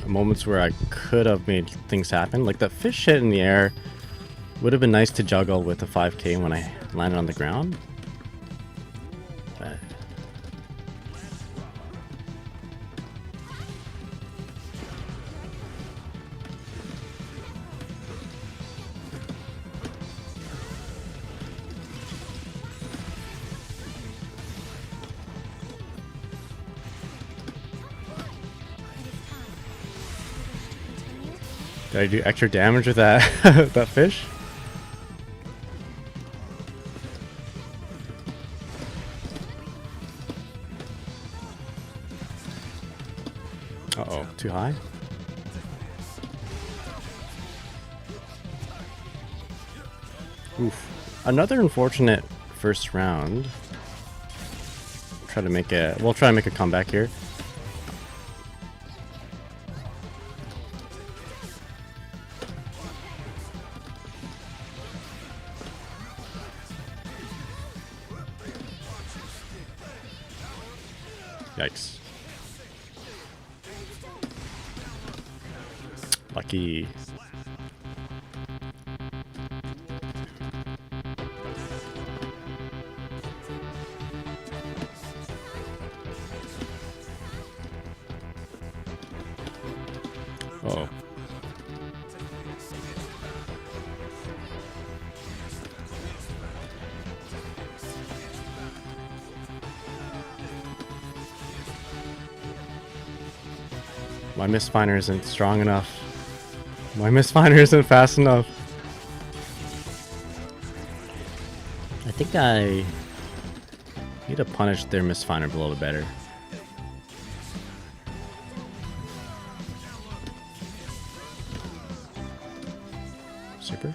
Moments where I could have made things happen. Like that fish hit in the air would have been nice to juggle with the 5K when I landed on the ground. But did I do extra damage with that that fish? Uh-oh, too high? Oof. Another unfortunate first round. We'll try to make a comeback here. Yikes. Lucky. Uh-oh. My misfinder isn't strong enough. My misfinder isn't fast enough. I think I need to punish their misfinder a little bit better. Super.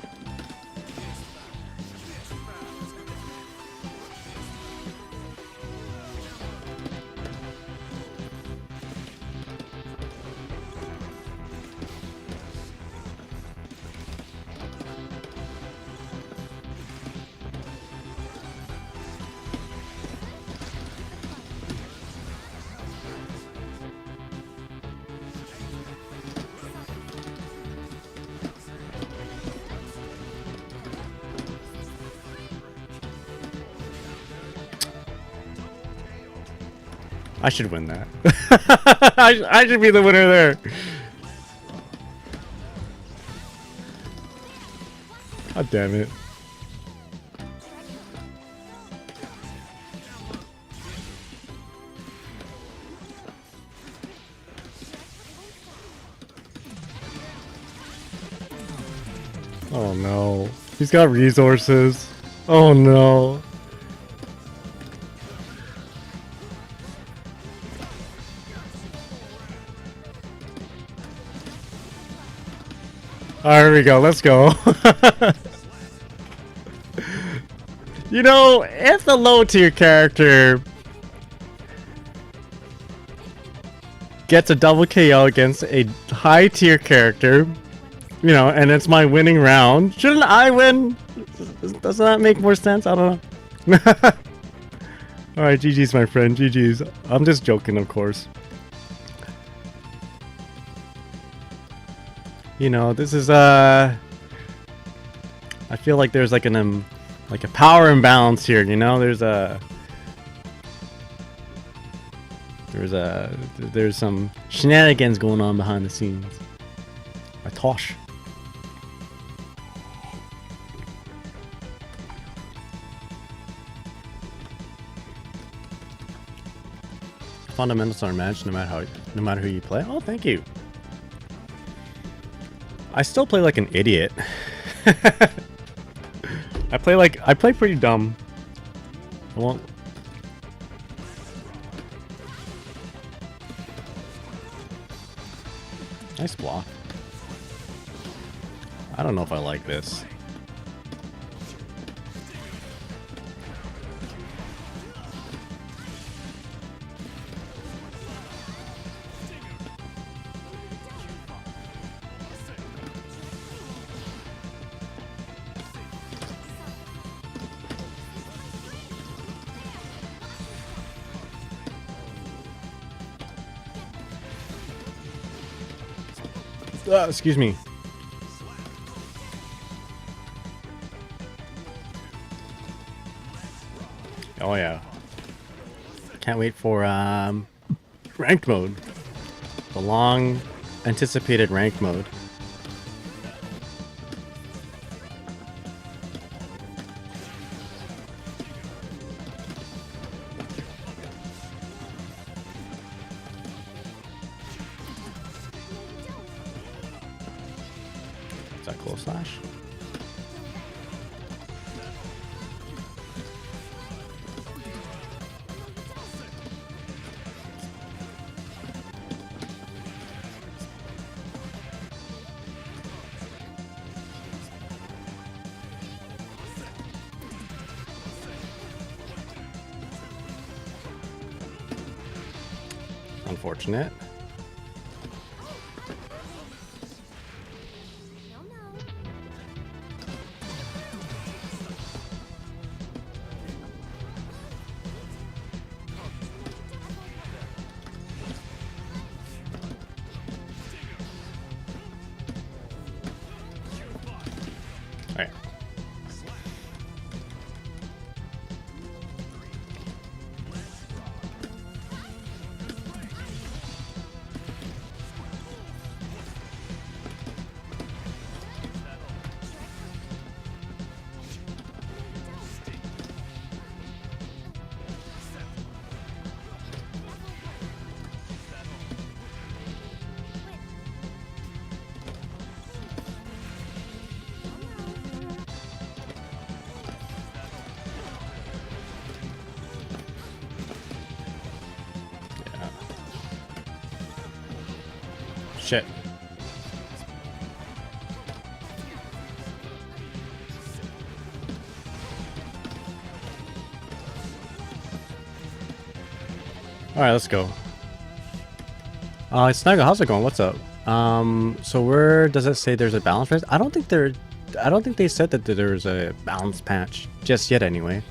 I should win that. I should be the winner there. God damn it. Oh no. He's got resources. Oh no. Alright, here we go. Let's go. You know, if the low tier character gets a double KO against a high tier character, you know, and it's my winning round, shouldn't I win? Doesn't that make more sense? I don't know. Alright, GG's my friend, GG's. I'm just joking, of course. You know, this is I feel like there's like a power imbalance here, you know? There's some shenanigans going on behind the scenes. My tosh. Fundamentals are matched no matter who you play. Oh, thank you. I still play like an idiot. I play pretty dumb. I won't. Nice block. I don't know if I like this. Excuse me. Oh yeah. Can't wait for ranked mode. The long anticipated ranked mode. Close slash. Unfortunate. Alright. Shit. Alright, let's go. Snuggle, how's it going? What's up? So where does it say there's a balance patch? I don't think they said that there's a balance patch just yet anyway.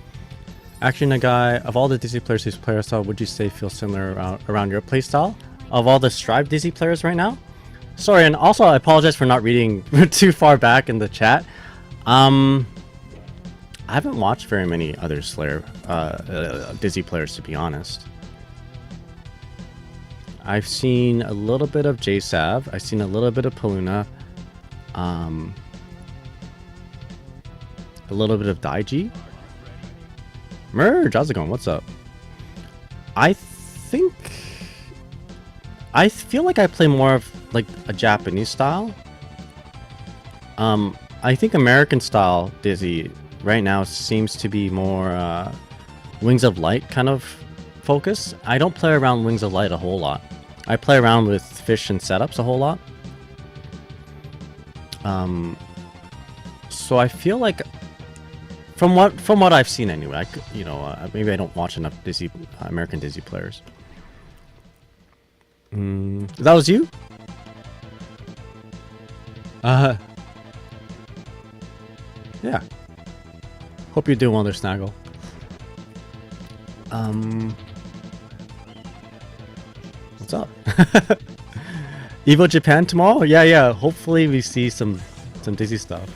Actually, Nagai, of all the Dizzy players whose playstyle would you say feels similar around your playstyle? Of all the Strive Dizzy players right now? Sorry, and also I apologize for not reading too far back in the chat. I haven't watched very many other Slayer Dizzy players, to be honest. I've seen a little bit of JSav. I've seen a little bit of Paluna. A little bit of Daiji. Merge, how's it going? What's up? I feel like I play more of like a Japanese style. I think American style Dizzy right now seems to be more Wings of Light kind of focus. I don't play around Wings of Light a whole lot. I play around with fish and setups a whole lot. So I feel like from what I've seen anyway, maybe I don't watch enough Dizzy American Dizzy players. That was you? Yeah. Hope you're doing well there, Snaggle. What's up? Evo Japan tomorrow? Yeah. Hopefully we see some Dizzy stuff.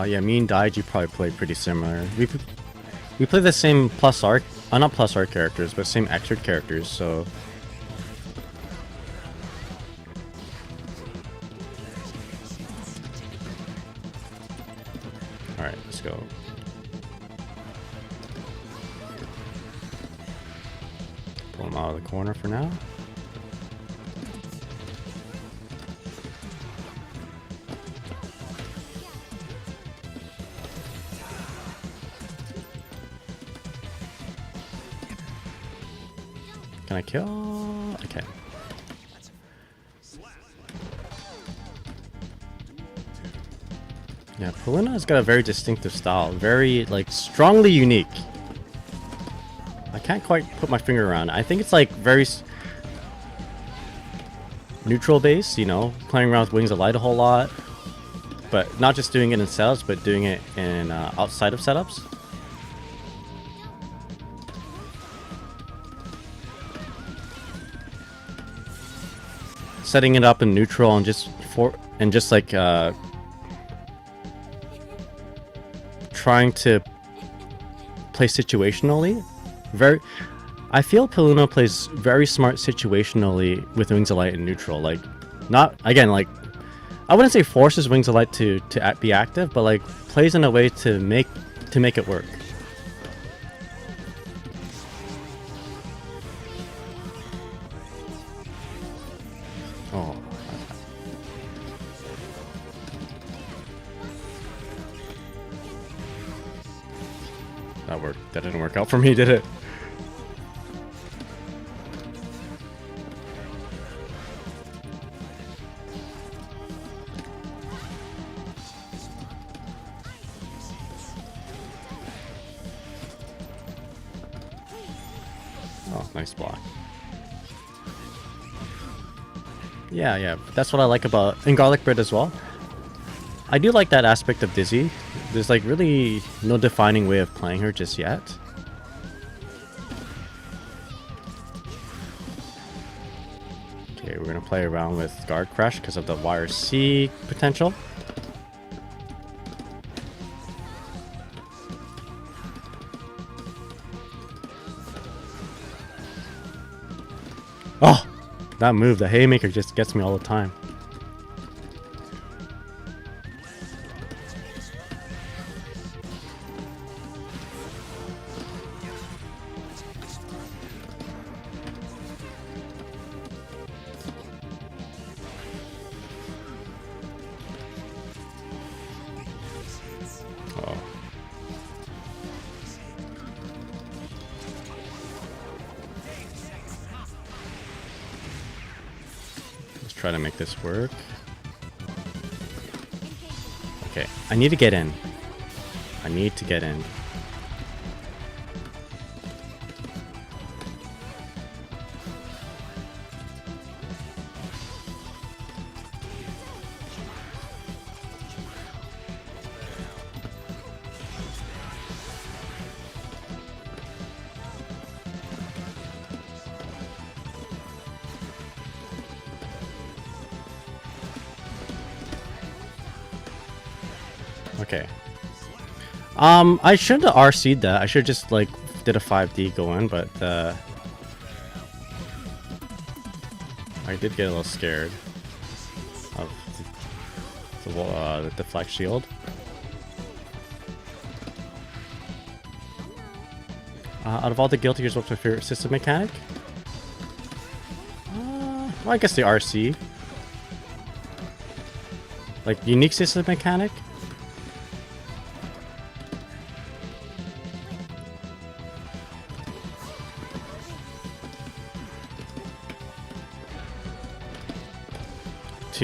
Yeah, me and Daiji probably play pretty similar. We play the same plus art, not plus art characters, but same extra characters. So all right, let's go. Pull him out of the corner for now. Can I kill? Okay. Yeah, Paluna's got a very distinctive style. Very, like, strongly unique. I can't quite put my finger around it. I think it's, like, very neutral base, you know? Playing around with Wings of Light a whole lot. But not just doing it in setups, but doing it in outside of setups. Setting it up in neutral and just like trying to play situationally. I feel Paluna plays very smart situationally with Wings of Light in neutral. Like, not again, like, I wouldn't say forces Wings of Light to be active, but like plays in a way to make it work. Oh. That worked. That didn't work out for me, did it? Oh, nice block. Yeah, that's what I like about in Garlic Bread as well. I do like that aspect of Dizzy. There's like really no defining way of playing her just yet. Okay, we're gonna play around with Guard Crash because of the Wire C potential. Oh! That move, the Haymaker, just gets me all the time. Oh. Try to make this work. Okay, I need to get in. I need to get in. Okay. I should have RC'd that. I should just like did a 5D go in, but I did get a little scared of the deflect shield. Out of all the Guilty Gears, what's my favorite system mechanic? Well, I guess the RC. Like, unique system mechanic?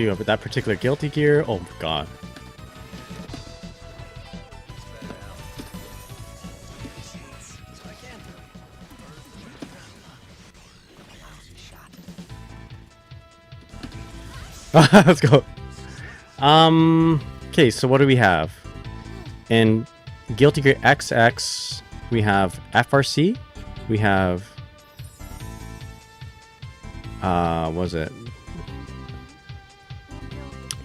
But that particular Guilty Gear, oh my god. Let's go. Okay, so what do we have? In Guilty Gear XX, we have FRC, we have what was it?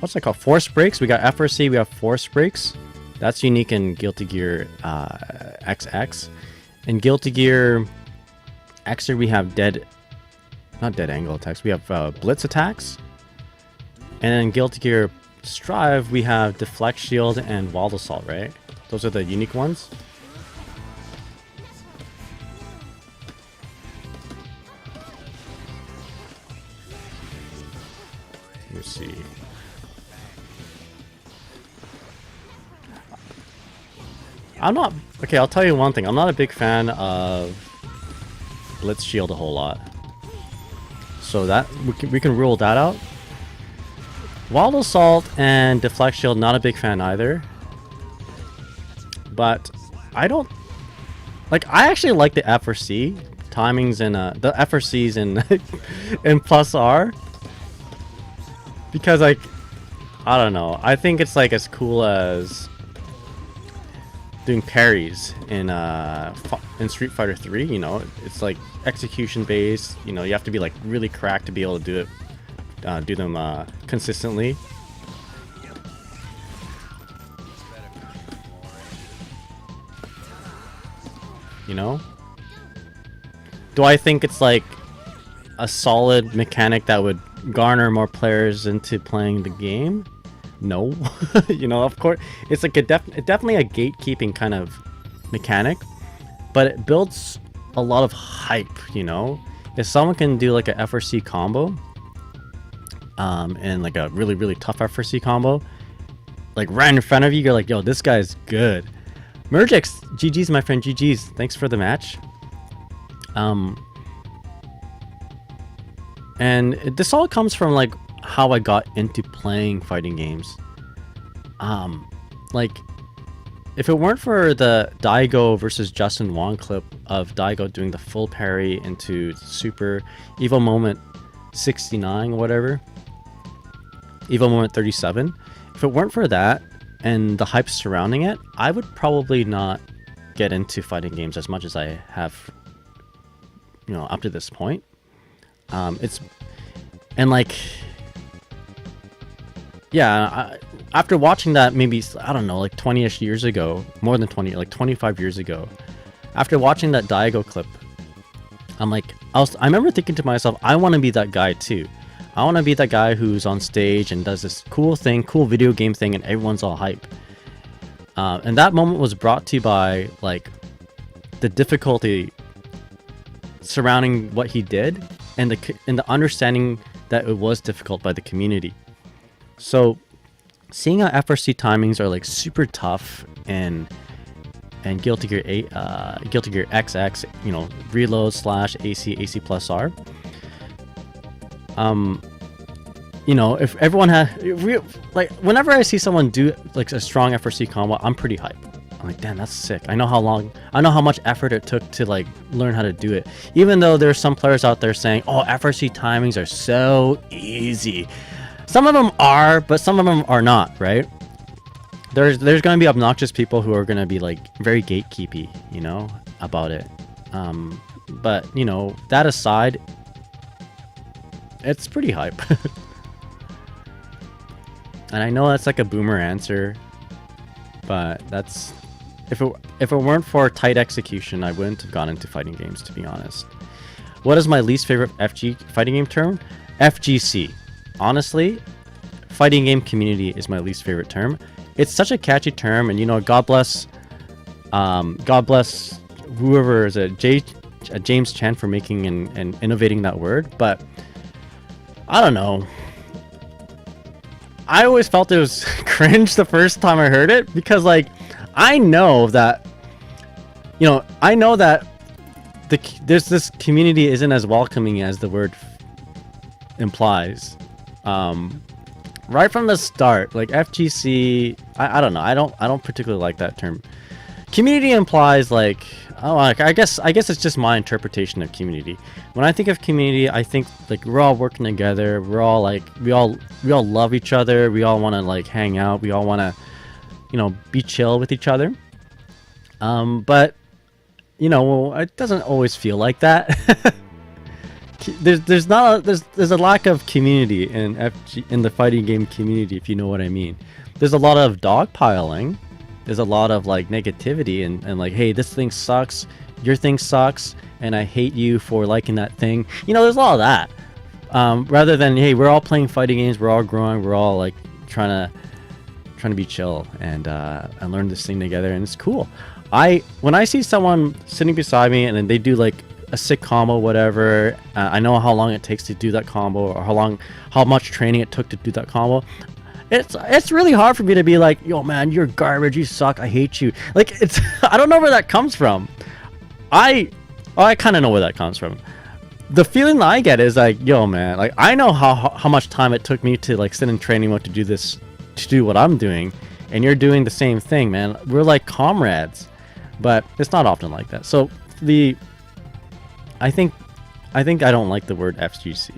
What's that called? Force breaks. We got FRC, we have force breaks. That's unique in Guilty Gear XX. In Guilty Gear Xer, we have not dead angle attacks. We have blitz attacks. And in Guilty Gear Strive, we have deflect shield and wall assault, right? Those are the unique ones. Let me see. I'm not... Okay, I'll tell you one thing. I'm not a big fan of Blitz Shield a whole lot. So that... We can rule that out. Wild Assault and Deflect Shield, not a big fan either. But I don't... Like, I actually like the FRC timings and the FRCs in Plus R. Because, like... I don't know. I think it's, like, as cool as... doing parries in Street Fighter 3, you know, it's like execution based, you know, you have to be like really cracked to be able to do it, do them consistently. You know? Do I think it's like a solid mechanic that would garner more players into playing the game? No. You know, of course, it's like definitely a gatekeeping kind of mechanic, but it builds a lot of hype, you know? If someone can do like a FRC combo, and like a really, really tough FRC combo, like right in front of you, you're like, yo, this guy's good. Mergex, GG's, my friend, GG's. Thanks for the match. And this all comes from like how I got into playing fighting games. Like, if it weren't for the Daigo versus Justin Wong clip of Daigo doing the full parry into Super Evo Moment 69 or whatever, Evo Moment 37, if it weren't for that and the hype surrounding it, I would probably not get into fighting games as much as I have, you know, up to this point. Yeah, after watching that maybe, I don't know, like 20-ish years ago, more than 20, like 25 years ago, after watching that Daigo clip, I'm like, I remember thinking to myself, I want to be that guy too. I want to be that guy who's on stage and does this cool thing, cool video game thing, and everyone's all hype. And that moment was brought to you by, like, the difficulty surrounding what he did and the understanding that it was difficult by the community. So seeing how FRC timings are like super tough and Guilty Gear Guilty Gear XX, you know, reload / AC plus R. You know, if everyone like, whenever I see someone do like a strong FRC combo, I'm pretty hyped. I'm like, damn, that's sick. I know how much effort it took to like learn how to do it. Even though there's some players out there saying, oh, FRC timings are so easy. Some of them are, but some of them are not, right? There's going to be obnoxious people who are going to be like very gatekeepy, you know, about it. But, you know, that aside, it's pretty hype. And I know that's like a boomer answer, But that's if it weren't for tight execution, I wouldn't have gone into fighting games, to be honest. What is my least favorite FG fighting game term? FGC. Honestly, fighting game community is my least favorite term. It's such a catchy term, and you know, God bless whoever is it, James Chan for making and innovating that word. But I don't know. I always felt it was cringe the first time I heard it, because like I know that there's this community isn't as welcoming as the word implies. Right from the start, like FGC, I don't know. I don't particularly like that term. Community implies like, oh, I guess it's just my interpretation of community. When I think of community, I think like we're all working together. We're all like we all love each other. We all want to like hang out. We all want to, be chill with each other. But it doesn't always feel like that. There's a lack of community in the fighting game community, if you know what I mean. There's a lot of dogpiling. There's a lot of like negativity and like, hey, this thing sucks, your thing sucks, and I hate you for liking that thing. There's a lot of that. Rather than, hey, we're all playing fighting games, we're all growing, we're all like trying to be chill and learn this thing together, and it's cool. When I see someone sitting beside me and then they do like a sick combo, whatever, I know how long it takes to do that combo, or how much training it took to do that combo. It's really hard for me to be like, yo man, you're garbage, you suck, I hate you. Like I don't know where that comes from. I kind of know where that comes from. The feeling that I get is like, yo man, like I know how much time it took me to like sit in training mode to do what I'm doing, and you're doing the same thing, man. We're like comrades. But it's not often like that. So I think I don't like the word FGC.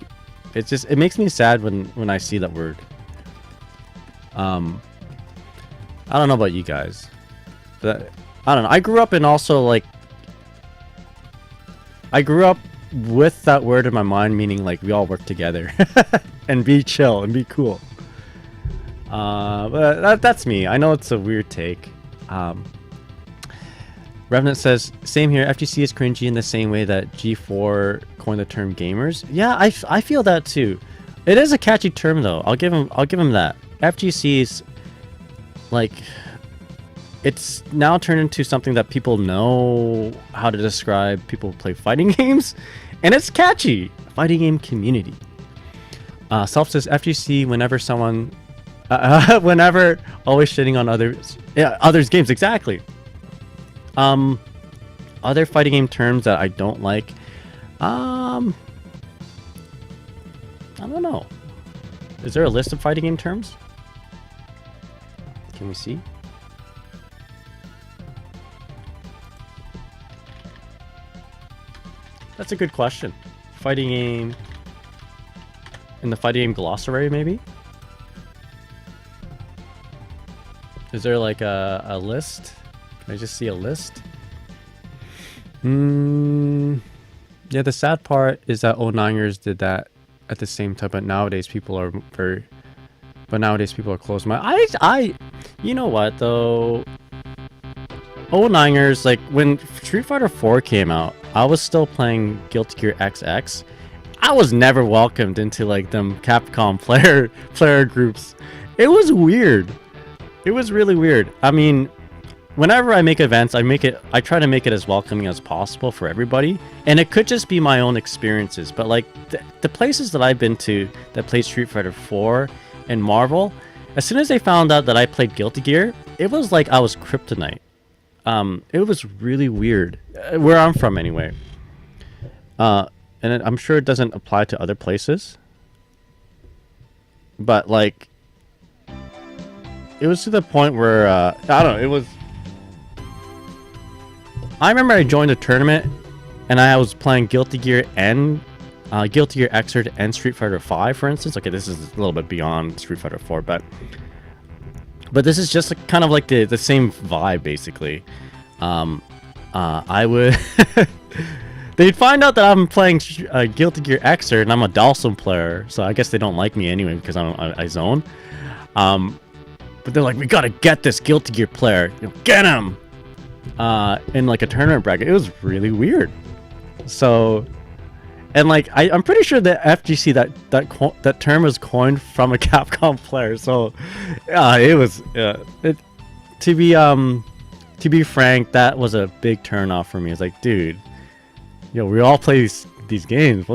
It makes me sad when I see that word. I don't know about you guys, but I don't know. I grew up with that word in my mind, meaning like we all work together and be chill and be cool. But that's me. I know it's a weird take. Revenant says, same here. FGC is cringy in the same way that G4 coined the term gamers. Yeah, I feel that too. It is a catchy term though. I'll give him that. FGC is like, it's now turned into something that people know how to describe people who play fighting games, and it's catchy. Fighting game community. Self says FGC whenever someone, whenever always shitting on others games. Exactly. Other fighting game terms that I don't like. I don't know. Is there a list of fighting game terms? Can we see? That's a good question. Fighting game. In the fighting game glossary, maybe? Is there like a list? Can I just see a list? Yeah, the sad part is that 09ers did that at the same time, but nowadays people are closed-minded. You know what though? 09ers, like when Street Fighter 4 came out, I was still playing Guilty Gear XX. I was never welcomed into like them Capcom player groups. It was weird. It was really weird. I mean, whenever I make events, I try to make it as welcoming as possible for everybody. And it could just be my own experiences, but like the places that I've been to that played Street Fighter 4 and Marvel, as soon as they found out that I played Guilty Gear, it was like I was kryptonite. It was really weird. Where I'm from anyway. And I'm sure it doesn't apply to other places. But like, it was to the point where, I don't know, it was... I remember I joined a tournament and I was playing Guilty Gear and Guilty Gear Xrd and Street Fighter 5, for instance. Okay, this is a little bit beyond Street Fighter 4, but this is just kind of like the same vibe, basically. I would... They'd find out that I'm playing Guilty Gear Xrd and I'm a Dalsum player, so I guess they don't like me anyway because I zone. but they're like, we gotta get this Guilty Gear player, get him, in like a tournament bracket. It was really weird. So, and like I'm pretty sure that FGC that term was coined from a Capcom player. So, it was to be frank, that was a big turn off for me. It's like, dude, we all play these games.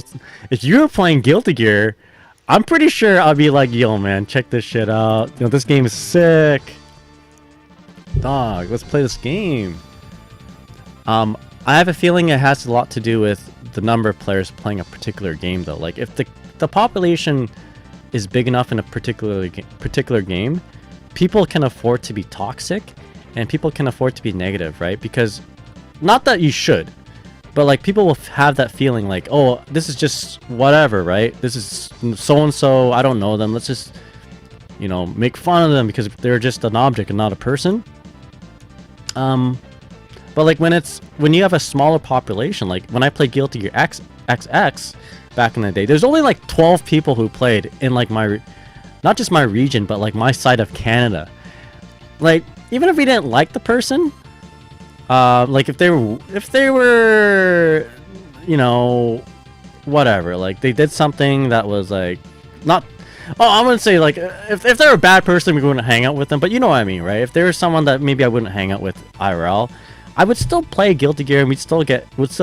If you were playing Guilty Gear, I'm pretty sure I'll be like, yo, man, check this shit out. This game is sick. Dog, let's play this game. I have a feeling it has a lot to do with the number of players playing a particular game, though. Like, if the population is big enough in a particular game, people can afford to be toxic, and people can afford to be negative, right? Because, not that you should, but like people will have that feeling like, oh, this is just whatever, right? This is so-and-so, I don't know them. Let's just, make fun of them because they're just an object and not a person. But like when you have a smaller population, like when I played Guilty Gear XX back in the day, there's only like 12 people who played in like not just my region, but like my side of Canada. Like, even if we didn't like the person, like if they were, whatever, like they did something that was like not, I wouldn't say like if they're a bad person, we wouldn't hang out with them, but you know what I mean, right? If there was someone that maybe I wouldn't hang out with IRL, I would still play Guilty Gear and we'd still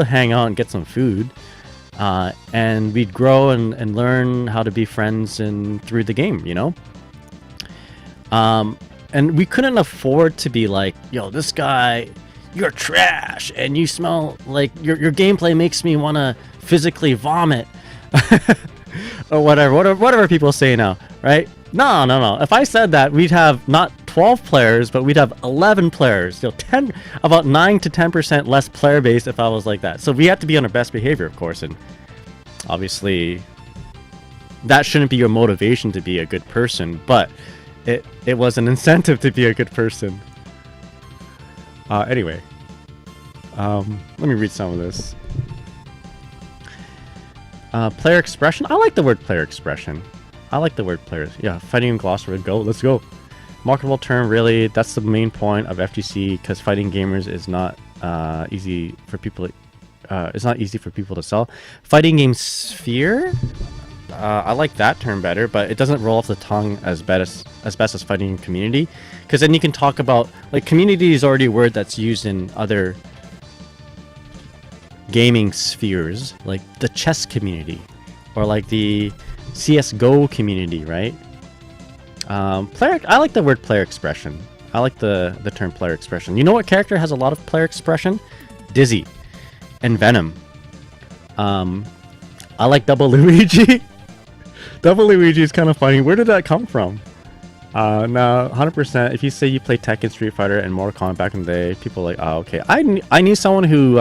hang out and get some food, and we'd grow and learn how to be friends and through the game, and we couldn't afford to be like, yo, this guy, you're trash and you smell like your gameplay makes me want to physically vomit or whatever people say now, right? No. If I said that, we'd have not 12 players, but we'd have 11 players. About 9 to 10% less player base if I was like that. So we have to be on our best behavior, of course, and obviously that shouldn't be your motivation to be a good person, but it was an incentive to be a good person. Anyway, let me read some of this. Player expression. I like the word player expression. I like the word players. Yeah, fighting in glossary. Let's go. Marketable term, really. That's the main point of FGC, because fighting gamers is not easy for people. It's not easy for people to sell. Fighting game sphere. I like that term better, but it doesn't roll off the tongue as best as fighting community, because then you can talk about, like, community is already a word that's used in other gaming spheres, like the chess community or like the CS:GO community, right? I like the word player expression. I like the term player expression. You know what character has a lot of player expression? Dizzy and Venom. I like Double Luigi. Double Luigi is kind of funny. Where did that come from? No, 100%. If you say you play Tekken, Street Fighter, and Mortal Kombat back in the day, people are like, oh, okay. I knew someone who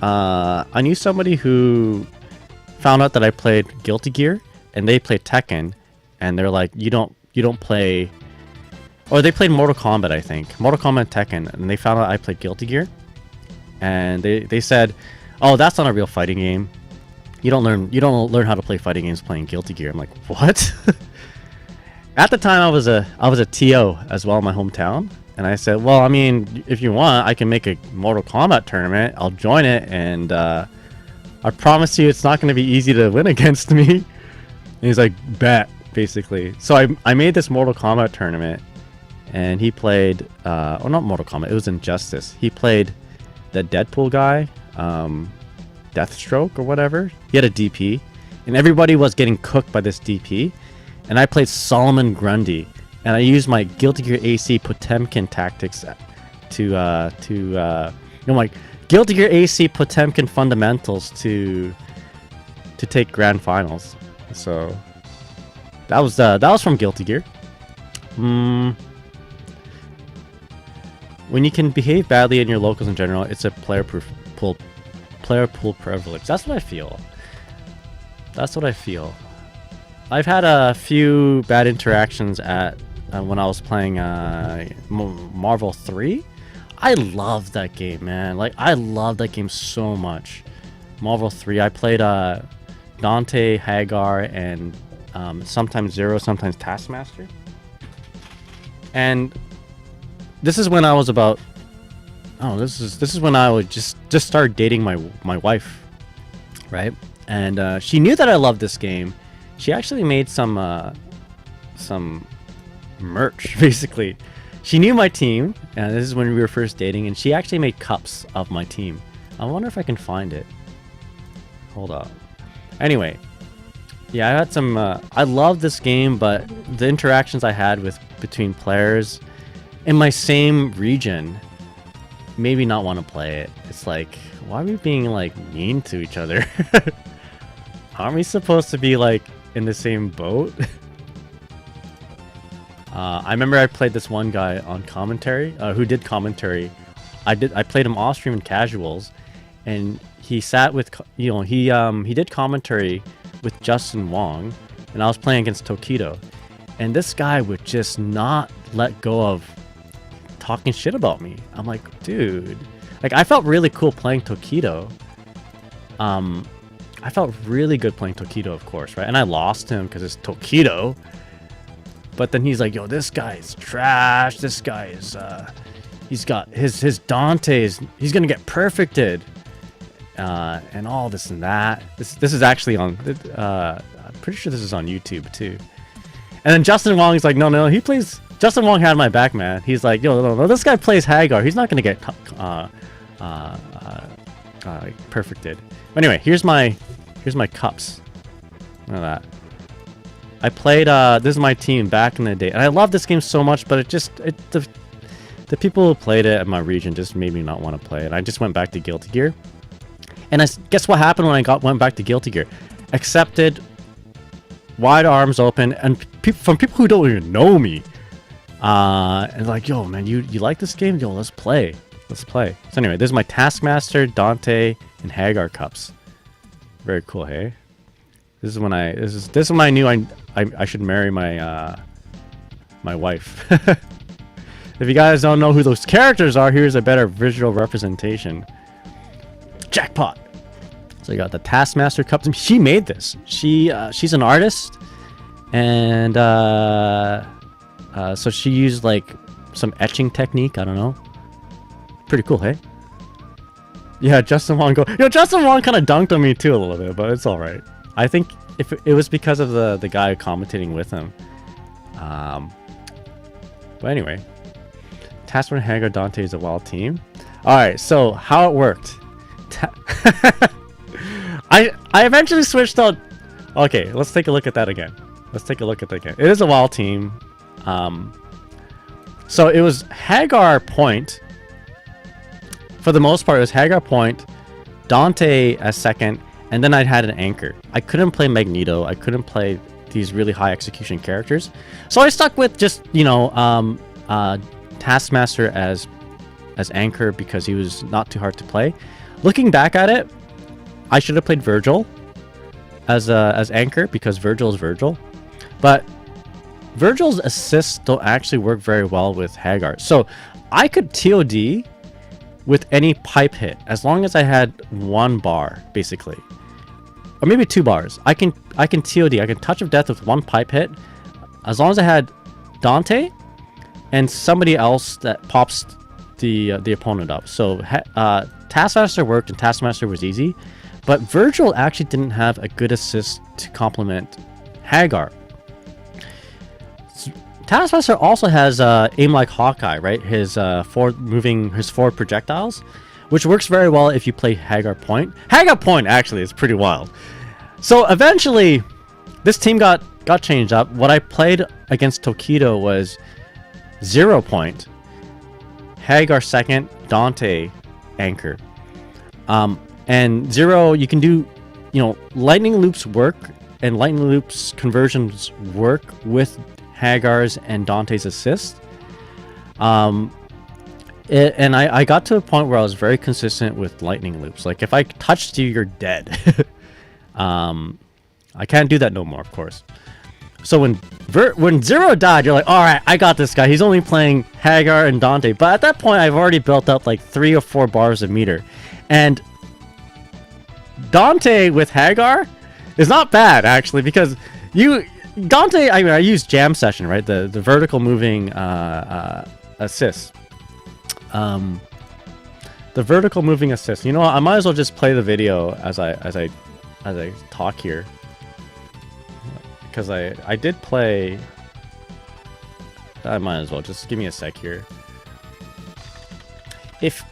I knew somebody who found out that I played Guilty Gear, and they played Tekken, and they're like, you don't play, or they played Mortal Kombat, I think, Mortal Kombat Tekken, and they found out I played Guilty Gear, and they said, oh, that's not a real fighting game. You don't learn how to play fighting games playing Guilty Gear. I'm like, what? At the time, I was a TO as well in my hometown, and I said, well, I mean, if you want, I can make a Mortal Kombat tournament. I'll join it, and I promise you, it's not going to be easy to win against me. And he's like, bet, basically. So I made this Mortal Kombat tournament, and he played, or not Mortal Kombat, it was Injustice. He played the Deadpool guy, Deathstroke or whatever. He had a DP, and everybody was getting cooked by this DP, and I played Solomon Grundy, and I used my Guilty Gear AC Potemkin tactics like Guilty Gear AC Potemkin fundamentals to take grand finals. So that was from Guilty Gear. When you can behave badly in your locals in general, it's a player pool privilege. That's what I feel. I've had a few bad interactions at when I was playing Marvel 3. I love that game, man. Like, I love that game so much. Marvel 3. I played Dante, Hagar, and sometimes Zero, sometimes Taskmaster. And this is when I was about, oh, this is when I would just start dating my wife, right? And she knew that I loved this game. She actually made some merch, basically. She knew my team, and this is when we were first dating, and she actually made cups of my team. I wonder if I can find it. Hold up. Anyway, yeah, I had some. I love this game, but the interactions I had between players in my same region made me not want to play it. It's like, why are we being like mean to each other? Aren't we supposed to be like in the same boat? I remember I played this one guy on commentary, who did commentary. I played him off stream in casuals, and he sat with, he did commentary with Justin Wong, and I was playing against Tokido, and this guy would just not let go of talking shit about me. I'm like, dude, like I felt really cool playing Tokido. I felt really good playing Tokido, of course, right? And I lost him because it's Tokido. But then he's like, yo, this guy is trash. This guy is, he's got his Dante's, he's gonna get perfected. And all this and that. This is actually on, I'm pretty sure this is on YouTube too. And then Justin Wong is like, no, he plays, Justin Wong had my back, man. He's like, yo, no, this guy plays Hagar. He's not gonna get perfected. But anyway, here's my cups. Look at that. I played, this is my team back in the day, and I love this game so much, but the people who played it in my region just made me not want to play it. I just went back to Guilty Gear, and guess what happened when I went back to Guilty Gear? Accepted, wide arms open, and from people who don't even know me, and like, yo, man, you like this game? Yo, let's play. So anyway, this is my Taskmaster, Dante, and Hagar cups. Very cool, hey? This is when I knew I should marry my my wife. If you guys don't know who those characters are, here's a better visual representation. Jackpot. So you got the Taskmaster cups. She made this. She's an artist, and so she used like some etching technique. I don't know. Pretty cool, hey? Yeah, Justin Wong Justin Wong kind of dunked on me too a little bit, but it's all right. I think if it was because of the guy commentating with him. But anyway, Taskmaster, Hagar, Dante is a wild team. All right, so how it worked. I eventually switched out. Okay, let's take a look at that again. It is a wild team. So it was Hagar point. For the most part, it was Hagar point, Dante as second, and then I had an anchor. I couldn't play Magneto. I couldn't play these really high execution characters. So I stuck with just, Taskmaster as anchor because he was not too hard to play. Looking back at it, I should have played Virgil as anchor because Virgil is Virgil. But Virgil's assists don't actually work very well with Hagar. So I could TOD with any pipe hit as long as I had one bar, basically, or maybe 2 bars. I can TOD. I can touch of death with one pipe hit as long as I had Dante and somebody else that pops the opponent up. So Taskmaster worked and Taskmaster was easy, but Virgil actually didn't have a good assist to complement Hagar. Taskmaster also has aim like Hawkeye, right? His forward projectiles, which works very well if you play Hagar point. Hagar point actually is pretty wild. So eventually, this team got changed up. What I played against Tokido was 0 point, Hagar second, Dante anchor, and 0. You can do, lightning loops work, and lightning loops conversions work with Hagar's and Dante's assist. And I got to a point where I was very consistent with lightning loops. Like if I touched you, you're dead. I can't do that no more, of course. So when 0 died, you're like, all right, I got this guy. He's only playing Hagar and Dante. But at that point, I've already built up like 3 or 4 bars of meter, and Dante with Hagar is not bad actually, because you Dante, I mean, I use jam session, right? The vertical moving assist. The vertical moving assist. You know what? I might as well just play the video as I talk here, because I did play. I might as well just give me a sec here. If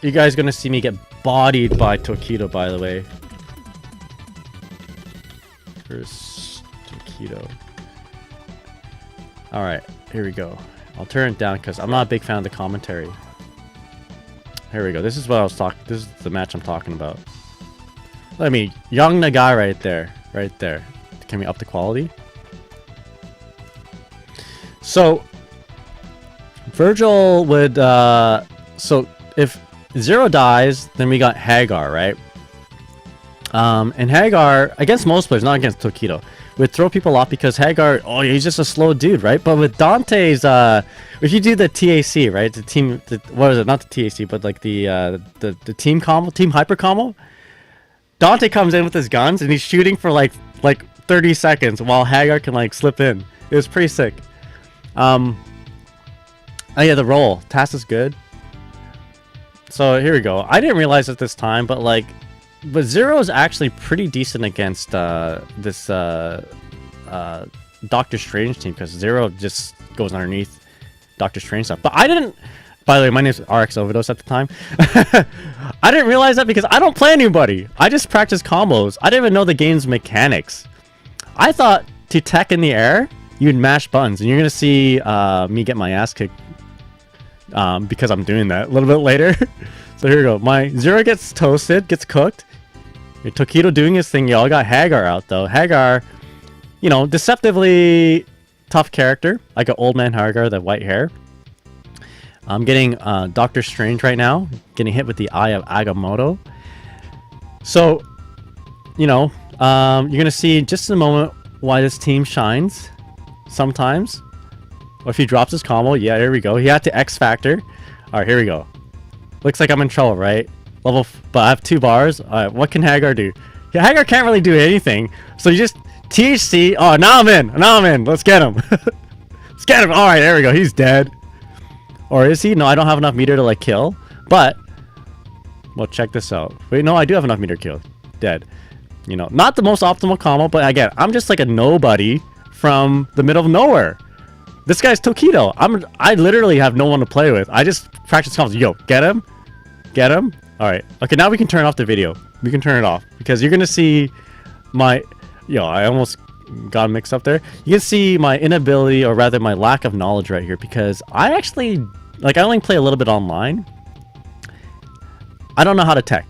you guys gonna see me get bodied by Tokido, by the way. First Tokido. All right, here we go. I'll turn it down because I'm not a big fan of the commentary. Here we go. This is what I was talking. This is the match I'm talking about. Let me young Nagai right there, right there. Can we up the quality? So Virgil would. So if Zero dies, then we got Hagar, right? And Hagar, against most players, not against Tokido, would throw people off because Hagar, oh, he's just a slow dude, right? But with Dante's, if you do the TAC, right, the team, what is it? Not the TAC, but like the team combo, team hyper combo. Dante comes in with his guns and he's shooting for like 30 seconds while Hagar can like slip in. It was pretty sick. Oh yeah, the roll. Task is good. So here we go. I didn't realize at this time, but Zero is actually pretty decent against this Doctor Strange team, because Zero just goes underneath Doctor Strange stuff. But I didn't. By the way, my name's RX Overdose at the time. I didn't realize that because I don't play anybody. I just practice combos. I didn't even know the game's mechanics. I thought to tech in the air, you'd mash buttons, and you're gonna see me get my ass kicked because I'm doing that a little bit later. So here we go. My Zero gets toasted, gets cooked. Your Tokido doing his thing. Y'all got Hagar out though. Hagar, you know, deceptively tough character, like an old man Hagar, the white hair. I'm getting Doctor Strange right now, getting hit with the Eye of Agamotto. So, you know, you're gonna see just in a moment why this team shines sometimes. Or if he drops his combo, yeah, here we go. He had to X Factor. All right, here we go. Looks like I'm in trouble, right? But I have 2 bars. All right, what can Hagar do? Yeah, Hagar can't really do anything. So you just THC. Oh, now I'm in. Now I'm in. Let's get him. Let's get him. All right, there we go. He's dead. Or is he? No, I don't have enough meter to like kill. But, well, check this out. Wait, no, I do have enough meter to kill. Dead. You know, not the most optimal combo, but again, I'm just like a nobody from the middle of nowhere. This guy's Tokido. I literally have no one to play with. I just practice combos. Yo, get him. Get him. All right. Okay, now we can turn off the video. We can turn it off because you're gonna see my. Yo, I almost got mixed up there. You can see my inability, or rather my lack of knowledge right here, because I actually I only play a little bit online. I don't know how to tech.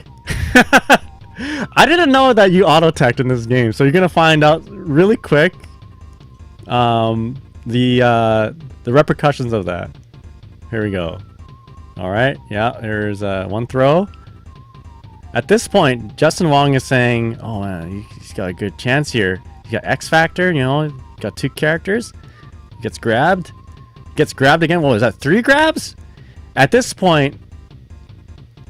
I didn't know that you auto teched in this game, so you're gonna find out really quick the repercussions of that. Here we go. All right, yeah, there's one throw. At this point, Justin Wong is saying, oh man, he's got a good chance here. He got X Factor, you know, got 2 characters. Gets grabbed. Gets grabbed again. What was that, 3 grabs? At this point,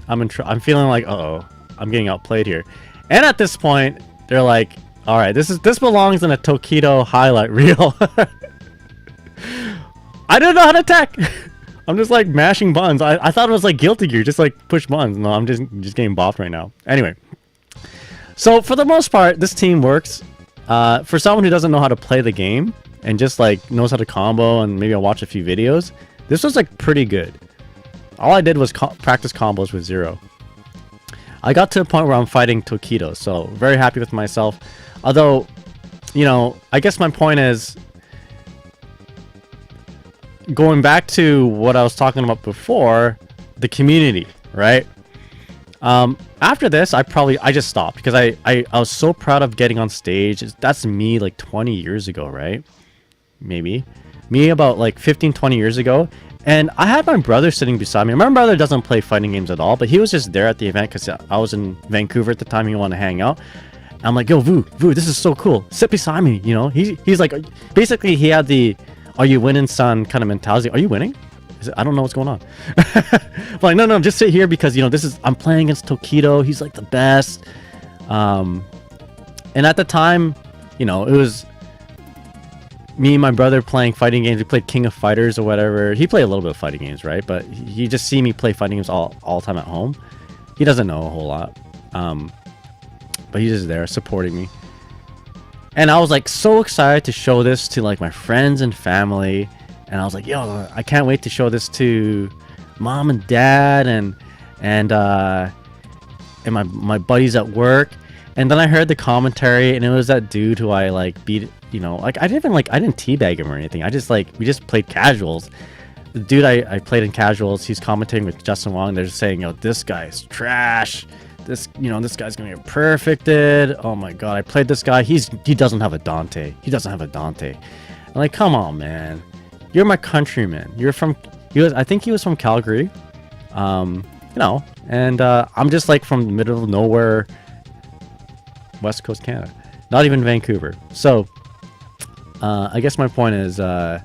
I'm feeling like, uh-oh, I'm getting outplayed here. And at this point, they're like, all right, this belongs in a Tokido highlight reel. I don't know how to tech. I'm just like mashing buttons. I thought it was like Guilty Gear, just like push buttons. No, I'm just getting bopped right now. Anyway, so for the most part, this team works. For someone who doesn't know how to play the game and just like knows how to combo and maybe I'll watch a few videos, this was like pretty good. All I did was practice combos with Zero. I got to a point where I'm fighting Tokido, so very happy with myself. Although, you know, I guess my point is, going back to what I was talking about before, the community, right? After this, I just stopped because I was so proud of getting on stage. That's me like 20 years ago, right? Maybe. Me about like 15, 20 years ago. And I had my brother sitting beside me. My brother doesn't play fighting games at all, but he was just there at the event because I was in Vancouver at the time. He wanted to hang out. I'm like, yo, Vu, this is so cool. Sit beside me, you know? He's like, basically he had the, are you winning, son, kind of mentality. Are you winning? I don't know what's going on. But like, no, just sit here because, you know, I'm playing against Tokido. He's like the best. And at the time, you know, it was me and my brother playing fighting games. We played King of Fighters or whatever. He played a little bit of fighting games, right? But he just see me play fighting games all time at home. He doesn't know a whole lot, but he's just there supporting me. And I was like so excited to show this to like my friends and family. And I was like, yo, I can't wait to show this to mom and dad and my buddies at work. And then I heard the commentary, and it was that dude who I like beat, you know, like I didn't teabag him or anything. I just like, we just played casuals. The dude I played in casuals, he's commentating with Justin Wong. They're just saying, yo, this guy's trash. This, you know, this guy's gonna get perfected. Oh my god, I played this guy. He doesn't have a Dante. He doesn't have a Dante. I'm like, come on, man. You're my countryman. I think he was from Calgary. You know, and I'm just like from the middle of nowhere, West Coast Canada, not even Vancouver. So I guess my point is I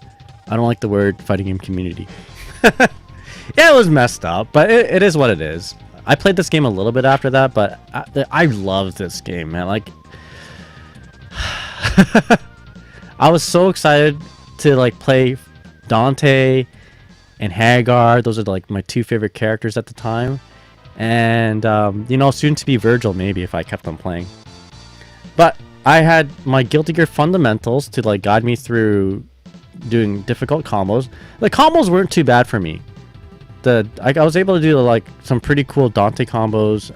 don't like the word fighting game community. Yeah, it was messed up, but it is what it is. I played this game a little bit after that, but I love this game, man. Like I was so excited to like play Dante and Hagar. Those are like my two favorite characters at the time. And you know, soon to be Virgil maybe if I kept on playing. But I had my Guilty Gear fundamentals to like guide me through doing difficult combos. The combos weren't too bad for me. I was able to do like some pretty cool Dante combos.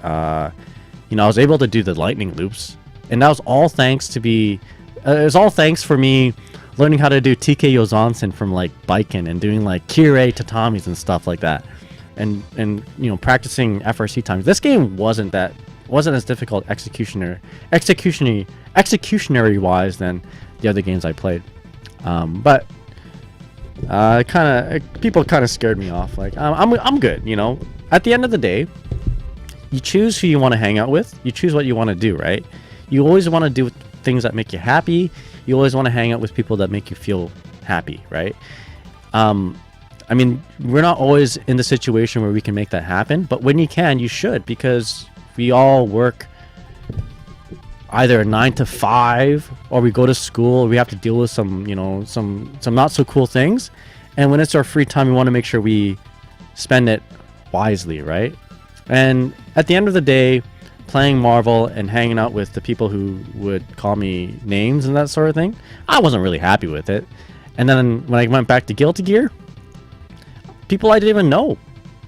You know, I was able to do the lightning loops, and that was all thanks to it was all thanks for me learning how to do TK Yozansen from like Biken and doing like Kirei tatamis and stuff like that, and you know, practicing FRC times. This game wasn't as difficult executionary wise than the other games I played, but people kind of scared me off. Like I'm good, you know. At the end of the day, you choose who you want to hang out with. You choose what you want to do, right? You always want to do things that make you happy. You always want to hang out with people that make you feel happy, right? I mean, we're not always in the situation where we can make that happen, but when you can, you should, because we all work either a 9 to 5, or we go to school, or we have to deal with some, you know, some not so cool things. And when it's our free time, we want to make sure we spend it wisely, right? And at the end of the day, playing Marvel and hanging out with the people who would call me names and that sort of thing, I wasn't really happy with it. And then when I went back to Guilty Gear, people I didn't even know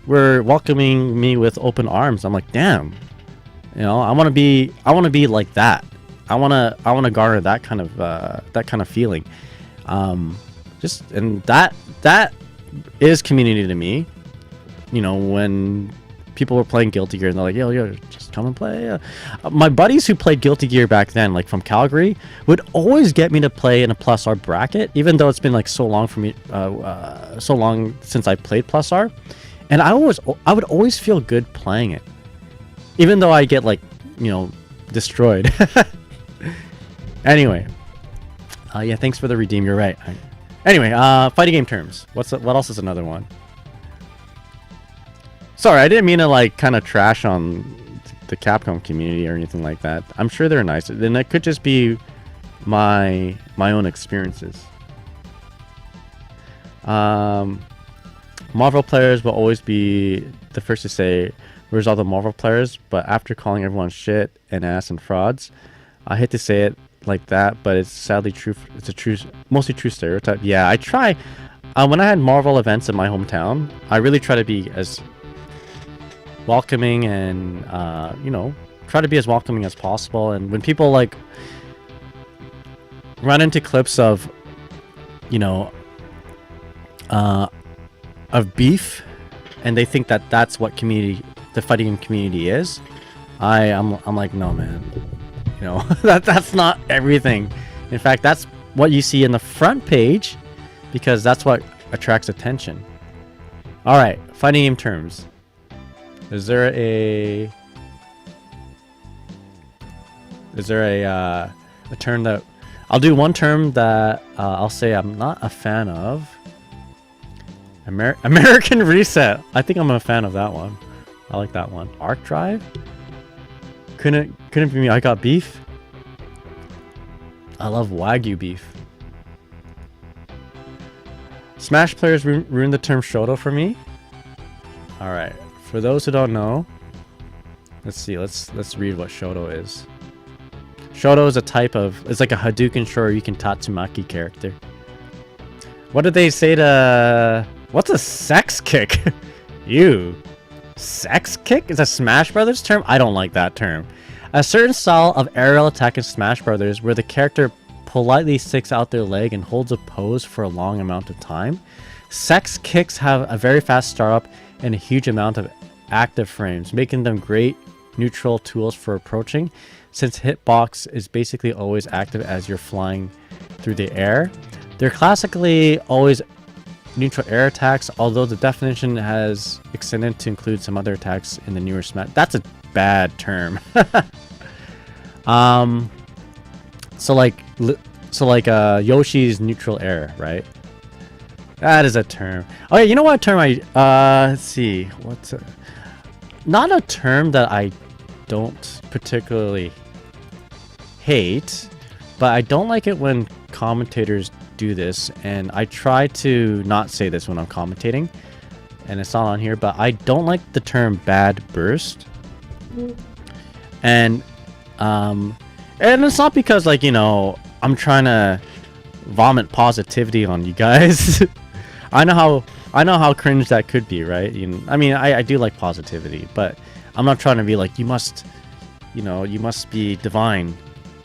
were welcoming me with open arms. I'm like, damn, you know, I want to be like that. I want to garner that kind of feeling. And that is community to me. You know, when people were playing Guilty Gear and they're like, yo, just come and play. My buddies who played Guilty Gear back then, like from Calgary, would always get me to play in a plus R bracket, even though it's been like so long for me, so long since I played plus R. And I would always feel good playing it, even though I get like, you know, destroyed. Anyway, yeah, thanks for the redeem. You're right. Anyway, fighting game terms. What else is another one? Sorry, I didn't mean to like kind of trash on the Capcom community or anything like that. I'm sure they're nice, and that could just be my own experiences. Marvel players will always be the first to say, "Where's all the Marvel players?" But after calling everyone shit and ass and frauds, I hate to say it like that, but it's sadly true. It's a mostly true stereotype. Yeah, I try. When I had Marvel events in my hometown, I really try to be as welcoming and you know, try to be as welcoming as possible. And when people like run into clips of, you know, of beef, and they think that that's what the fighting community is, I'm like, no, man, you know, that's not everything. In fact, that's what you see in the front page, because that's what attracts attention. All right, fighting game terms. Is there a term that I'll do? One term that I'll say I'm not a fan of. American Reset. I think I'm a fan of that one. I like that one. Arc Drive. Couldn't be me. I got beef. I love Wagyu beef. Smash players ruined the term shoto for me. All right, for those who don't know, let's see. Let's read what shoto is. Shoto is a type of, it's like a Hadouken Shoryuken Tatsumaki character. What did they say to, what's a sex kick? Ew. Sex kick is a Smash Brothers term? I don't like that term. A certain style of aerial attack in Smash Brothers where the character politely sticks out their leg and holds a pose for a long amount of time. Sex kicks have a very fast startup and a huge amount of active frames, making them great neutral tools for approaching, since hitbox is basically always active as you're flying through the air. They're classically always neutral air attacks, although the definition has extended to include some other attacks in the newer Smash. That's a bad term. So like Yoshi's neutral air, right? That is a term. Oh yeah, you know what term let's see. What's not a term that I don't particularly hate, but I don't like it when commentators do this, and I try to not say this when I'm commentating, and it's not on here, but I don't like the term bad burst. And it's not because, like, you know, I'm trying to vomit positivity on you guys. I know how cringe that could be, right? I mean, I do like positivity, but I'm not trying to be like, you must be divine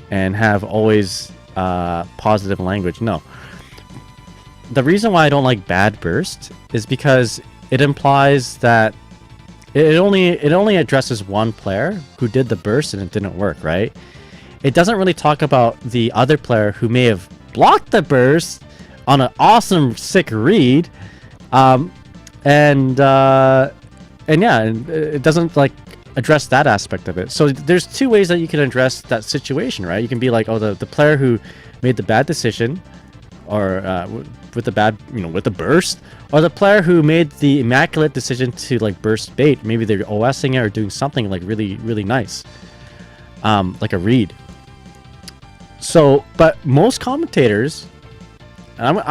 and have always positive language. No. The reason why I don't like bad burst is because it implies that it only addresses one player who did the burst and it didn't work, right? It doesn't really talk about the other player who may have blocked the burst on an awesome sick read, and yeah, it doesn't like address that aspect of it. So there's two ways that you can address that situation, right? You can be like, oh, the player who made the bad decision, or with the bad, with the burst, or the player who made the immaculate decision to like burst bait. Maybe they're OSing it or doing something like really, really nice, like a read. So, but most commentators, and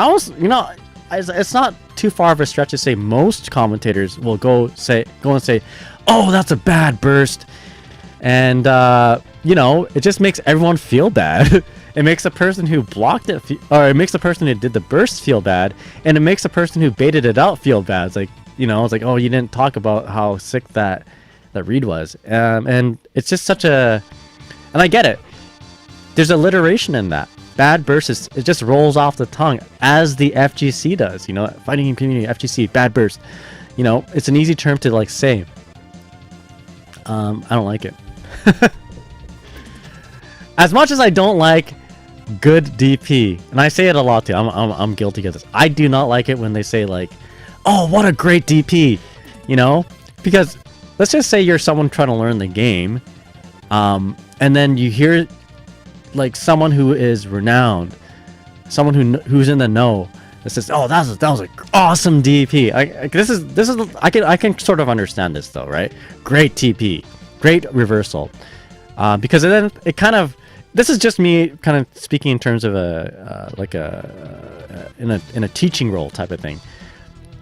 it's not too far of a stretch to say most commentators will go and say, oh, that's a bad burst, and it just makes everyone feel bad. It makes the person who blocked it, or it makes the person who did the burst feel bad, and it makes the person who baited it out feel bad. It's like, it's like, oh, you didn't talk about how sick that read was, and it's just such a, and I get it. There's alliteration in that. Bad burst it just rolls off the tongue, as the FGC does. Fighting community, FGC, bad burst. It's an easy term to like say. I don't like it. As much as I don't like good DP, and I say it a lot too. I'm guilty of this. I do not like it when they say like, "Oh, what a great DP," because let's just say you're someone trying to learn the game, and then you hear like someone who is renowned, someone who's in the know, that says, "Oh, that was an awesome DP." I can sort of understand this though, right? Great TP, great reversal, because then it kind of, this is just me kind of speaking in terms of in a teaching role type of thing.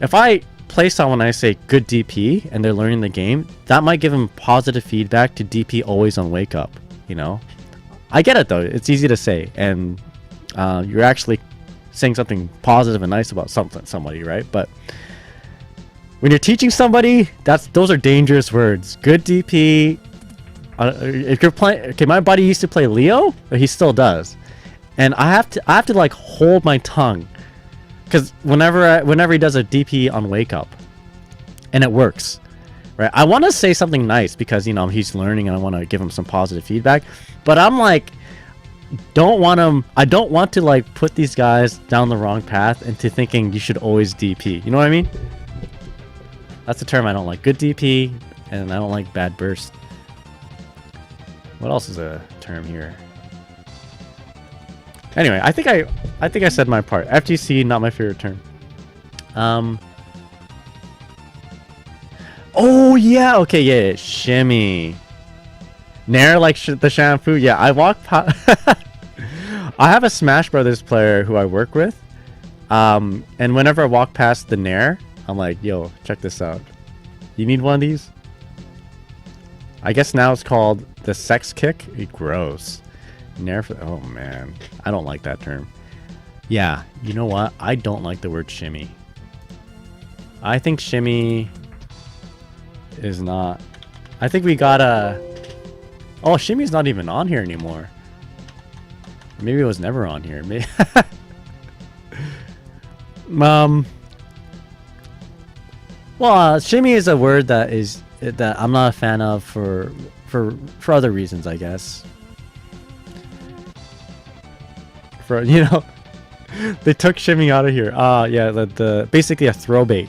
If I play someone and I say good DP and they're learning the game, that might give them positive feedback to DP always on wake up. I get it though. It's easy to say, and you're actually saying something positive and nice about somebody, right? But when you're teaching somebody, those are dangerous words. Good DP. If you're playing, okay, my buddy used to play Leo, but he still does, and I have to like hold my tongue, because whenever he does a DP on wake up, and it works, right? I want to say something nice because he's learning and I want to give him some positive feedback, but I'm like, I don't want to like put these guys down the wrong path into thinking you should always DP. You know what I mean? That's the term I don't like. Good DP, and I don't like bad burst. What else is a term here? Anyway, I think I said my part. FGC, not my favorite term. Oh yeah, okay, yeah, shimmy. Nair like the shampoo. Yeah, I walk past. I have a Smash Brothers player who I work with, And whenever I walk past the Nair, I'm like, yo, check this out. You need one of these? I guess now it's called the sex kick. Gross. Nair for, oh man, I don't like that term. Yeah, you know what? I don't like the word shimmy. I think shimmy is not. I think we gotta. Oh, shimmy's not even on here anymore. Maybe it was never on here. Maybe well, shimmy is a word that I'm not a fan of for other reasons, I guess. For they took shimmy out of here. Yeah, the basically a throw bait.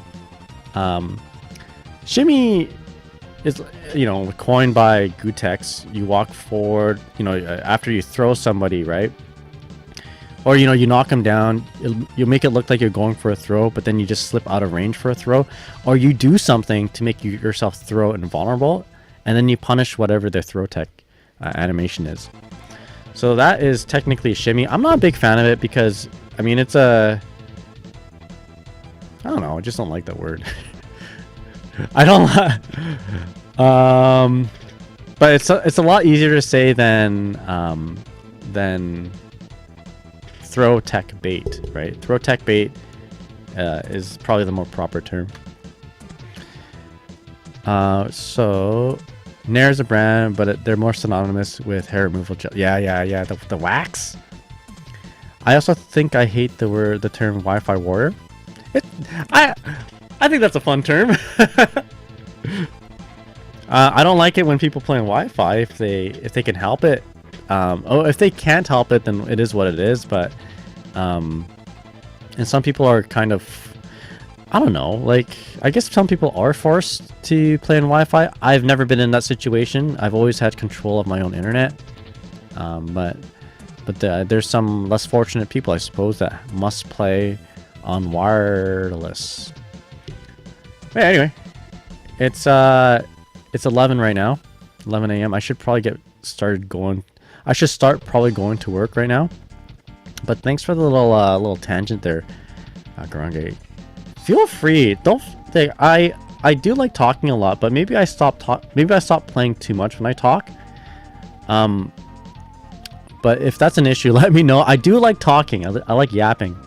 Shimmy is coined by Gutex. You walk forward, after you throw somebody, right? Or you knock them down. You make it look like you're going for a throw, but then you just slip out of range for a throw, or you do something to make yourself throw invulnerable, and then you punish whatever their throw tech animation is. So that is technically a shimmy. I'm not a big fan of it because I mean it's a. I don't know. I just don't like that word. I don't. But it's a lot easier to say than throw tech bait, right? Throw tech bait is probably the more proper term. So Nair's a brand, but they're more synonymous with hair removal gel. Yeah. The wax. I also think I hate the term Wi-Fi warrior. I think that's a fun term. I don't like it when people play on Wi-Fi if they can help it. If they can't help it, then it is what it is. But and some people are kind of, I don't know, like I guess some people are forced to play on Wi-Fi. I've never been in that situation. I've always had control of my own internet. But there's some less fortunate people, I suppose, that must play on wireless. But anyway, it's 11 right now, 11 a.m. I should probably get started going. I should start probably going to work right now. But thanks for the little tangent there, Garange. Feel free. Don't think I do like talking a lot, but maybe I stop playing too much when I talk. But if that's an issue, let me know. I do like talking. I like yapping.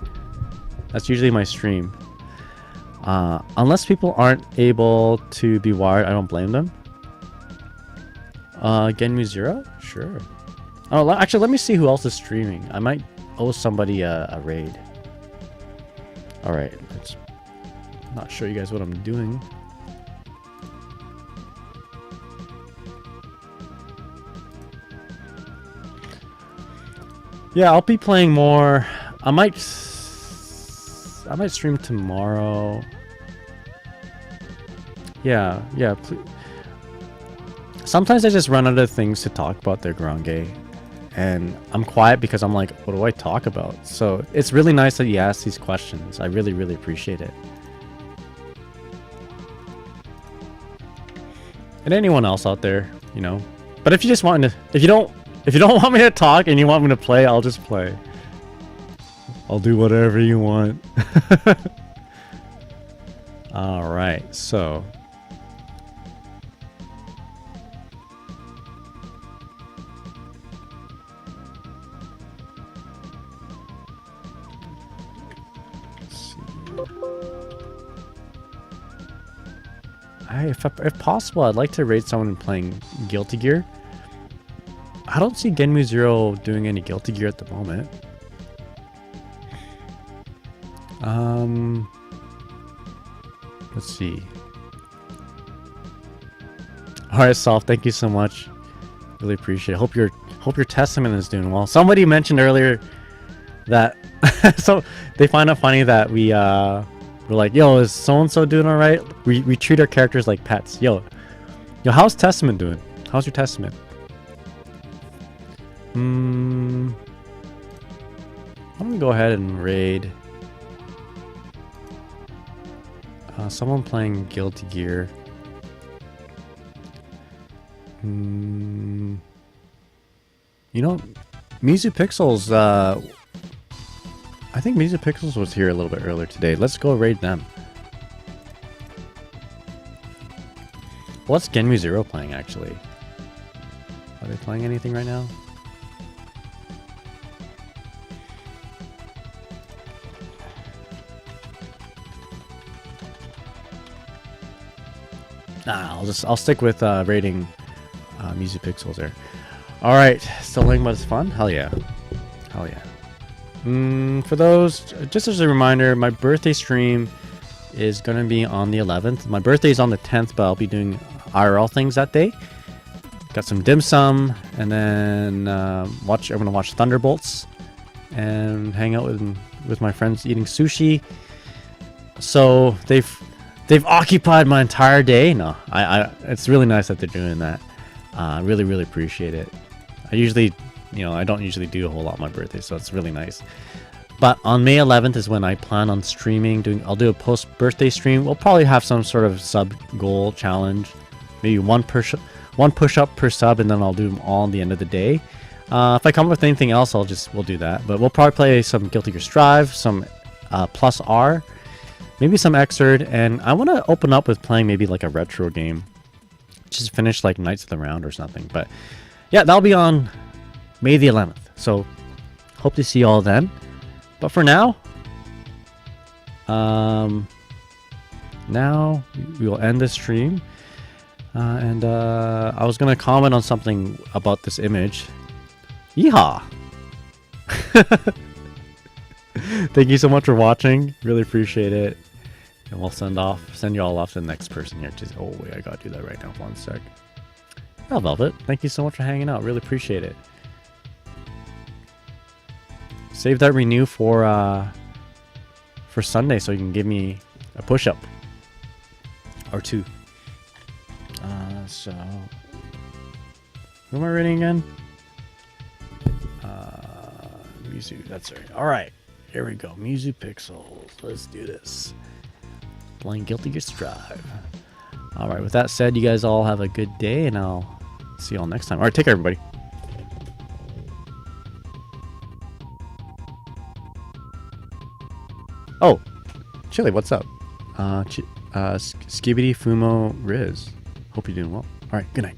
That's usually my stream. Unless people aren't able to be wired, I don't blame them. Genmu Zero? Sure. Oh, actually, let me see who else is streaming. I might owe somebody a raid. Alright, let's not show you guys what I'm doing. Yeah, I'll be playing more. I might stream tomorrow. Yeah, please. Sometimes I just run out of things to talk about there, Grange. And I'm quiet because I'm like, what do I talk about? So it's really nice that you ask these questions. I really, really appreciate it. And anyone else out there, But if you just want to, if you don't want me to talk and you want me to play, I'll just play. I'll do whatever you want. All right, so. If possible, I'd like to raid someone playing Guilty Gear. I don't see Genmu Zero doing any Guilty Gear at the moment. Let's see. Alright, Solve, thank you so much. Really appreciate it. Hope your Testament is doing well. Somebody mentioned earlier that so they find it funny that we're like, yo, is so-and-so doing alright? We treat our characters like pets. Yo, how's Testament doing? How's your Testament? I'm gonna go ahead and raid someone playing Guilty Gear. Mizu Pixels I think Music Pixels was here a little bit earlier today. Let's go raid them. What's Genmu Zero playing, actually? Are they playing anything right now? Nah, I'll stick with raiding Music Pixels there. All right, still playing, but it's fun. Hell yeah, hell yeah. For those, just as a reminder, my birthday stream is gonna be on the 11th. My birthday is on the 10th, but I'll be doing IRL things that day. Got some dim sum, and then I'm gonna watch Thunderbolts and hang out with my friends eating sushi. So they've occupied my entire day. No, it's really nice that they're doing that. Really, really appreciate it. I usually, I don't usually do a whole lot on my birthday, so it's really nice. But on May 11th is when I plan on streaming. I'll do a post-birthday stream. We'll probably have some sort of sub goal challenge, maybe one push-up per sub, and then I'll do them all at the end of the day. If I come up with anything else, we'll do that. But we'll probably play some Guilty Gear Strive, some Plus R, maybe some Xrd, and I want to open up with playing maybe like a retro game. Just finish like Knights of the Round or something. But yeah, that'll be on May the 11th. So hope to see you all then. But for now, now we will end the stream. And I was gonna comment on something about this image. Yeehaw! Thank you so much for watching. Really appreciate it. And we'll send you all off to the next person here. Oh wait, I gotta do that right now. 1 sec. Oh, Velvet, thank you so much for hanging out. Really appreciate it. Save that renew for Sunday, so you can give me a push-up or two. So who am I reading again? Music. That's right. All right, here we go. Music Pixels. Let's do this. Playing Guilty Gear Strive. All right. With that said, you guys all have a good day, and I'll see you all next time. All right. Take care, everybody. Oh, Chili, what's up? Skibidi Fumo Riz. Hope you're doing well. All right. Good night.